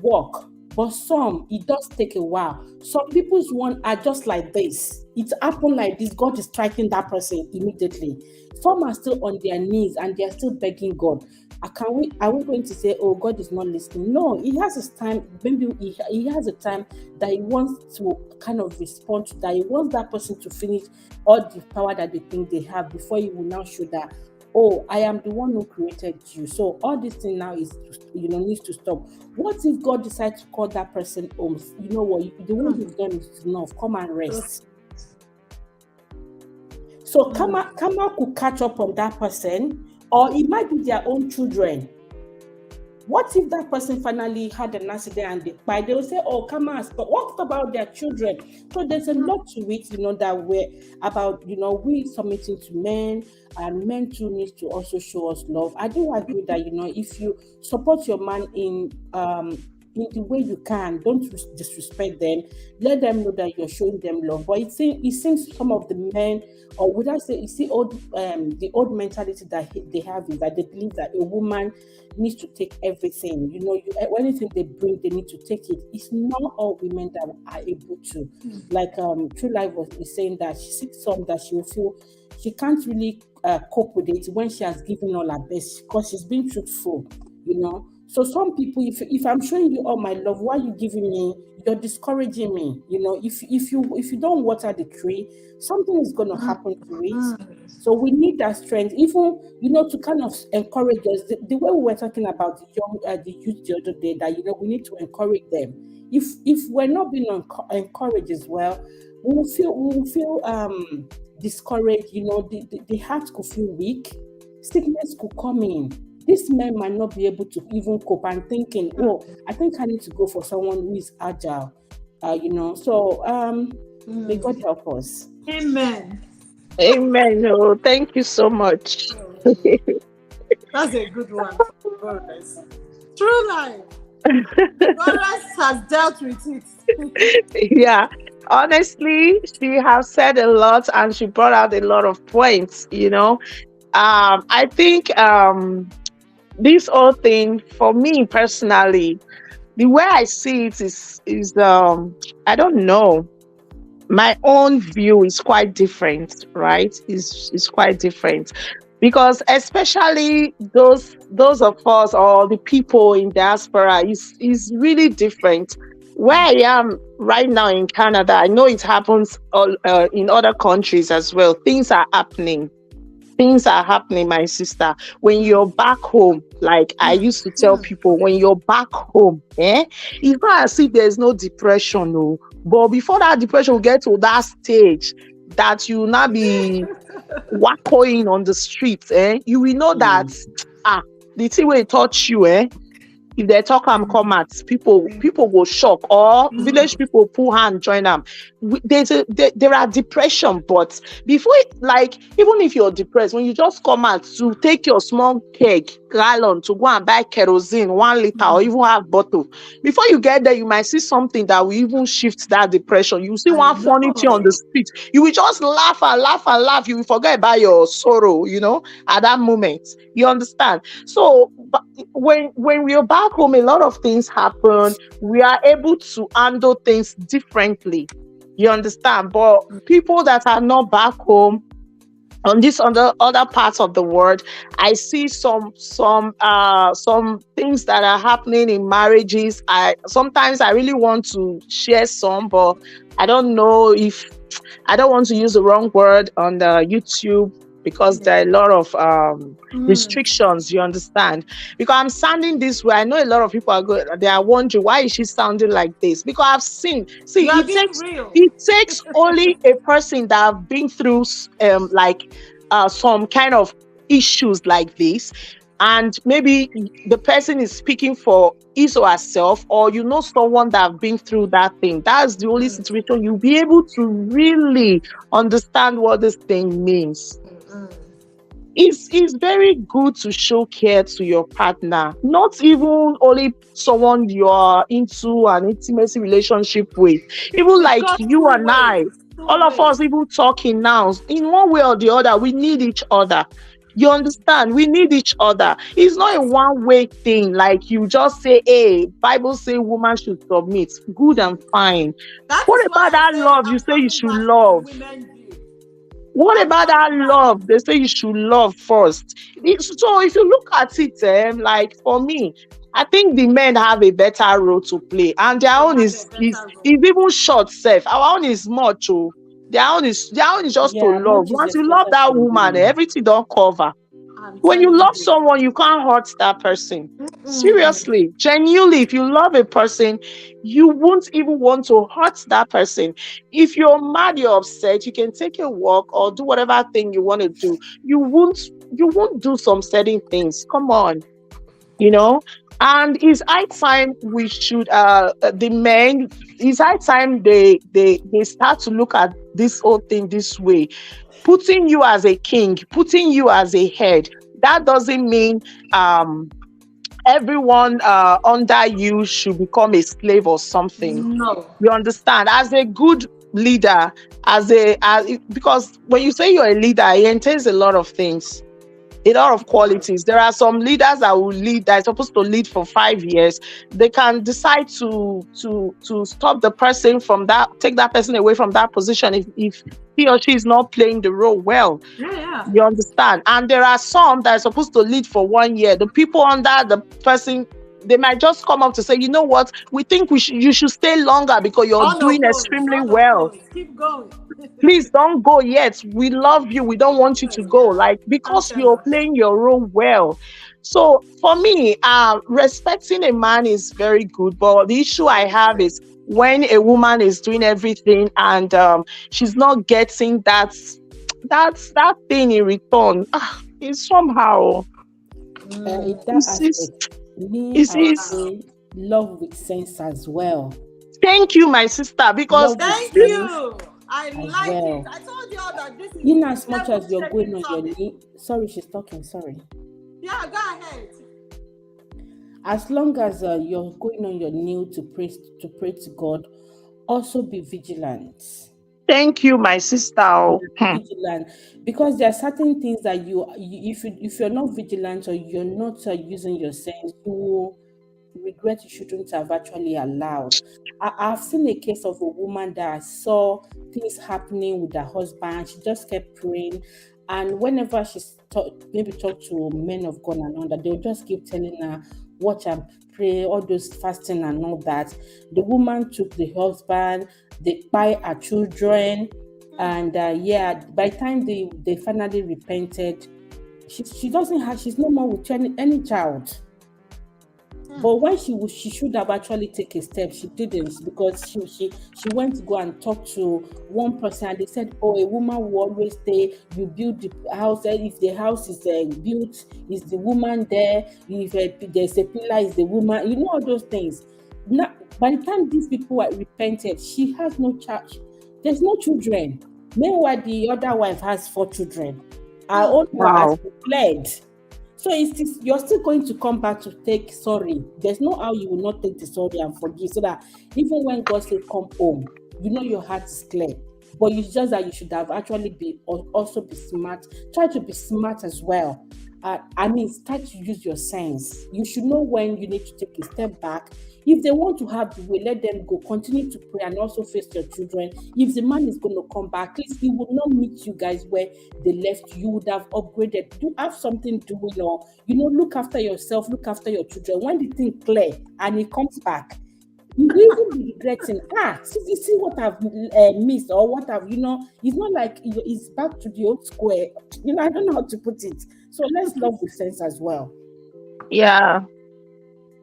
work, but some it does take a while. Some people's one are just like this. It happened like this. God is striking that person immediately. Some are still on their knees and they are still begging God. Are we going to say, oh, God is not listening? No, He has His time. Maybe he has a time that He wants to kind of respond to that. He wants that person to finish all the power that they think they have before He will now show that, oh, I am the one who created you. So all this thing now needs to stop. What if God decides to call that person home? You know what? The one you've done is enough. Come and rest. So karma could catch up on that person, or it might be their own children. What if that person finally had an accident and they died? They will say, oh, karma has, but what about their children? So there's a lot to it, that we're about, we submitting to men, and men too need to also show us love. I do agree that, if you support your man in the way you can, don't disrespect them. Let them know that you're showing them love. But it seems some of the men, or would I say, the old mentality that they have is that they believe that a woman needs to take everything. Anything they bring, they need to take it. It's not all women that are able to. Like True Life is saying that she sees some that she will feel she can't really cope with it when she has given all her best because she's been truthful. So some people, if I'm showing you all my love, why are you giving me? You're discouraging me. If you don't water the tree, something is going to happen to it. So we need that strength, even to kind of encourage us. The way we were talking about the youth the other day, that we need to encourage them. If we're not being encouraged as well, we will feel discouraged. The heart could feel weak. Sickness could come in. This man might not be able to even cope and thinking, oh, I think I need to go for someone who is agile, So may God help us. Amen. Amen. Oh, thank you so much. That's a good one. True Life. Doris has dealt with it. Yeah. Honestly, she has said a lot and she brought out a lot of points, I think this whole thing, for me personally, the way I see it is I don't know. My own view is quite different, right? Is quite different. Because especially those of us or the people in diaspora is really different. Where I am right now in Canada, I know it happens all in other countries as well. Things are happening, my sister. When you're back home, like I used to tell people, when you're back home, it's not as if there's no depression, no. But before that depression will get to that stage that you will not be wackoing on the streets, you will know that the thing will touch you, if they talk and come at people will shock, or village people pull hand join them. There are depression, but before even if you're depressed, when you just come out to take your small keg gallon to go and buy kerosene 1 liter or even half bottle, before you get there, you might see something that will even shift that depression. You see one funny thing on the street, you will just laugh and laugh and laugh. You will forget about your sorrow, at that moment. You understand? So when we're back home, a lot of things happen. We are able to handle things differently. You understand? But people that are not back home, on the other parts of the world, I see some things that are happening in marriages. Sometimes I really want to share some, but I don't know if I don't want to use the wrong word on the YouTube, because there are a lot of restrictions, you understand? Because I'm sounding this way. I know a lot of people they are wondering, why is she sounding like this? Because I've seen, it takes only a person that have been through some kind of issues like this and maybe the person is speaking for his or herself, or you know someone that have been through that thing, that's the only Mm, situation you'll be able to really understand what this thing means. mm, It's very good to show care to your partner, not even only someone you're into an intimacy relationship with, even it like goes you two and ways. I, Two all of ways. us even talking now, in one way or the other, we need each other. You understand? We need each other. It's not a one-way thing, like you just say, hey, Bible say woman should submit. Good and fine. That What is about why I that say love you I'm say you coming should back to the love? women view. What I'm about that coming back. love? They say you should love first. So if you look at it, like for me, I think the men have a better role to play, and their They own have a is better role. even short. Self, our own is much. Oh, their own is just to Yeah, love. much is Once you love expected that from woman, women. everything don't cover. I'm When you telling love you. someone, you can't hurt that person. Mm-mm. Seriously, genuinely, if you love a person, you won't even want to hurt that person. If you're mad, you're upset, you can take a walk or do whatever thing you want to do. You won't do some certain things. Come on, you know. And it's high time we should the men, it's high time they start to look at this whole thing this way, putting you as a king, putting you as a head. That doesn't mean um everyone under you should become a slave or something. No. You understand? As a good leader, because when you say you're a leader, it entails a lot of things, a lot of qualities. There are some leaders that will lead, that are supposed to lead for 5 years. They can decide to stop the person from that, take that person away from that position if he or she is not playing the role well. Yeah, yeah. You understand? And there are some that are supposed to lead for 1 year. The people under the person, they might just come up to say, you know what, we think you should stay longer because you're doing Unopposed. extremely well. Unopposed. Keep going. Please don't go yet. We love you. We don't want you to go. Yeah. Like, I'm because you're telling playing your role well. So for me, respecting a man is very good. But the issue I have is when a woman is doing everything and she's not getting that thing in return. It's somehow In that it's, aspect, me, it's, I would it's, Wow. say love with sense as well. thank you, my sister, because Love with Thank this, sense you. I as like it. well. I told you all that this is In as much table as you're going shaking on your topic. knee, sorry, she's talking, sorry. Yeah, go ahead. As long as you're going on your knee to pray to God, also be vigilant. thank you, my sister. Oh, Vigilant, because there are certain things that if you're not vigilant or you're not using your sense, you will regret you shouldn't have actually allowed. I've seen a case of a woman that saw things happening with her husband. She just kept praying, and whenever maybe talk to men of God and all that, they'll just keep telling her, watch and pray, all those fasting and all that. The woman took the husband, they buy her children, and yeah, by the time they finally repented, she doesn't have, she's no more with any child. But when she should have actually taken a step, she didn't, because she went to go and talk to one person, and they said, oh, a woman will always stay. You build the house, if the house is built, is the woman there? If there's a pillar, is the woman? You know, all those things. Now, by the time these people are repented, she has no child. There's no children. Meanwhile, the other wife has 4 children. Her own one has wow. been fled. So you're still going to come back to take sorry. There's no how you will not take the sorry and forgive, so that even when God says come home, you know your heart is clear. But it's just that you should have actually also be smart. Try to be smart as well. Start to use your sense. You should know when you need to take a step back. If they want to have the way, let them go. Continue to pray and also face your children. If the man is going to come back, at least he will not meet you guys where they left. You would have upgraded. Do have something doing, or look after yourself, look after your children. When the thing clear and he comes back, you will even be regretting. See what I've missed, or what I've, it's not like it's back to the old square. I don't know how to put it. So let's love with sense as well. Yeah.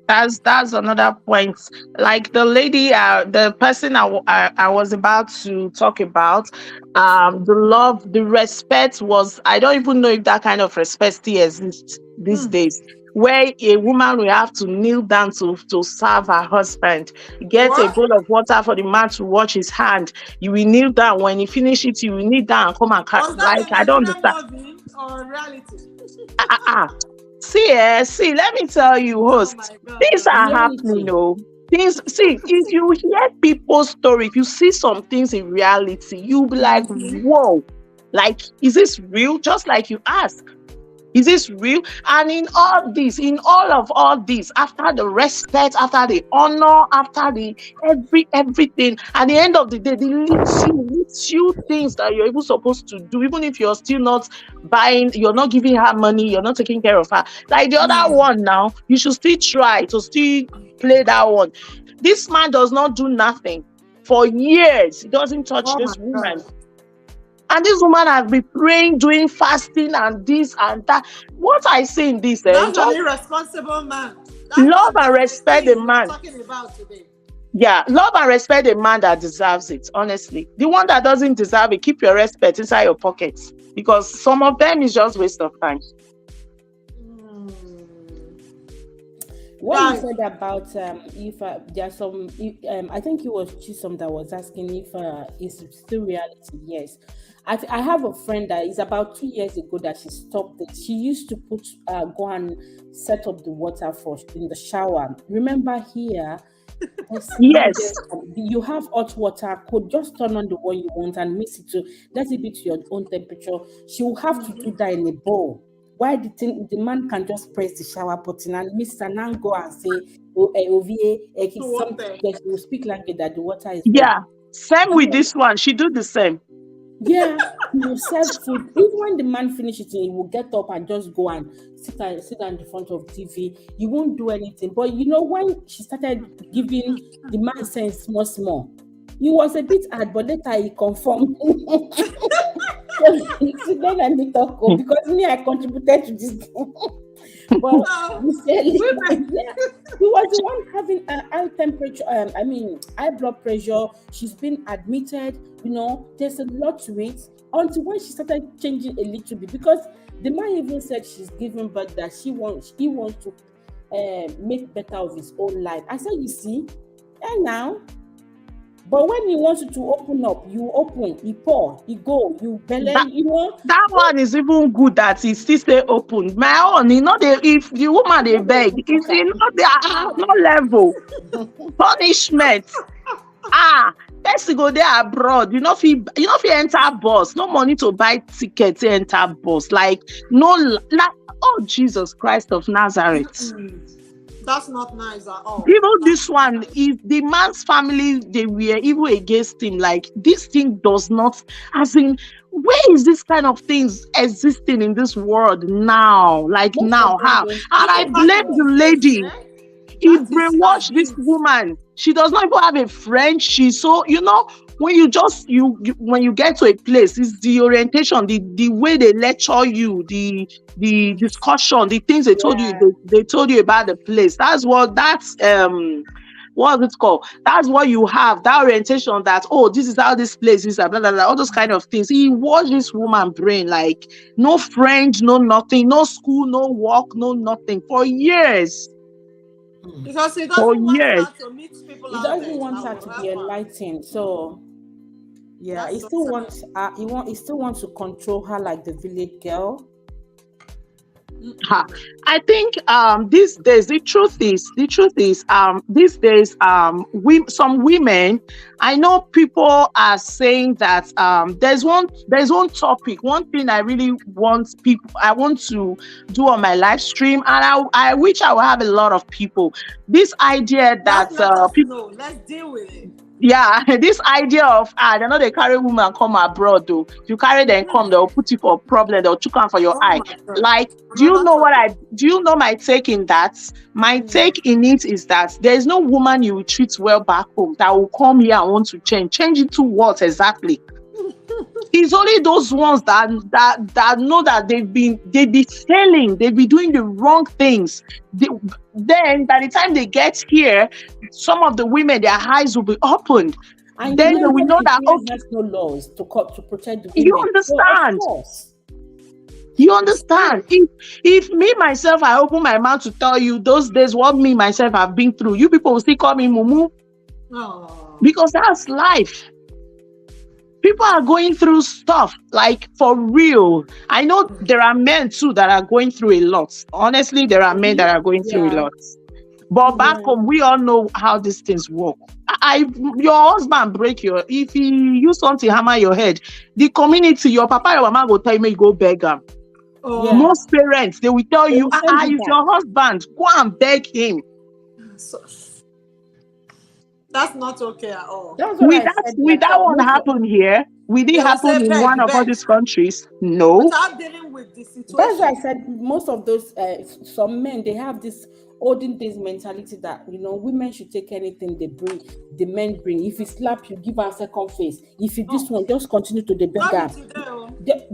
That's another point. Like the lady, the person I was about to talk about, the love, the respect was. I don't even know if that kind of respect still exists. these days, where a woman will have to kneel down to serve her husband. Get a What? bowl of water for the man to wash his hand. You will kneel down. When he finish it, you will kneel down and come and Was that like, a I don't Nigerian understand. movie or reality? See, let me tell you, Oh host, my things God. are happening, Reality. oh. Things, see, if you hear people's story, if you see some things in reality, you'll be like, whoa, like, is this real? Just like you ask. Is this real? And in all of this, after the respect, after the honor, after the everything, at the end of the day, they leads you things that you're even supposed to do, even if you're still not buying, you're not giving her money, you're not taking care of her. Like the other one now, you should still try to still play that one. This man does not do nothing for years. He doesn't touch Oh my this woman. God. And this woman has been praying, doing fasting and this and that. What I say in this, That's an just irresponsible man. That's love not and the respect the thing we're man. talking about today. Yeah, love and respect the man that deserves it, honestly. The one that doesn't deserve it, keep your respect inside your pockets. Because some of them is just waste of time. What you Right. said about if there are some, I think it was Chisom that was asking if it's still reality. Yes, I have a friend that is about 2 years ago that she stopped it. She used to go and set up the water for in the shower. Remember here, Yes. you have hot water. Could just turn on the one you want and mix it to let it be to your own temperature. She will have to do that in a bowl. Why the man can just press the shower button and mix and now go and say, oh, OVA, water. yes, you speak language that the water is ready. Yeah. Same with this one. She do the same. Yeah, he will serve food. Even when the man finishes it, he will get up and just go and sit down in front of TV. He won't do anything. But you know, when she started giving the man sense small, he was a bit hard, but later he conformed. So then I need to go because me, I contributed to this. But yeah, he was the one having a high temperature, high blood pressure. She's been admitted, you know, there's a lot to it until when she started changing a little bit because the man even said she's giving birth that he wants to make better of his own life. I said, you see, and now. But when he wants you to open up, you open, he pour, he go, you belly, you know. That one is even good that he still stay open. My own, you know, if the woman they beg, it's not no level. Punishment. Let's go there abroad. You know, if you enter bus, no money to buy ticket to enter bus. Like, oh Jesus Christ of Nazareth. That's not nice at all. You know, this one is the man's family, they were even against him. Like, this thing does not, as in, where is this kind of things existing in this world now? Like, now, how? And I blame the lady. He brainwashed this woman. She does not even have a friend. She's so, you know, when when you get to a place, it's the orientation, the way they lecture you, the discussion, the things they told you, they told you about the place. That's what's it called? That's what you have, that orientation that, oh, this is how this place is, blah, blah, blah, all those kind of things. He washed this woman brain, like, no friend, no nothing, no school, no work, no nothing for years. Because he doesn't want her to meet people he doesn't want her to be enlightened. So yeah, he still wants to control her like the village girl. I think these days the truth is these days some women, I know people are saying that there's one topic, one thing I really want to do on my live stream, and I wish I would have a lot of people. This idea that people, let's deal with it. Yeah, this idea of they're not a carry woman come abroad though. If you carry them come, they'll put you for a problem, they'll choke on for your eye. Like, do you know my take in that? My take in it is that there is no woman you will treat well back home that will come here and want to change it to what exactly? It's only those ones that know that they be failing, they be doing the wrong things. Then by the time they get here, some of the women, their eyes will be opened. And then we know that has no laws to protect the women. You understand? You understand? If me myself, I open my mouth to tell you those days what me myself have been through, you people will still call me mumu Oh. because that's life. People are going through stuff, like for real. I know there are men too that are going through a lot. Honestly, there are men that are going through a Yeah. lot. But back Yeah. home, we all know how these things work. Your husband break your, if he use something hammer your head, the community, your papa, your mama go tell you, make you go beg him. Oh. Yeah. Most parents, they will tell They you, will send you it's back. your husband, go and beg him. So, that's not okay at all. That's what I said. Will that one most of- happen here? Will it They will happen say in beg, one of all beg. these countries? No. Without dealing with the That's why I situation. said most of those some men, they have this olden days mentality that, you know, women should take anything they bring, the men bring. If you slap, you give her second face. If you this one, just continue to the Not beggar. be today, oh.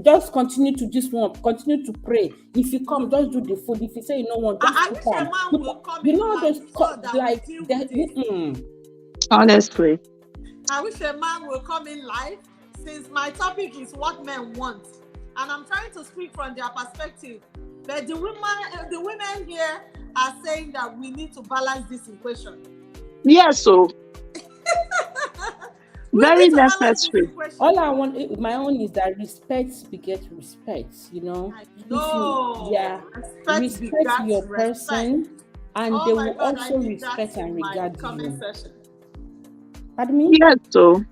Just continue to this one, continue to pray. If you come, just do the food. If you say you don't want, just I cook wish a am. man will come You in know life those so that like we deal that. with this. Honestly. I wish a man will come in live, since my topic is what men want, and I'm trying to speak from their perspective. But the women here are saying that we need to balance this equation. Yes, so We very need to balance this necessary. equation. All I want, my own, is that respect begets respect. You know, No. respect begets your respect. person, and Oh they my will God, I also need that respect in and my regard comment you. section. Pardon me? Yes, so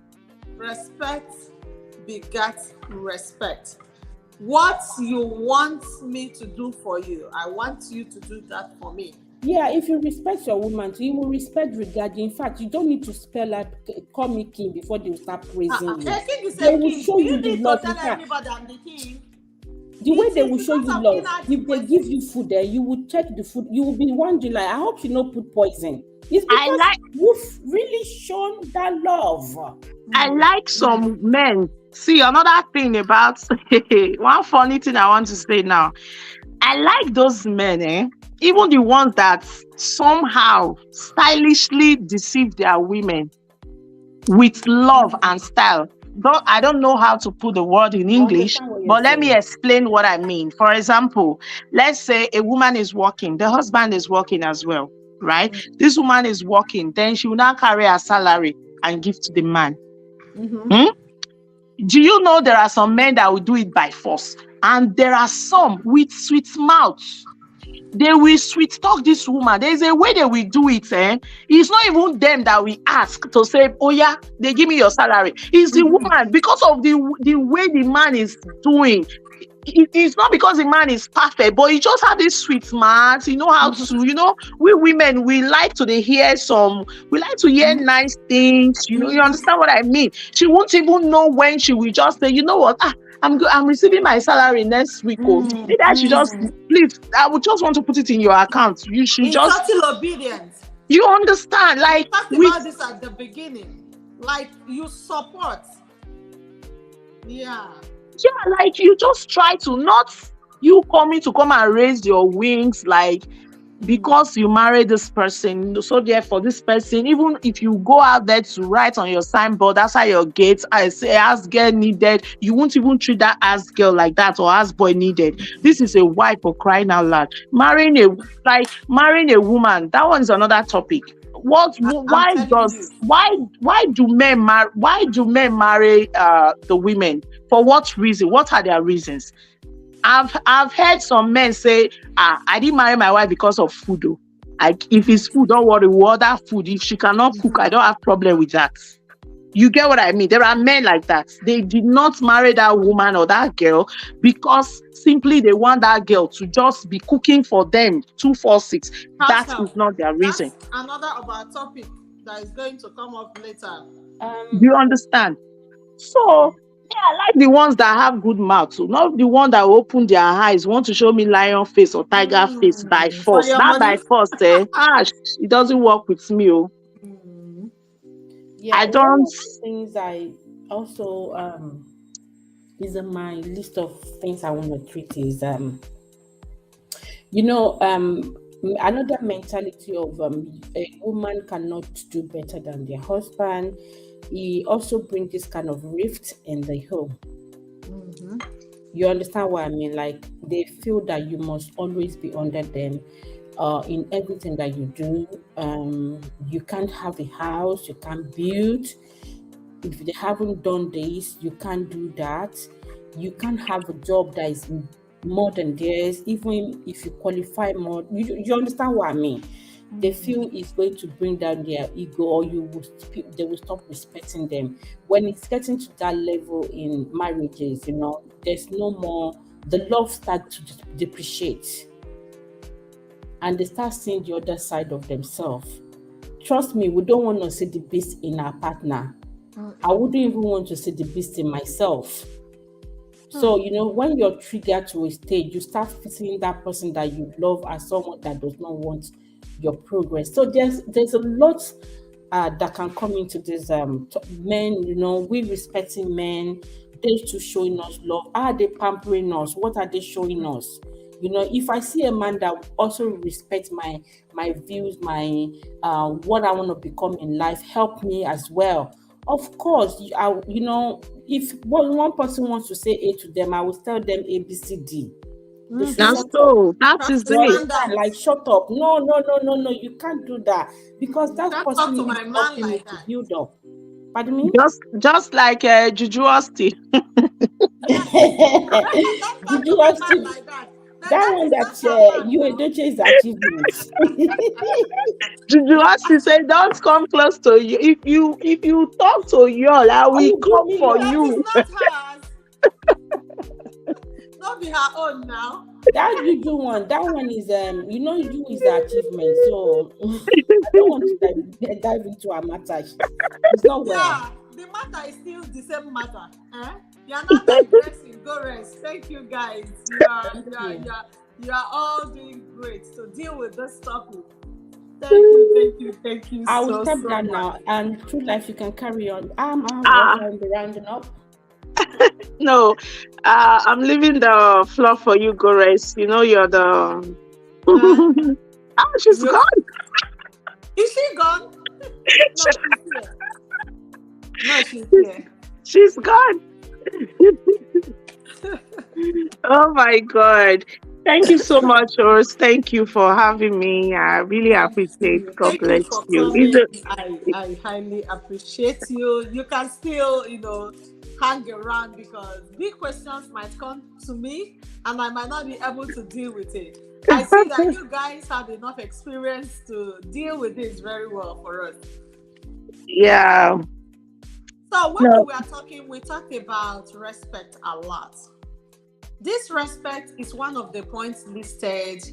Respect begets respect. What you want me to do for you, I want you to do that for me. Yeah, if you respect your woman, you will respect regarding. In fact, you don't need to spell out, call me king before they will start praising you. A king is They a will king. show Do you you the need love. to In tell fact, everybody I'm the king? the way It they is will show you because of love, if they inadequacy. give you food there, you will check the food. You will be wondering, like, I hope you don't put poison. It's I because like you've really shown that love. I like some men. See, another thing about one funny thing I want to say now. I like those men, even the ones that somehow stylishly deceive their women with love and style. Though I don't know how to put the word in English, understand what you're but let me saying. explain what I mean. For example, let's say a woman is working, the husband is working as well, right? This woman is working, then she will now carry her salary and give to the man. Mhm. Do you know there are some men that will do it by force, and there are some with sweet mouths? They will sweet talk this woman. There's a way they will do it. It's not even them that we ask to say, oh yeah, they give me your salary. It's the woman, because of the way the man is doing. It's not because the man is perfect, but he just have this sweet mouth. You know how to, we women, we like to hear nice things. You understand what I mean? She won't even know when she will just say, you know what? I'm receiving my salary next week. Maybe I should just, please, I would just want to put it in your account. You should In just, subtle obedience. you understand? Like, We talked about this at the beginning. Like, you support. Yeah, like you just try to, not you coming to come and raise your wings, like, because you married this person, so therefore this person, even if you go out there to write on your signboard outside your gate, I say as girl needed, you won't even treat that as girl like that, or as boy needed. This is a wife, for crying out loud. Marrying a woman, that one is another topic. Why do men marry the women? For what reason? What are their reasons? I've heard some men say, I didn't marry my wife because of food. Like, if it's food, don't worry, we'll order food. If she cannot cook, I don't have problem with that. You get what I mean? There are men like that. They did not marry that woman or that girl because simply they want that girl to just be cooking for them 2-4-6. That is not their reason. That's another of our topic that is going to come up later. Do you understand? So I like the ones that have good mouth, so not the one that open their eyes, want to show me lion face or tiger face by force. Not by force, it doesn't work with me. Yeah, I don't. One of the things I also is on my list of things I want to treat is another mentality of a woman cannot do better than their husband. He also brings this kind of rift in the home. You understand what I mean? Like they feel that you must always be under them in everything that you do. You can't have a house, you can't build. If they haven't done this, you can't do that. You can't have a job that is more than theirs, even if you qualify more. You understand what I mean? They feel it's going to bring down their ego, or they will stop respecting them. When it's getting to that level in marriages, there's no more. The love starts to depreciate, and they start seeing the other side of themselves. Trust me, we don't want to see the beast in our partner. I wouldn't even want to see the beast in myself. So, when you're triggered to a stage, you start seeing that person that you love as someone that does not want your progress. So there's a lot that can come into this. Men, we respecting men. They too showing us love. Are they pampering us? What are they showing us? If I see a man that also respects my views, my what I want to become in life, help me as well. Of course, if one person wants to say A to them, I will tell them A, B, C, D. That's so. That is it. Like, shut up. No, you can't do that, because that person to is my man helping me like to that. build up. Pardon me? Just like Juju Osti. Juju Osti. Like that. That one that you Edoche is achievement. Juju Osti say, "Don't come close to you. If you talk to Yul, I will come for you." That is not hers. Not be her own now. That Juju one, that one is you is the achievement. So I don't want to dive into a matter. It's not well. Yeah, the matter is still the same matter. You're not digressing. Go rest. Thank you, guys. You are all doing great. So deal with this topic. Thank you. I will stop that now. And through life, you can carry on. I'm rounding up. No, I'm leaving the floor for you, Gores. You're the. She's gone. Is she gone? No, she's here. She's gone. Oh my God. Thank you so much, Ors. Thank you for having me. I really appreciate it. God bless you. I highly appreciate you. You can still, hang around, because big questions might come to me and I might not be able to deal with it. I see that you guys have enough experience to deal with this very well for us. Yeah. So when we are talking, we talked about respect a lot. This respect is one of the points listed.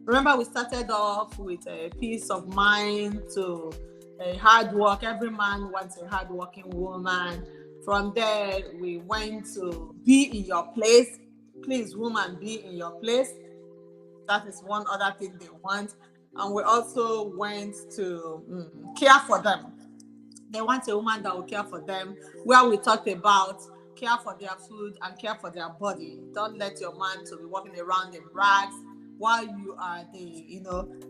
Remember, we started off with a peace of mind to a hard work. Every man wants a hard-working woman. From there, we went to be in your place. Please, woman, be in your place. That is one other thing they want. And we also went to care for them. They want a woman that will care for them, where we talked about care for their food and care for their body. Don't let your man to be walking around in rags while you are the,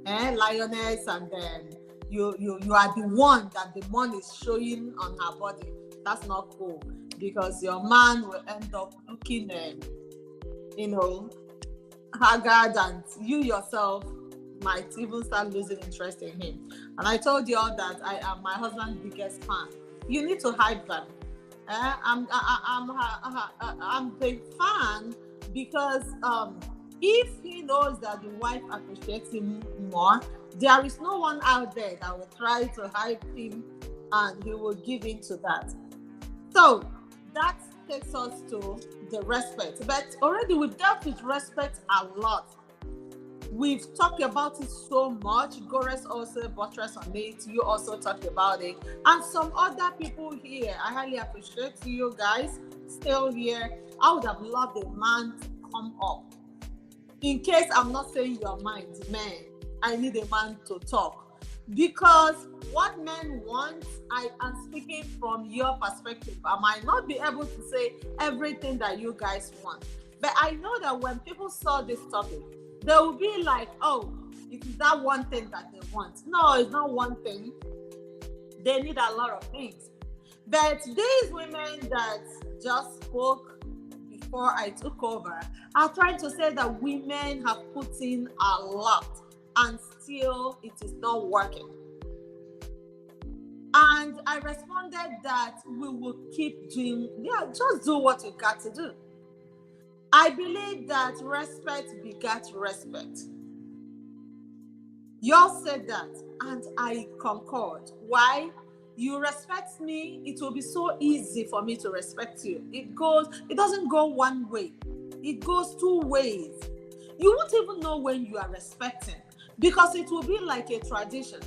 lioness, and then you are the one that the man is showing on her body. That's not cool, because your man will end up looking, haggard, and you yourself might even start losing interest in him. And I told you all that I am my husband's biggest fan. You need to hide them. I'm the fan, because if he knows that the wife appreciates him more, there is no one out there that will try to hide him, and he will give in to that. So that takes us to the respect. But already we've dealt with respect a lot. We've talked about it so much. Gores also buttressed on it. You also talked about it. And some other people here. I highly appreciate you guys still here. I would have loved a man to come up. In case I'm not saying your mind, man, I need a man to talk. Because what men want, I am speaking from your perspective. I might not be able to say everything that you guys want. But I know that when people saw this topic, they will be like, oh, it is that one thing that they want. No, it's not one thing. They need a lot of things. But these women that just spoke before I took over, I tried to say that women have put in a lot and still it is not working. And I responded that we will keep doing, just do what you got to do. I believe that respect begets respect. Y'all said that, and I concurred. Why? You respect me, it will be so easy for me to respect you. It doesn't go one way, it goes two ways. You won't even know when you are respecting, because it will be like a tradition.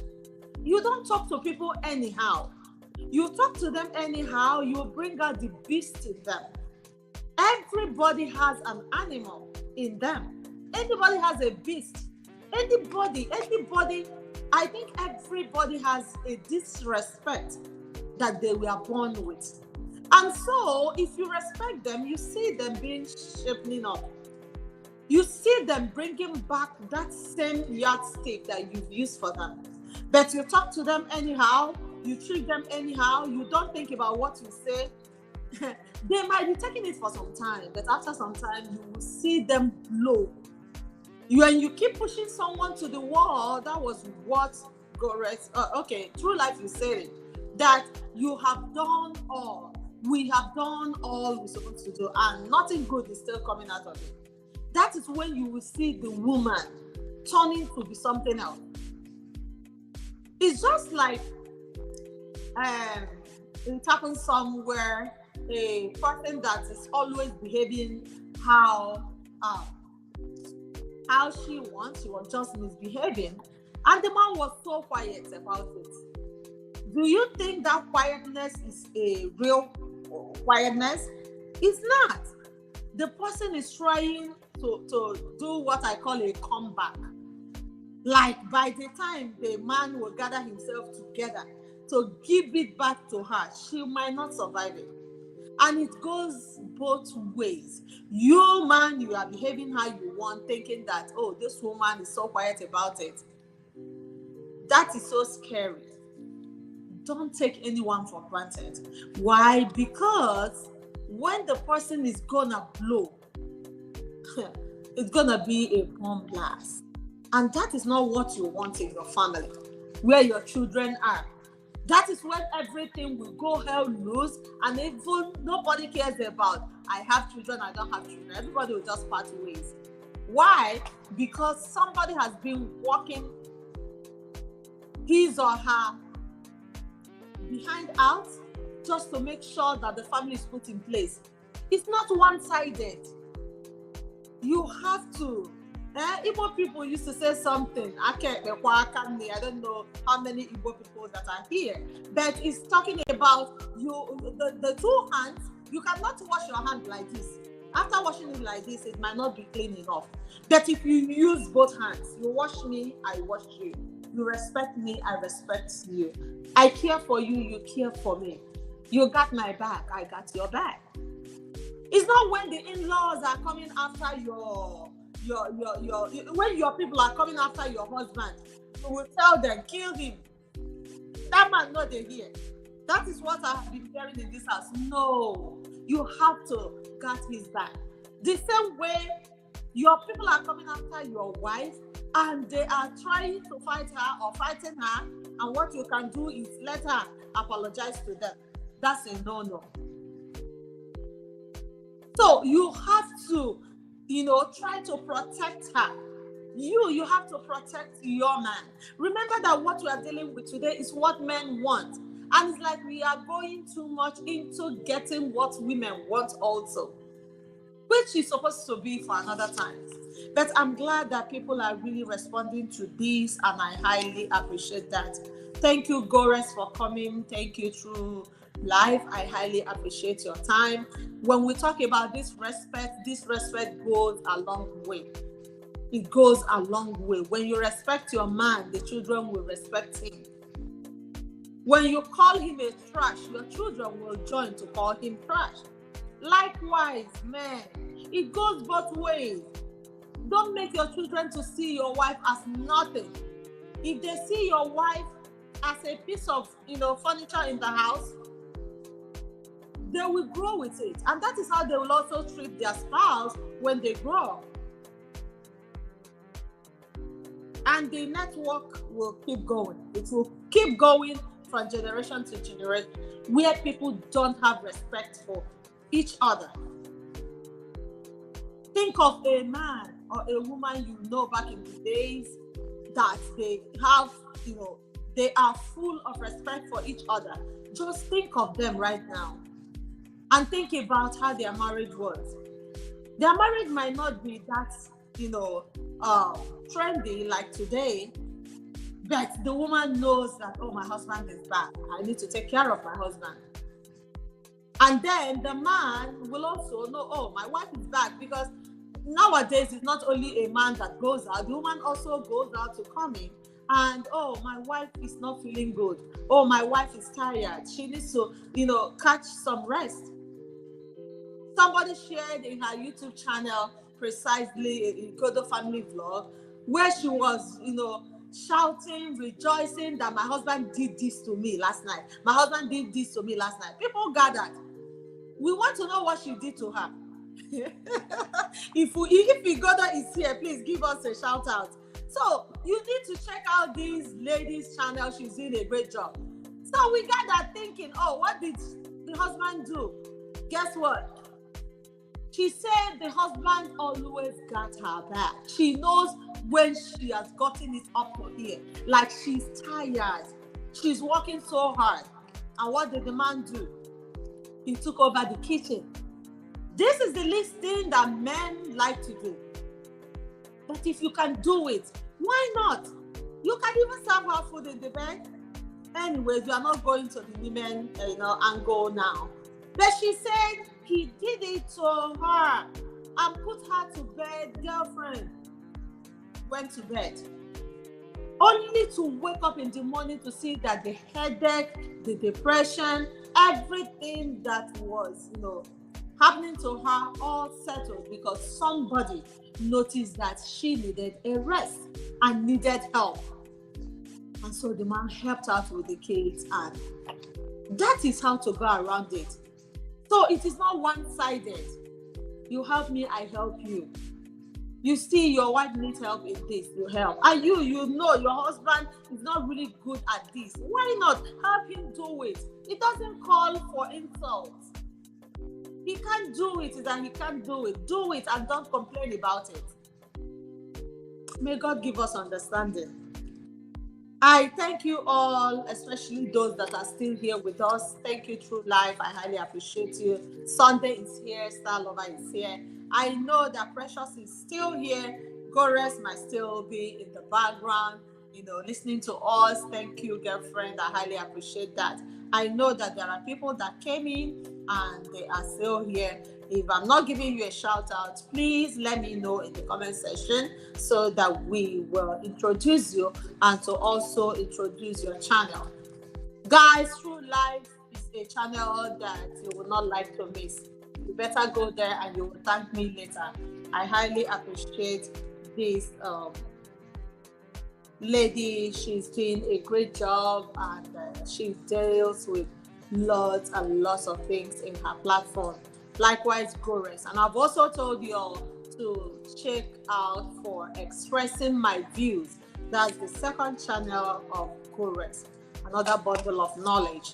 You don't talk to people anyhow. You talk to them anyhow, you bring out the beast in them. Everybody has an animal in them. Anybody has a beast. Anybody, I think everybody has a disrespect that they were born with. And so, if you respect them, you see them being shaping up. You see them bringing back that same yardstick that you've used for them. But you talk to them anyhow, you treat them anyhow, you don't think about what you say. They might be taking it for some time, but after some time, you will see them blow. When you keep pushing someone to the wall, that was what True Life is saying, that you have done all. We have done all we're supposed to do, and nothing good is still coming out of it. That is when you will see the woman turning to be something else. It's just like it happens somewhere, a person that is always behaving how she wants, she was just misbehaving, and the man was so quiet about it. Do you think that quietness is a real quietness? It's not. The person is trying to do what I call a comeback. Like, by the time the man will gather himself together to give it back to her, she might not survive it. And it goes both ways. You, man, you are behaving how you want, thinking that, oh, this woman is so quiet about it. That is so scary. Don't take anyone for granted. Why? Because when the person is gonna blow, it's gonna be a bomb blast. And that is not what you want in your family, where your children are. That is when everything will go hell loose, and even nobody cares about, I have children, I don't have children. Everybody will just part ways. Why? Because somebody has been working his or her behind out just to make sure that the family is put in place. It's not one-sided. You have to. Igbo people used to say something. I don't know how many Igbo people that are here, but it's talking about you. The two hands. You cannot wash your hand like this. After washing it like this, it might not be clean enough. But if you use both hands, you wash me, I wash you. You respect me, I respect you. I care for you, you care for me. You got my back, I got your back. It's not when the in-laws are coming after when your people are coming after your husband, you will tell them, kill him. That man not they hear. That is what I have been hearing in this house. No, you have to get his back. The same way your people are coming after your wife and they are trying to fight her or fighting her, and what you can do is let her apologize to them. That's a no-no. So you have to try to protect her. You have to protect your man. Remember that what we are dealing with today is what men want. And it's like we are going too much into getting what women want also, which is supposed to be for another time. But I'm glad that people are really responding to this, and I highly appreciate that. Thank you, Gores, for coming. Thank you, True Life. I highly appreciate your time. When we talk about this respect goes a long way. It goes a long way. When you respect your man, the children will respect him. When you call him a trash, your children will join to call him trash. Likewise, man, it goes both ways. Don't make your children to see your wife as nothing. If they see your wife as a piece of, furniture in the house, they will grow with it. And that is how they will also treat their spouse when they grow up. And the network will keep going. It will keep going from generation to generation, where people don't have respect for each other. Think of a man or a woman you know back in the days that they have, they are full of respect for each other. Just think of them right now and think about how their marriage was. Their marriage might not be that, trendy like today, but the woman knows that, oh, my husband is back. I need to take care of my husband. And then the man will also know, oh, my wife is back, because nowadays it's not only a man that goes out, the woman also goes out to come in. And, oh, my wife is not feeling good. Oh, my wife is tired. She needs to, catch some rest. Somebody shared in her YouTube channel precisely a Godo family vlog where she was, shouting, rejoicing that my husband did this to me last night. My husband did this to me last night. People gathered. We want to know what she did to her. If Godo is here, please give us a shout out. So you need to check out this lady's channel. She's doing a great job. So we gathered thinking, oh, what did the husband do? Guess what? She said the husband always got her back. She knows when she has gotten it up to here. Like she's tired. She's working so hard. And what did the man do? He took over the kitchen. This is the least thing that men like to do. But if you can do it, why not? You can even serve her food in the bed. Anyways, we are not going to the women, angle now. But she said he did it to her and put her to bed. Girlfriend went to bed, only to wake up in the morning to see that the headache, the depression, everything that was, happening to her all settled because somebody noticed that she needed a rest and needed help. And so the man helped out with the kids, and that is how to go around it. So it is not one-sided. You help me, I help you. You see your wife needs help in this, you help. And you know your husband is not really good at this. Why not help him do it? It doesn't call for insults. He can't do it, and he can't do it. Do it and don't complain about it. May God give us understanding. I thank you all, especially those that are still here with us. Thank you, True Life. I highly appreciate you. Sunday is here. Star Lover is here. I know that Precious is still here. Gores might still be in the background, listening to us. Thank you, girlfriend. I highly appreciate that. I know that there are people that came in and they are still here. If I'm not giving you a shout out, please let me know in the comment section so that we will introduce you and to also introduce your channel. Guys, True Life is a channel that you will not like to miss. You better go there and you will thank me later. I highly appreciate this lady. She's doing a great job, and she deals with lots and lots of things in her platform. Likewise, Gores. And I've also told you all to check out for Expressing My Views. That's the second channel of Gores. Another bundle of knowledge.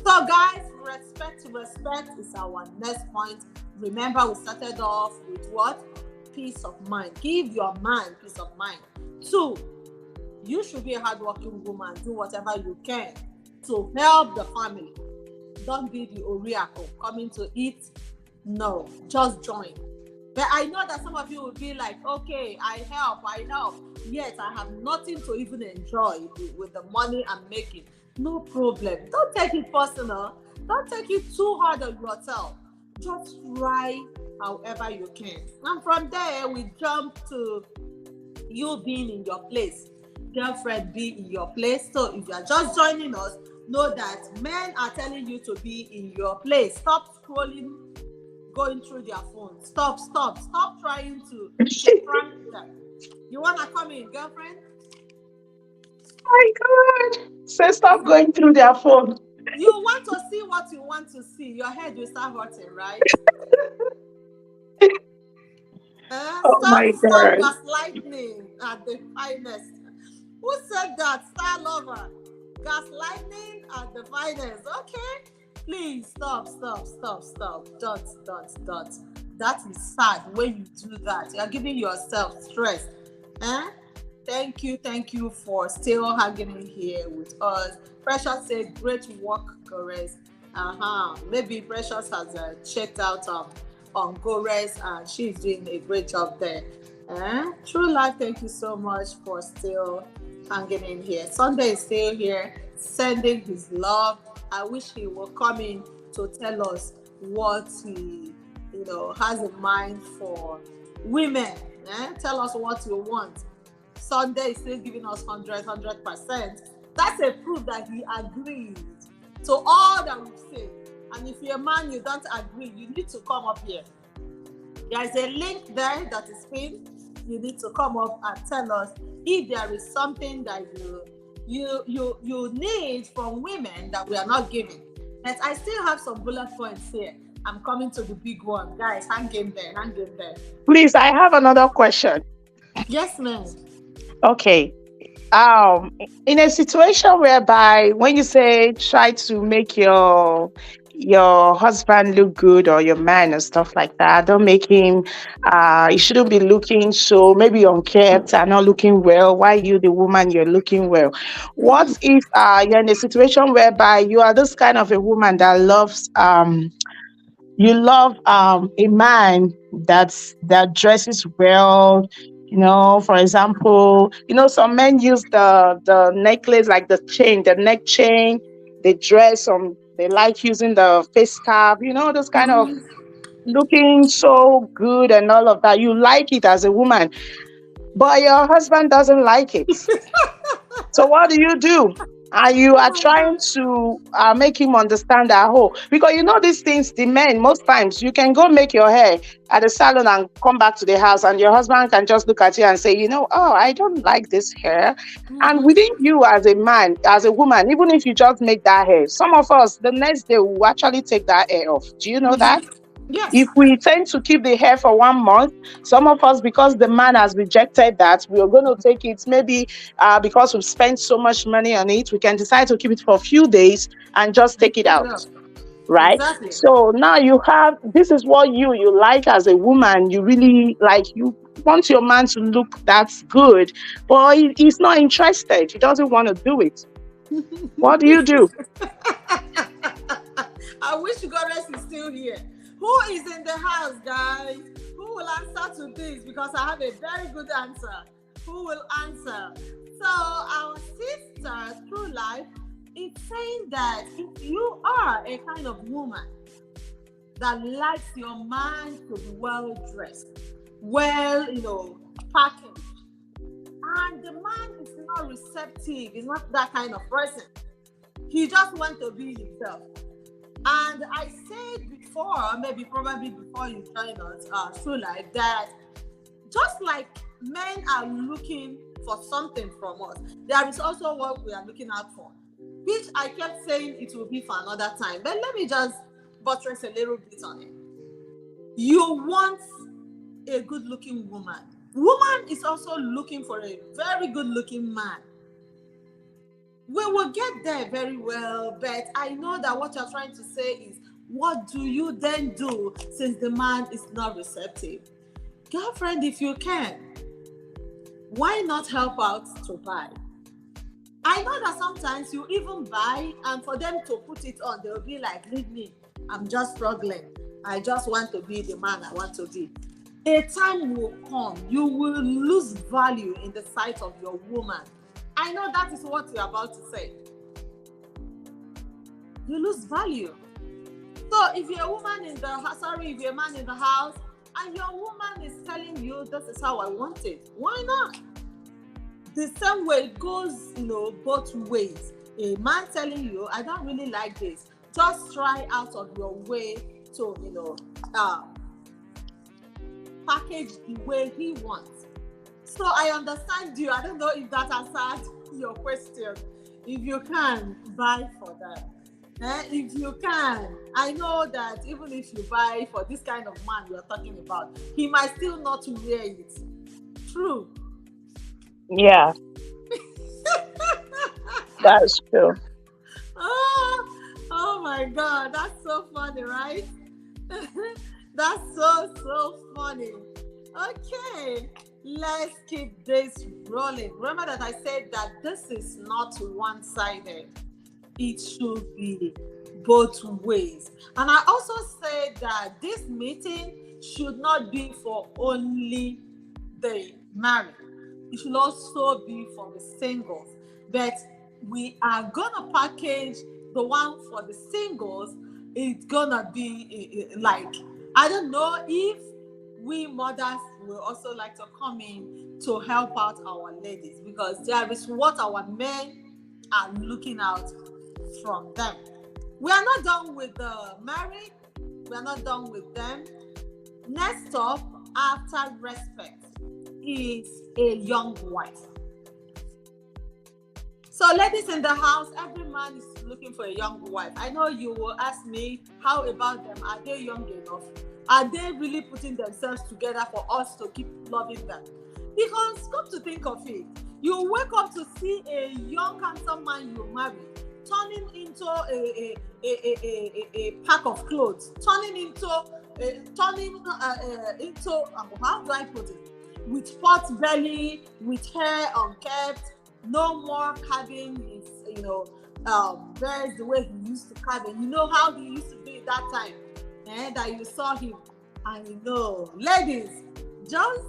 So guys, respect is our next point. Remember, we started off with what? Peace of mind. Give your man peace of mind. 2, you should be a hardworking woman. Do whatever you can to help the family. Don't be the oracle coming to eat. No, just join. But I know that some of you will be like, okay, I help. Yet I have nothing to even enjoy with the money I'm making. No problem. Don't take it personal. Don't take it too hard on yourself. Just try however you can. And from there, we jump to you being in your place. Girlfriend, be in your place. So if you are just joining us, know that men are telling you to be in your place. Stop scrolling, going through their phone. Stop trying to prank them. You want to come in, girlfriend? My God. So stop going through their phone. You want to see what you want to see. Your head will start hurting, right? Oh my Stop God. gaslighting at the finest. Who said that? Star lover. Gaslighting at the finest. Okay. Please stop. Don't. That is sad when you do that. You're giving yourself stress. Eh? Thank you for still hanging in here with us. Precious said, great work, Gores. Maybe Precious has checked out on Gores and she's doing a great job there. True Life, thank you so much for still hanging in here. Sunday is still here, sending his love. I wish he will come in to tell us what he has in mind for women. Tell us what you want. Sunday is still giving us 100%. That's a proof that he agreed to all that we've said. And if you're a man, you don't agree, you need to come up here. There's a link there that is pinned. You need to come up and tell us if there is something that you need from women that we are not giving. But I still have some bullet points here. I'm coming to the big one. Guys, hang in there. Please, I have another question. Yes, ma'am. Okay. In a situation whereby when you say try to make your husband look good or your man and stuff like that, don't make him he shouldn't be looking so maybe unkempt and not looking well, while you the woman you're looking well. What if you're in a situation whereby you are this kind of a woman that loves you love a man that dresses well, for example, some men use the necklace, like the neck chain, they dress they like using the face scarf, those kind of looking so good and all of that. You like it as a woman, but your husband doesn't like it. So what do? You are trying to make him understand that because these things, the men, most times you can go make your hair at the salon and come back to the house and your husband can just look at you and say, oh, I don't like this hair. And within you as a man, as a woman, even if you just make that hair, some of us, the next day will actually take that hair off. Do you know that? Yes. If we tend to keep the hair for 1 month, some of us, because the man has rejected that, we are going to take it maybe because we've spent so much money on it, we can decide to keep it for a few days and just take it out. Right? Exactly. So now this is what you like as a woman. You really like, you want your man to look that good, but he's not interested. He doesn't want to do it. What do? I wish Gores is still here. Who is in the house, guys? Who will answer to this? Because I have a very good answer. Who will answer? So our sister, True Life, is saying that if you are a kind of woman that likes your man to be well dressed, well, packaged, and the man is not receptive, is not that kind of person, he just wants to be himself. And I said before, probably before you joined us, True Life, that just like men are looking for something from us, there is also what we are looking out for, which I kept saying it will be for another time. But let me just buttress a little bit on it. You want a good-looking woman. Woman is also looking for a very good-looking man. We will get there very well, but I know that what you're trying to say is, what do you then do since the man is not receptive? Girlfriend, if you can, why not help out to buy? I know that sometimes you even buy, and for them to put it on, they'll be like, leave me, I'm just struggling. I just want to be the man I want to be. A time will come, you will lose value in the sight of your woman. I know that is what you're about to say. You lose value. So if you're a woman if you're a man in the house and your woman is telling you this is how I want it, why not? The same way it goes, both ways. A man telling you, I don't really like this, just try out of your way to, package the way he wants. So I understand you. I don't know if that answered your question. If you can, buy for that. If you can, I know that even if you buy for this kind of man you're talking about, he might still not wear it. True. Yeah, that's true. Oh my God, that's so funny, right? That's so funny. Okay, let's keep this rolling. Remember that I said that this is not one-sided. It should be both ways. And I also said that this meeting should not be for only the married. It should also be for the singles. But we are gonna package the one for the singles. It's gonna be like, I don't know if we mothers will also like to come in to help out our ladies, because there is what our men are looking out from them. We are not done with the married. We are not done with them. Next up, after respect, is a young wife. So, ladies in the house, every man is looking for a young wife. I know you will ask me, how about them? Are they young enough? Are they really putting themselves together for us to keep loving them? Because come to think of it, you wake up to see a young, handsome man you marry turning into a pack of clothes, turning into how do I put it? With pot belly, with hair unkept, no more carving his, bears the way he used to carve it. You know how he used to do it that time, that you saw him. And ladies, just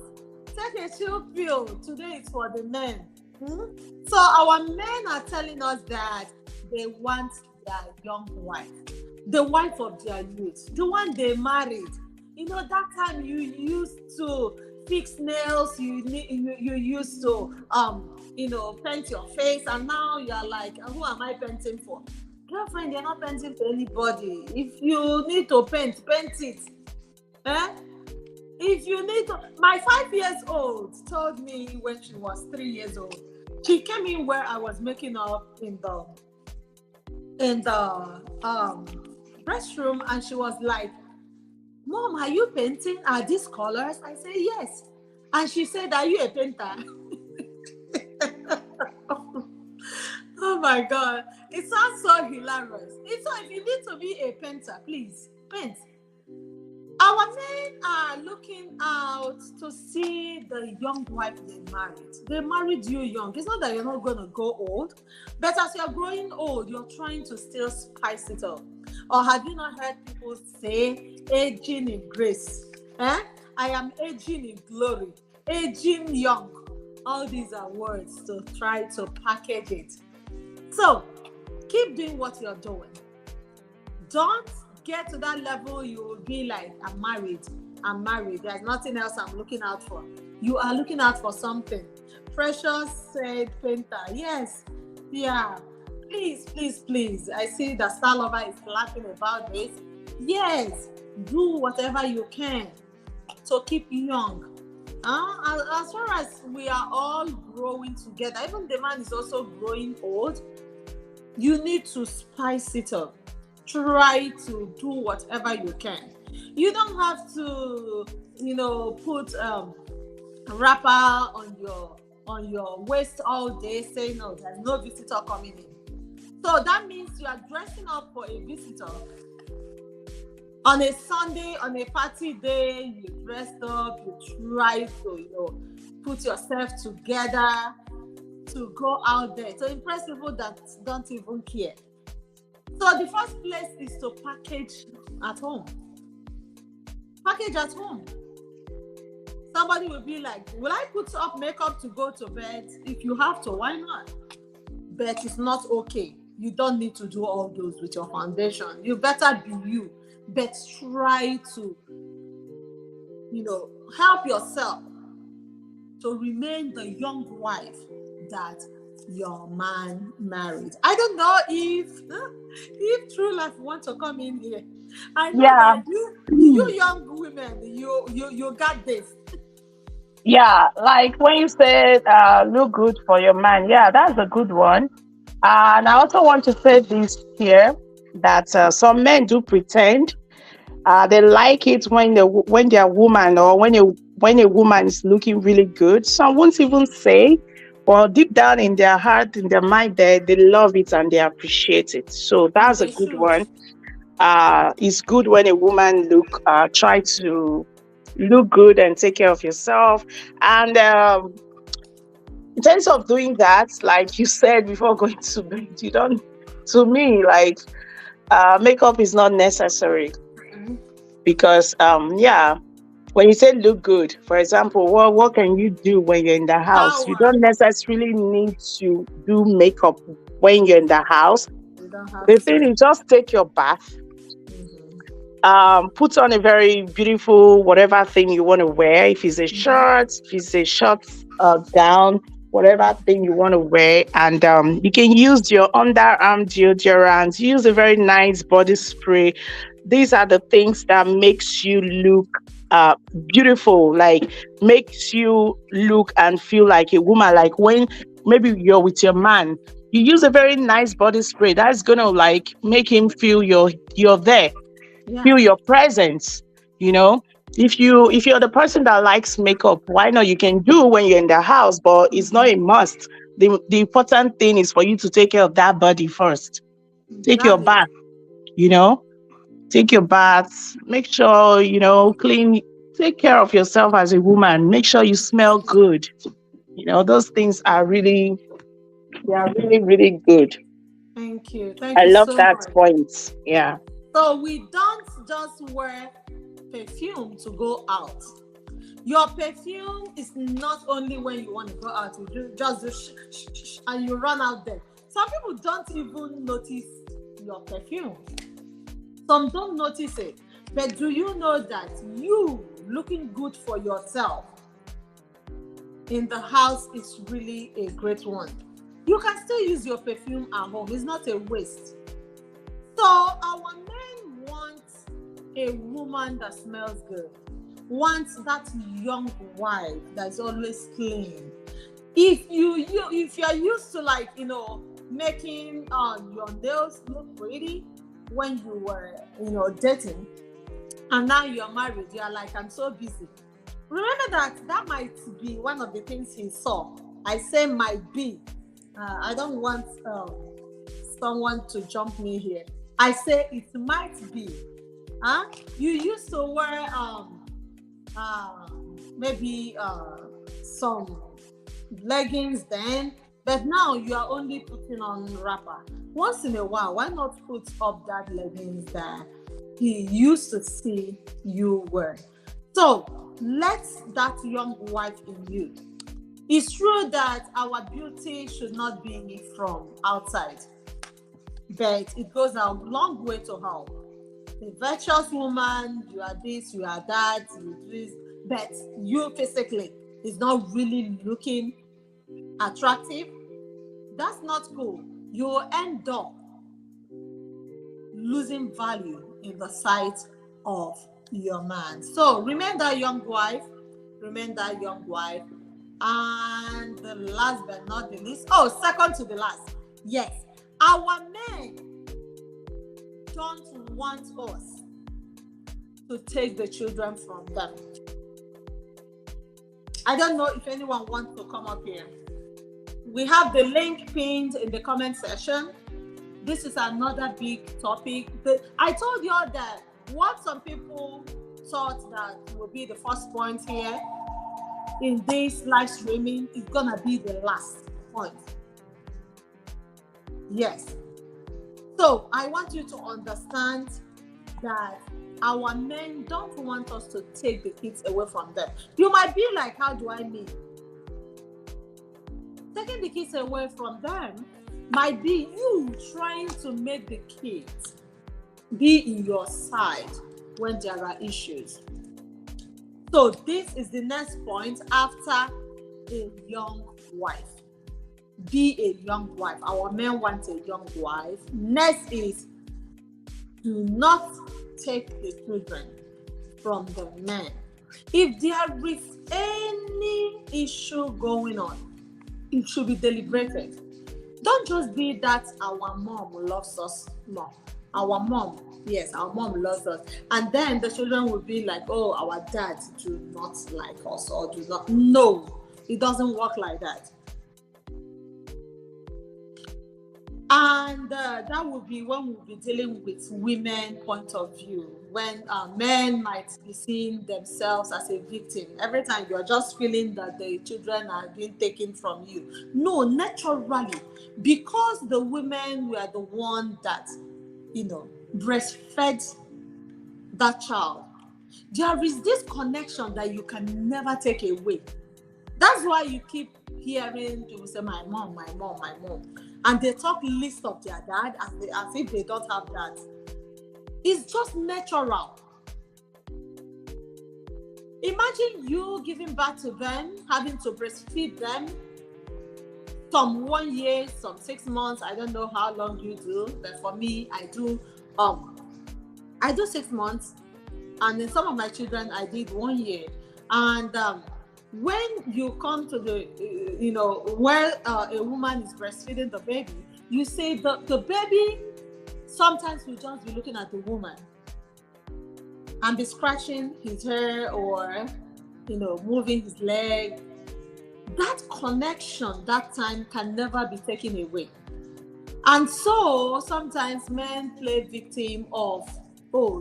take a chill pill. Today is for the men. So our men are telling us that they want their young wife, the wife of their youth, the one they married. That time you used to fix nails, you used to paint your face, and now you're like, who am I painting for? Girlfriend, you're not painting for anybody. If you need to paint it. If you need to, my 5-year-old told me when she was 3 years old, she came in where I was making up in the restroom, and she was like, Mom, are you painting? Are these colors? I said, yes. And she said, are you a painter? Oh my God. It sounds so hilarious. If you need to be a painter, please paint. Our men are looking out to see the young wife they married. They married you young. It's not that you're not going to go old, but as you're growing old, you're trying to still spice it up. Or have you not heard people say, aging in grace? I am aging in glory, aging young. All these are words to try to package it. So, keep doing what you're doing. Don't get to that level you will be like, I'm married. There's nothing else I'm looking out for. You are looking out for something. Precious said painter. Yes. Yeah. Please. I see that Star Lover is laughing about this. Yes. Do whatever you can to keep young. As far as we are all growing together, even the man is also growing old, you need to spice it up. Try to do whatever you can. You don't have to, put wrapper on your waist all day saying, no, there's no visitor coming in. So that means you are dressing up for a visitor. On a Sunday, on a party day, you dressed up, you try to, put yourself together to go out there to impress people that don't even care. So the first place is to package at home. Package at home. Somebody will be like, will I put up makeup to go to bed? If you have to, why not? But it's not okay. You don't need to do all those with your foundation. You better be you. But try to, help yourself to remain the young wife that your man married. I don't know if True Life want to come in here. I know that you young women, you got this. Yeah, like when you said look good for your man. Yeah, that's a good one. And I also want to say this here. that some men do pretend. They like it when they're woman, or when a woman is looking really good. Some won't even say, but deep down in their heart, in their mind, they love it and they appreciate it. So And that's a they good should. one. It's good when a woman try to look good and take care of yourself. And in terms of doing that, like you said before going to bed, you don't. To me, like makeup is not necessary Mhm. because yeah, when you say look good, for example, what can you do when you're in the house? You Shower. don't necessarily need to do makeup when you're in the house. You don't have The thing to. is, just take your bath, Mhm. put on a very beautiful whatever thing you want to wear. If it's a Mhm. shirt, if it's a short gown, whatever thing you want to wear, and you can use your underarm deodorant. Use a very nice body spray. These are the things that makes you look uh beautiful, like makes you look and feel like a woman. Like when maybe you're with your man, you use a very nice body spray that's gonna like make him feel you're there, Yeah. feel your presence, you know. If you're the person that likes makeup, why not? You can do when you're in the house, but it's not a must. The important thing is for you to take care of that body first. Take your Exactly. bath, you know, take your baths, make sure, clean, take care of yourself as a woman, make sure you smell good. Those things are really, they are really, really good. Thank you. Thank I you love so that much. point. Yeah. So we don't just wear perfume to go out. Your perfume is not only when you want to go out, you just do and you run out there. Some people don't even notice your perfume. Some don't notice it. But do you know that you looking good for yourself in the house is really a great one? You can still use your perfume at home. It's not a waste. So our men want a woman that smells good, wants that young wife that's always clean. If you're used to, like, making your nails look pretty when you were dating, and now you're married, you're like, I'm so busy. Remember that might be one of the things he saw. I say might be. I don't want someone to jump me here. I say it might be. Huh? You used to wear uh, maybe some leggings then, but now you are only putting on wrapper. Once in a while, why not put up that leggings that he used to see you wear? So let that young wife in you. It's true that our beauty should not be from outside, but it goes a long way to help. A virtuous woman, you are this, you are that, you do this, but you physically is not really looking attractive. That's not cool. You will end up losing value in the sight of your man. So remain that young wife, remain that young wife. And the last but not the least, second to the last, yes, our men don't want us to take the children from them. I don't know if anyone wants to come up here. We have the link pinned in the comment section. This is another big topic. I told you all that what some people thought that would be the first point here in this live streaming is gonna be the last point. Yes. So I want you to understand that our men don't want us to take the kids away from them. You might be like, how do I mean? Taking the kids away from them might be you trying to make the kids be in your side when there are issues. So this is the next point after a young wife. Be a young wife. Our men want a young wife. Next is, do not take the children from the men. If there is any issue going on, it should be deliberated. Don't just be that our mom loves us more. our mom, yes, our mom loves us. And then the children will be like, oh, our dad do not like us or do not. No, it doesn't work like that. And that would be when we'll be dealing with women point of view, when men might be seeing themselves as a victim. Every time you're just feeling that the children are being taken from you. No, naturally, because the women were the one that, breastfed that child, there is this connection that you can never take away. That's why you keep hearing people say, my mom, my mom, my mom. And they talk list of their dad as if they don't have that. It's just natural. Imagine you giving birth to them, having to breastfeed them, some 1 year, some 6 months. I don't know how long you do, but for me, I do 6 months, and in some of my children, I did 1 year. And when you come to the, where a woman is breastfeeding the baby, you say the baby sometimes will just be looking at the woman and be scratching his hair or, moving his leg. That connection that time can never be taken away. And so sometimes men play victim of,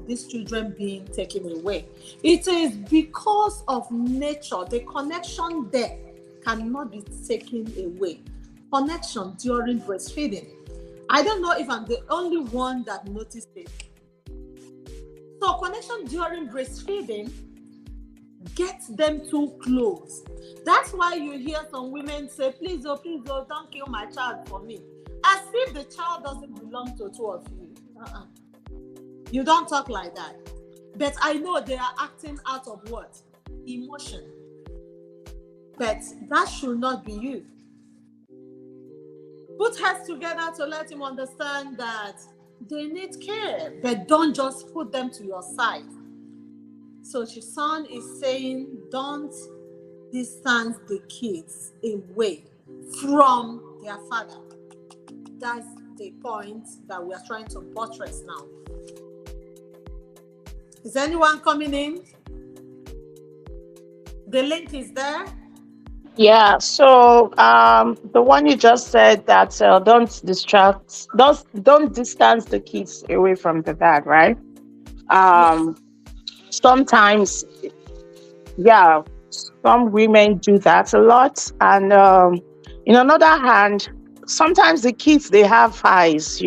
these children being taken away. It is because of nature. The connection there cannot be taken away. Connection during breastfeeding. I don't know if I'm the only one that noticed it. So connection during breastfeeding gets them too close. That's why you hear some women say, please, don't kill my child for me. As if the child doesn't belong to two of you. You don't talk like that. But I know they are acting out of what? Emotion. But that should not be you. Put heads together to let him understand that they need care, but don't just put them to your side. So his son is saying, don't distance the kids away from their father. That's the point that we are trying to buttress now. Is anyone coming in? The link is there. Yeah, so the one you just said that don't distance the kids away from the dad, right? Yes. Sometimes, yeah, some women do that a lot, and in another hand, sometimes the kids, they have eyes,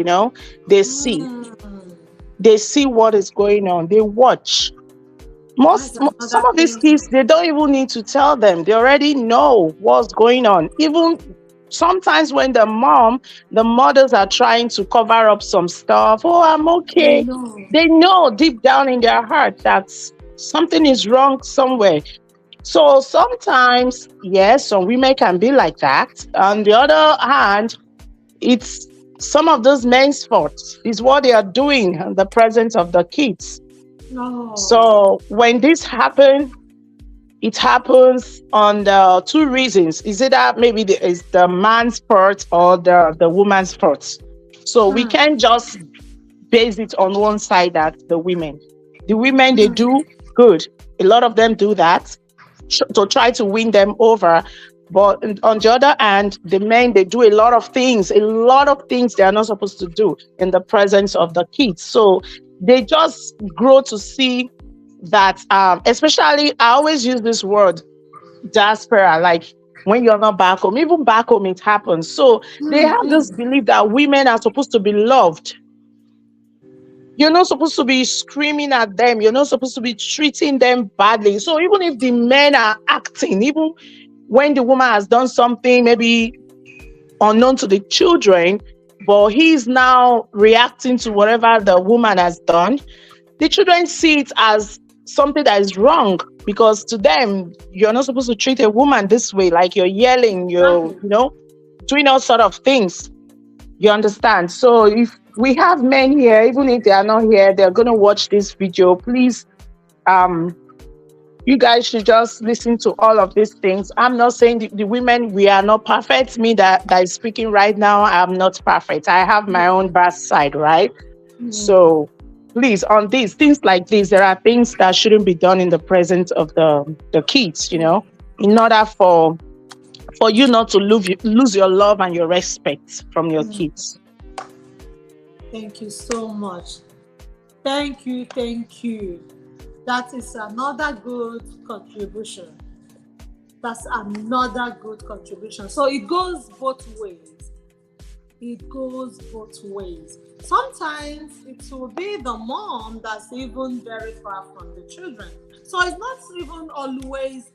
they see what is going on, they watch. Some of these kids, they don't even need to tell them. They already know what's going on. Even sometimes when the mothers are trying to cover up some stuff. Oh, I'm okay. They know deep down in their heart that something is wrong somewhere. So sometimes, yes, some women can be like that. On the other hand, it's some of those men's fault is what they are doing in the presence of the kids. So when this happens, it happens on the two reasons. Is it that maybe it's the man's fault or the woman's fault? So we can't just base it on one side, that the women, they do good. A lot of them do that to try to win them over. But on the other hand, the men, they do a lot of things they are not supposed to do in the presence of the kids. So they just grow to see that, especially, I always use this word, diaspora, like when you're not back home. Even back home, it happens. So they have this belief that women are supposed to be loved. You're not supposed to be screaming at them. You're not supposed to be treating them badly. So even if the men are acting, even when the woman has done something maybe unknown to the children, but he's now reacting to whatever the woman has done, the children see it as something that is wrong, because to them, you're not supposed to treat a woman this way, like you're yelling, you're doing all sort of things. You understand? So if we have men here, even if they are not here, they're going to watch this video, please, you guys should just listen to all of these things. I'm not saying the women, we are not perfect. Me that is speaking right now, I'm not perfect. I have my own bad side, right? Mm. So please, on these things like this, there are things that shouldn't be done in the presence of the kids, in order for you not to lose your love and your respect from your kids. Thank you so much. Thank you, thank you. That is another good contribution. That's another good contribution. So it goes both ways. It goes both ways. Sometimes it will be the mom that's even very far from the children. So it's not even always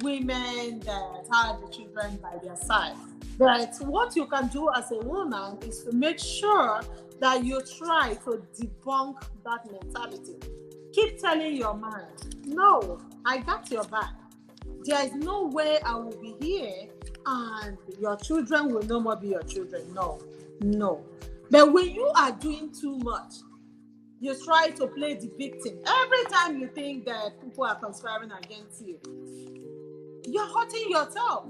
women that have the children by their side. But what you can do as a woman is to make sure that you try to debunk that mentality. Keep telling your man, no, I got your back. There is no way I will be here and your children will no more be your children. No, no. But when you are doing too much, you try to play the victim. Every time you think that people are conspiring against you, you're hurting yourself.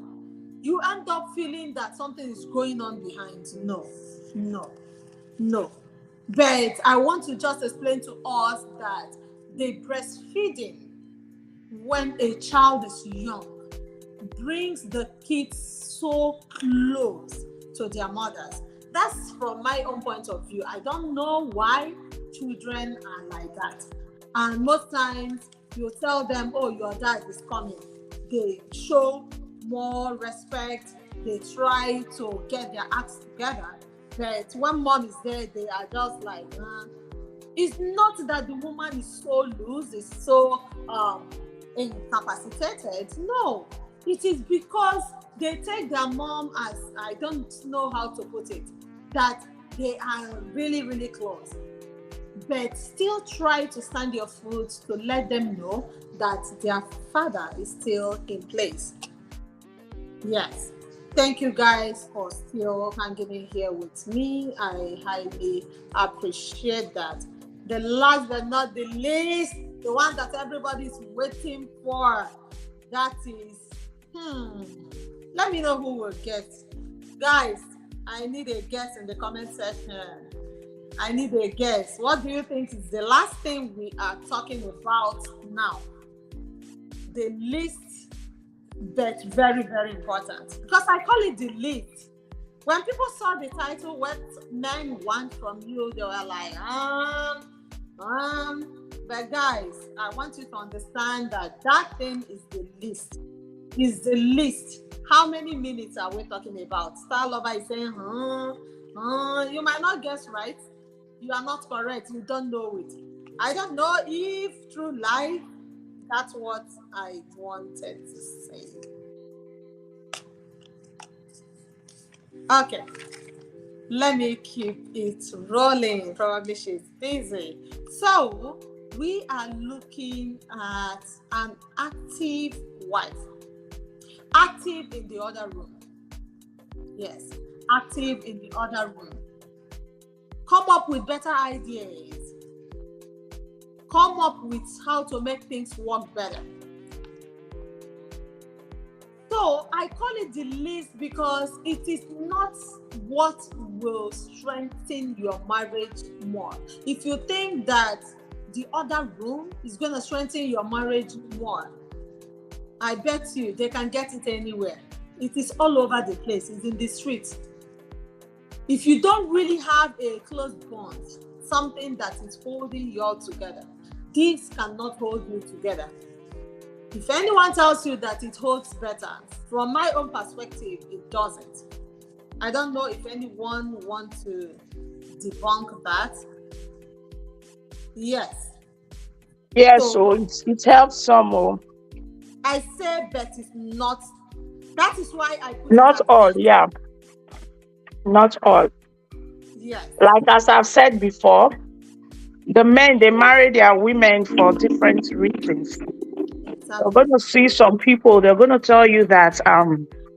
You end up feeling that something is going on behind. No, no, no. But I want to just explain to us that the breastfeeding when a child is young brings the kids so close to their mothers. That's from my own point of view. I don't know why children are like that. And most times you tell them, oh, your dad is coming. They show more respect. They try to get their acts together. But when mom is there, they are just like, It's not that the woman is so loose, is so incapacitated. No, it is because they take their mom as, I don't know how to put it, that they are really, really close. But still try to stand your foot to let them know that their father is still in place. Yes. Thank you guys for still hanging in here with me. I highly appreciate that. The last but not the least, the one that everybody's waiting for, that is, let me know who will get. Guys, I need a guess in the comment section. I need a guess. What do you think is the last thing we are talking about now? The least, but very, very important. Because I call it the least. When people saw the title, What Men Want From You, they were like, But guys, I want you to understand that that thing is the least. Is the least. How many minutes are we talking about? Star Lover is saying, you might not guess right. You are not correct. You don't know it. I don't know if through life, that's what I wanted to say. Okay. Let me keep it rolling. Probably she's busy. So, we are looking at an active wife. Active in the other room. Yes, active in the other room. Come up with better ideas. Come up with how to make things work better. So I call it the least because it is not what will strengthen your marriage more. If you think that the other room is going to strengthen your marriage more, I bet you they can get it anywhere. It is all over the place. It's in the streets. If you don't really have a close bond, something that is holding you all together, this cannot hold you together. If anyone tells you that it holds better, from my own perspective, it doesn't. I don't know if anyone wants to debunk that. Yes. Yes, so it helps some more. I say, but it's not. That is why I put not all, yeah. Not all. Yes. Like as I've said before, the men, they marry their women for different reasons. You're going to see some people, they're going to tell you that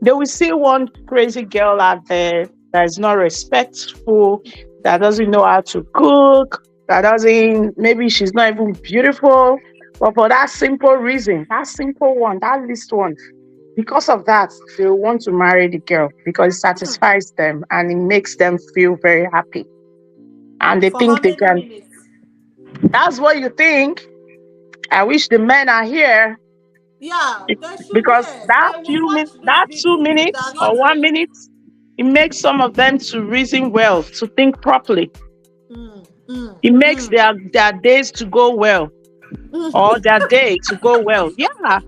they will see one crazy girl out there that is not respectful, that doesn't know how to cook, that doesn't, maybe she's not even beautiful, but for that simple reason, that simple one, that least one, because of that, they want to marry the girl because it satisfies them and it makes them feel very happy. and they For how think they many can. minutes? That's what you think. I wish the men are here Yeah, they should. because Yes, that they will watch this that two video if they are minutes not or one doing. minute, it makes some of them to reason well, to think properly. Mm, mm, It makes mm, their days to go well, mm. or their day to go well. Yeah,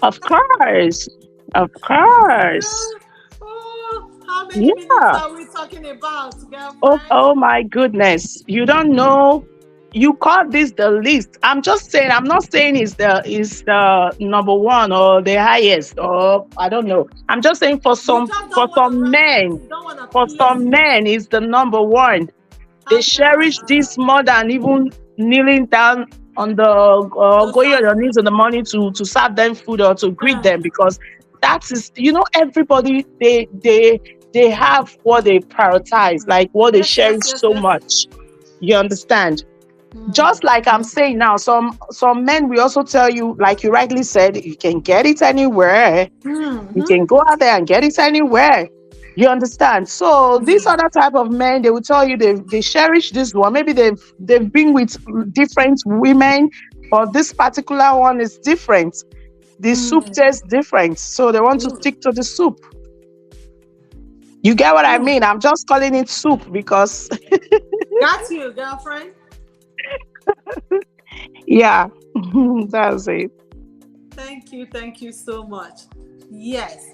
of course, of course. Oh, how many minutes Yeah. are we talking about, Oh, girlfriend? oh my goodness. You don't know. You call this the least. I'm just saying, I'm not saying it's the number one or the highest, or I don't know. I'm just saying You just for don't want to some rank it. men, You don't want to for place some it. men is the number one. They How come? cherish this more than even kneeling down on the To going on serve your food. knees in the morning to serve them food or to greet Uh, them, because that is, everybody, they have what they prioritize, like what they yes, yes, cherish yes, so yes. much. You understand? Mm, Just like I'm mm, saying now, some men will also tell you, like you rightly said, you can get it anywhere. You mm, can go out there and get it anywhere. You understand? So these mm, other type of men, they will tell you they cherish this one. Maybe they've been with different women, but this particular one is different. The soup mm, tastes different, so they want to mm, stick to the soup. You get what I mm. mean? I'm just calling it soup because Got you, girlfriend. yeah, that's it. Thank you so much. Yes,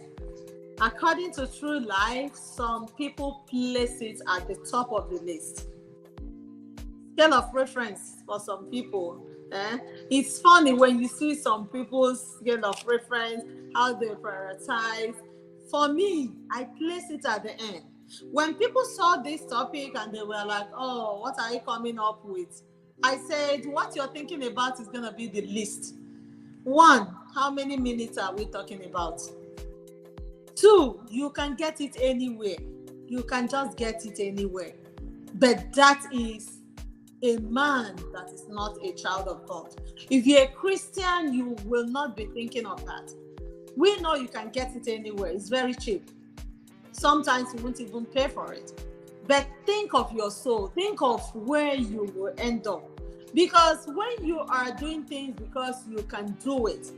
according to True Life, some people place it at the top of the list. Scale of reference for some people. Eh? It's funny when you see some people's scale of reference, how they prioritize. For me, I place it at the end. When people saw this topic and they were like, oh, what are you coming up with? I said, what you're thinking about is going to be the list. One, how many minutes are we talking about? Two, you can get it anywhere. You can just get it anywhere. But that is a man that is not a child of God. If you're a Christian, you will not be thinking of that. We know you can get it anywhere. It's very cheap. Sometimes you won't even pay for it. But think of your soul. Think of where you will end up. Because when you are doing things because you can do it,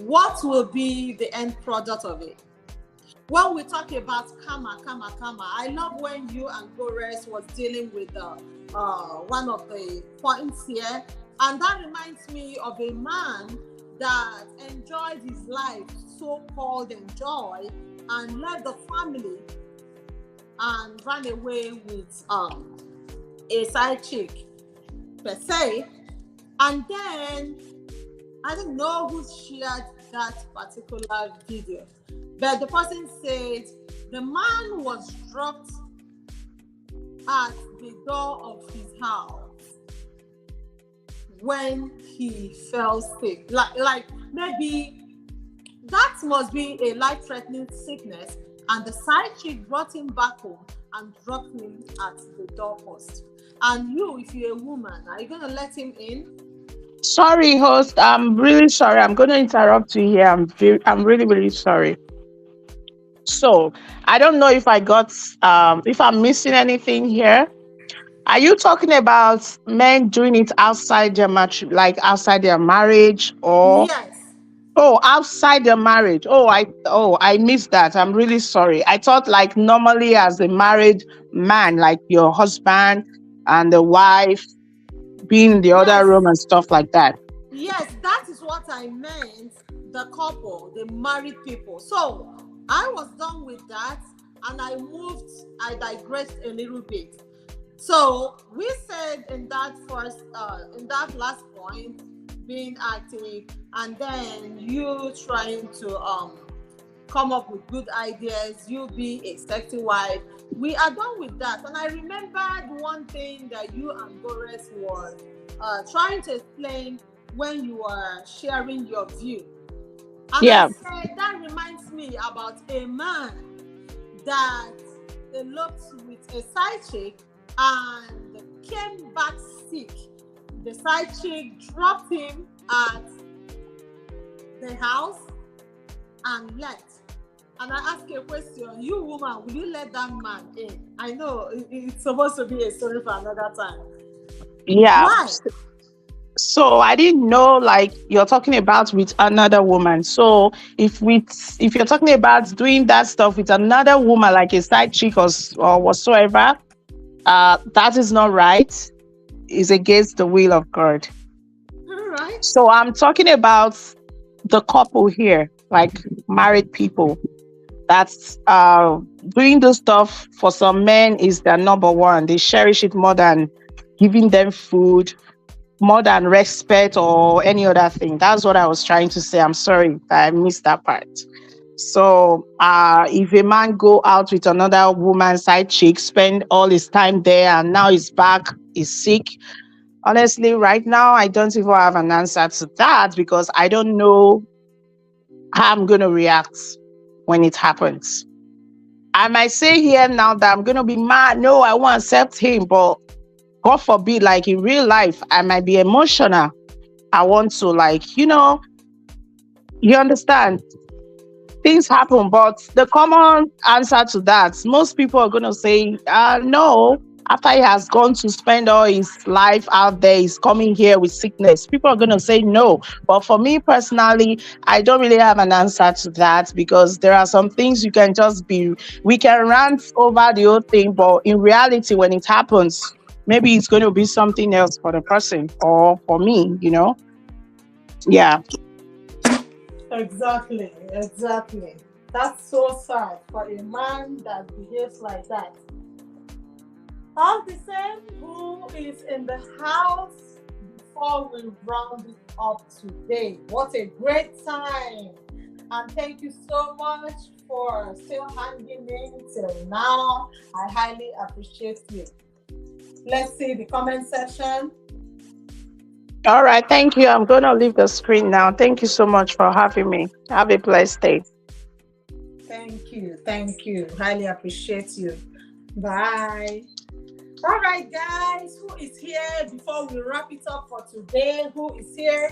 what will be the end product of it? When we talk about karma, I love when you and Gores was dealing with one of the points here, and that reminds me of a man that enjoyed his life, so-called enjoy, and left the family and ran away with a side chick per se, and then I don't know who shared that particular video, but the person said the man was dropped at the door of his house when he fell sick. Like maybe that must be a life-threatening sickness, and the side chick brought him back home and dropped him at the doorpost. And you, if you're a woman, are you gonna let him in? Sorry, host. I'm really sorry. I'm going to interrupt you here. I'm really, really sorry. So, I don't know if I got, if I'm missing anything here. Are you talking about men doing it outside their match, like outside their marriage, or Yes. outside their marriage? I missed that. I'm really sorry. I thought like normally as a married man, like your husband and the wife being in the other Yes. room and stuff like that. Yes, that is what I meant. The couple, the married people. So I was done with that and I digressed a little bit. So we said in that last point, being active, and then you trying to come up with good ideas, you be a sexy wife. We are done with that. And I remembered one thing that you and Boris was trying to explain when you were sharing your view. And Yeah. I said, that reminds me about a man that eloped with a side chick and came back sick. The side chick dropped him at the house and left. and I ask you a question, you woman, will you let that man in? I know it's supposed to be a story for another time. Yeah. Why? So I didn't know like you're talking about with another woman. So if you're talking about doing that stuff with another woman, like a side chick or whatsoever, that is not right. Is against the will of God. All right. So I'm talking about the couple here, like married people. That's doing this stuff for some men is their number one. They cherish it more than giving them food, more than respect or any other thing. That's what I was trying to say. I'm sorry that I missed that part. So if a man go out with another woman side chick, spend all his time there and now he's back, he's sick. Honestly, right now I don't even have an answer to that because I don't know how I'm gonna react when it happens. I might say here now that I'm gonna be mad. No, I won't accept him, but God forbid, like in real life, I might be emotional. I want to, like, you understand, things happen, but the common answer to that, most people are going to say, no. After he has gone to spend all his life out there, he's coming here with sickness. People are going to say no. But for me personally, I don't really have an answer to that because there are some things we can rant over the whole thing, but in reality, when it happens, maybe it's going to be something else for the person or for me. Yeah. Exactly, exactly. That's so sad for a man that behaves like that. All the same, who is in the house before we round it up today? What a great time! And thank you so much for still hanging in till now. I highly appreciate you. Let's see the comment section. All right. Thank you. I'm going to leave the screen now. Thank you so much for having me. Have a blessed day. Thank you. Thank you. Highly appreciate you. Bye. All right, guys. Who is here before we wrap it up for today? Who is here?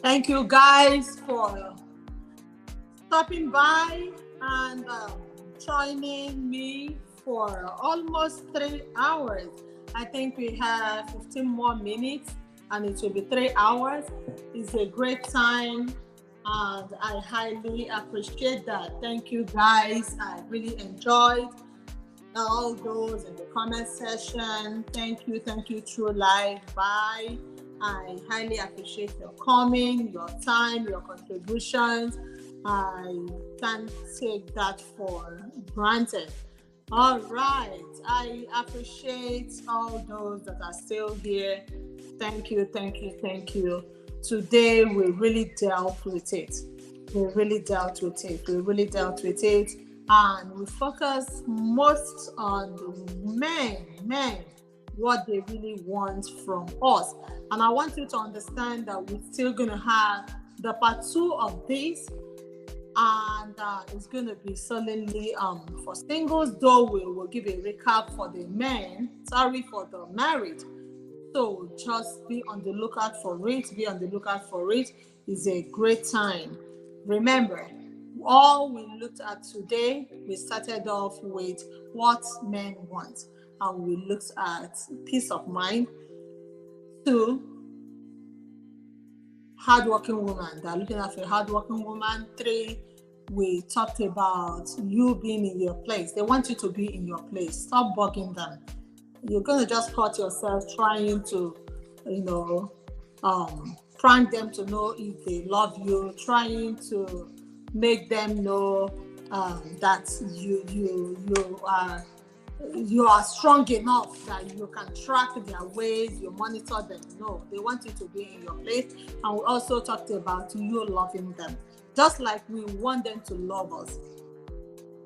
Thank you guys for stopping by and joining me for almost 3 hours. I think we have 15 more minutes and it will be 3 hours. It's a great time and I highly appreciate that. Thank you guys. I really enjoyed all those in the comment section. Thank you, True Life. Bye. I highly appreciate your coming, your time, your contributions. I can't take that for granted. All right. I appreciate all those that are still here. Thank you. Today we really dealt with it. And we focus most on the men, what they really want from us. And I want you to understand that we're still going to have the part 2 of this, and it's going to be solely for singles, though we will give a recap for the men, for the married. So just be on the lookout for it. It's a great time. Remember, all we looked at today, we started off with what men want, and we looked at peace of mind. 2, hardworking woman. They're looking at a hardworking woman. 3, we talked about you being in your place. They want you to be in your place. Stop bugging them. You're going to just hurt yourself trying to, prank them to know if they love you, trying to make them know that you are strong enough that you can track their ways, you monitor them. No, they want you to be in your place. And we also talked about you loving them. Just like we want them to love us,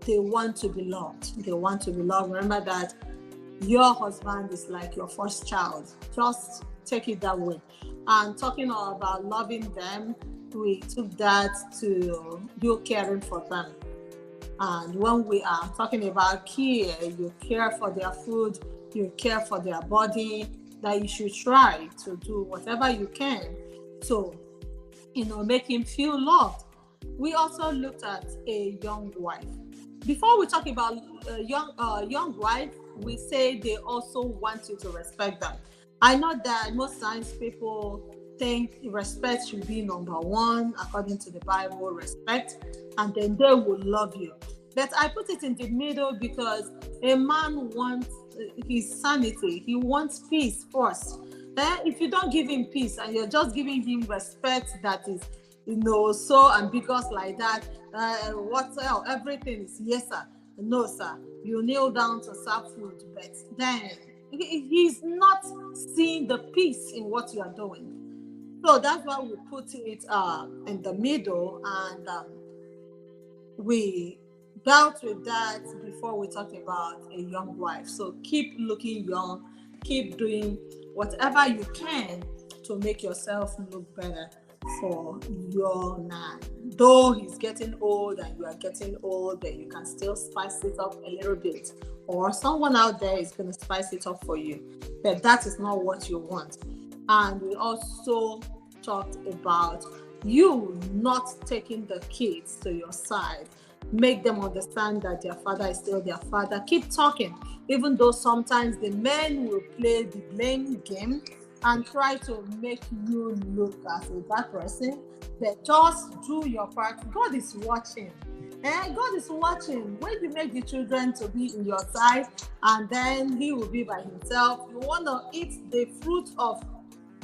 they want to be loved. They want to be loved. Remember that your husband is like your first child. Just take it that way. And talking about loving them, we took that to you caring for them. And when we are talking about care, you care for their food, you care for their body, that you should try to do whatever you can to, make him feel loved. We also looked at a young wife. Before we talk about a young wife, we say they also want you to respect them. I know that most times people think respect should be number one, according to the Bible, respect, and then they will love you. But I put it in the middle because a man wants his sanity. He wants peace first. If you don't give him peace and you're just giving him respect that is, so ambiguous like that, what else? Everything is yes, sir. No, sir. You kneel down to serve food, but then he's not seeing the peace in what you are doing. So that's why we put it in the middle, and we dealt with that before we talked about a young wife. So keep looking young, keep doing whatever you can to make yourself look better for your man. Though he's getting old and you are getting old, but you can still spice it up a little bit, or someone out there is going to spice it up for you, but that is not what you want. And we also talked about you not taking the kids to your side. Make them understand that their father is still their father. Keep talking, even though sometimes the men will play the blame game and try to make you look as a bad person. But just do your part. God is watching. God is watching. When you make the children to be in your side, and then he will be by himself, you want to eat the fruit of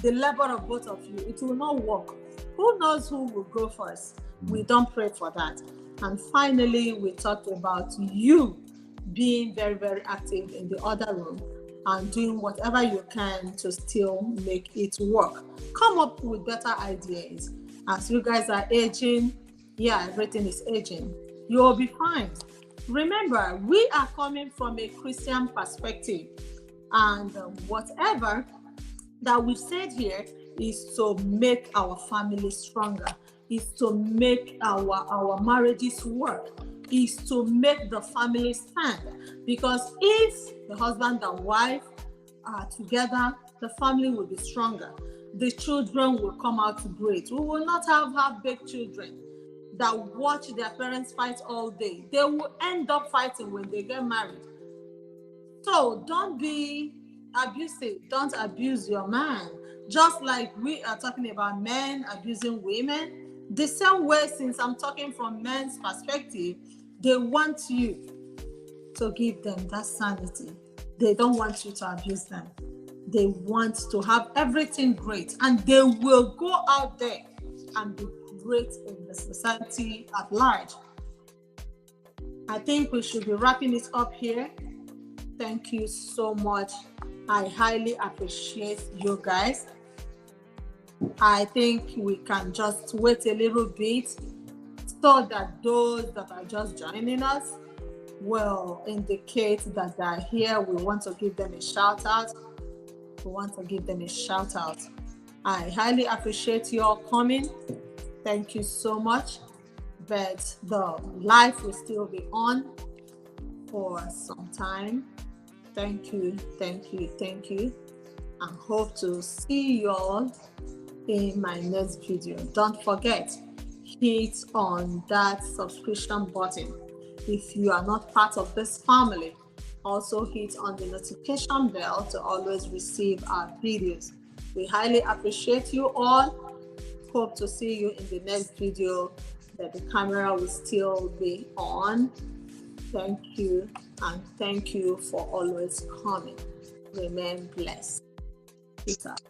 the labor of both of you. It will not work. Who knows who will go first? We don't pray for that. And finally, we talked about you being very, very active in the other room and doing whatever you can to still make it work. Come up with better ideas. As you guys are aging, everything is aging. You'll be fine. Remember, we are coming from a Christian perspective, and whatever that we've said here is to make our family stronger, is to make our marriages work, is to make the family stand. Because if the husband and wife are together, the family will be stronger. The children will come out great. We will not have half-baked children that watch their parents fight all day. They will end up fighting when they get married. So don't be abusive. Don't abuse your man. Just like we are talking about men abusing women, the same way, since I'm talking from men's perspective, they want you to give them that sanity. They don't want you to abuse them. They want to have everything great, and they will go out there and be great in the society at large. I think we should be wrapping it up here. Thank you so much. I highly appreciate you guys. I think we can just wait a little bit so that those that are just joining us will indicate that they're here. We want to give them a shout out. I highly appreciate you all coming. Thank you so much. But the live will still be on for some time. Thank you. And hope to see you all in my next video. Don't forget, hit on that subscription button if you are not part of this family. Also hit on the notification bell to always receive our videos. We highly appreciate you all. Hope to see you in the next video. that the camera will still be on. Thank you, and thank you for always coming. Remain blessed. Peace out.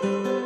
you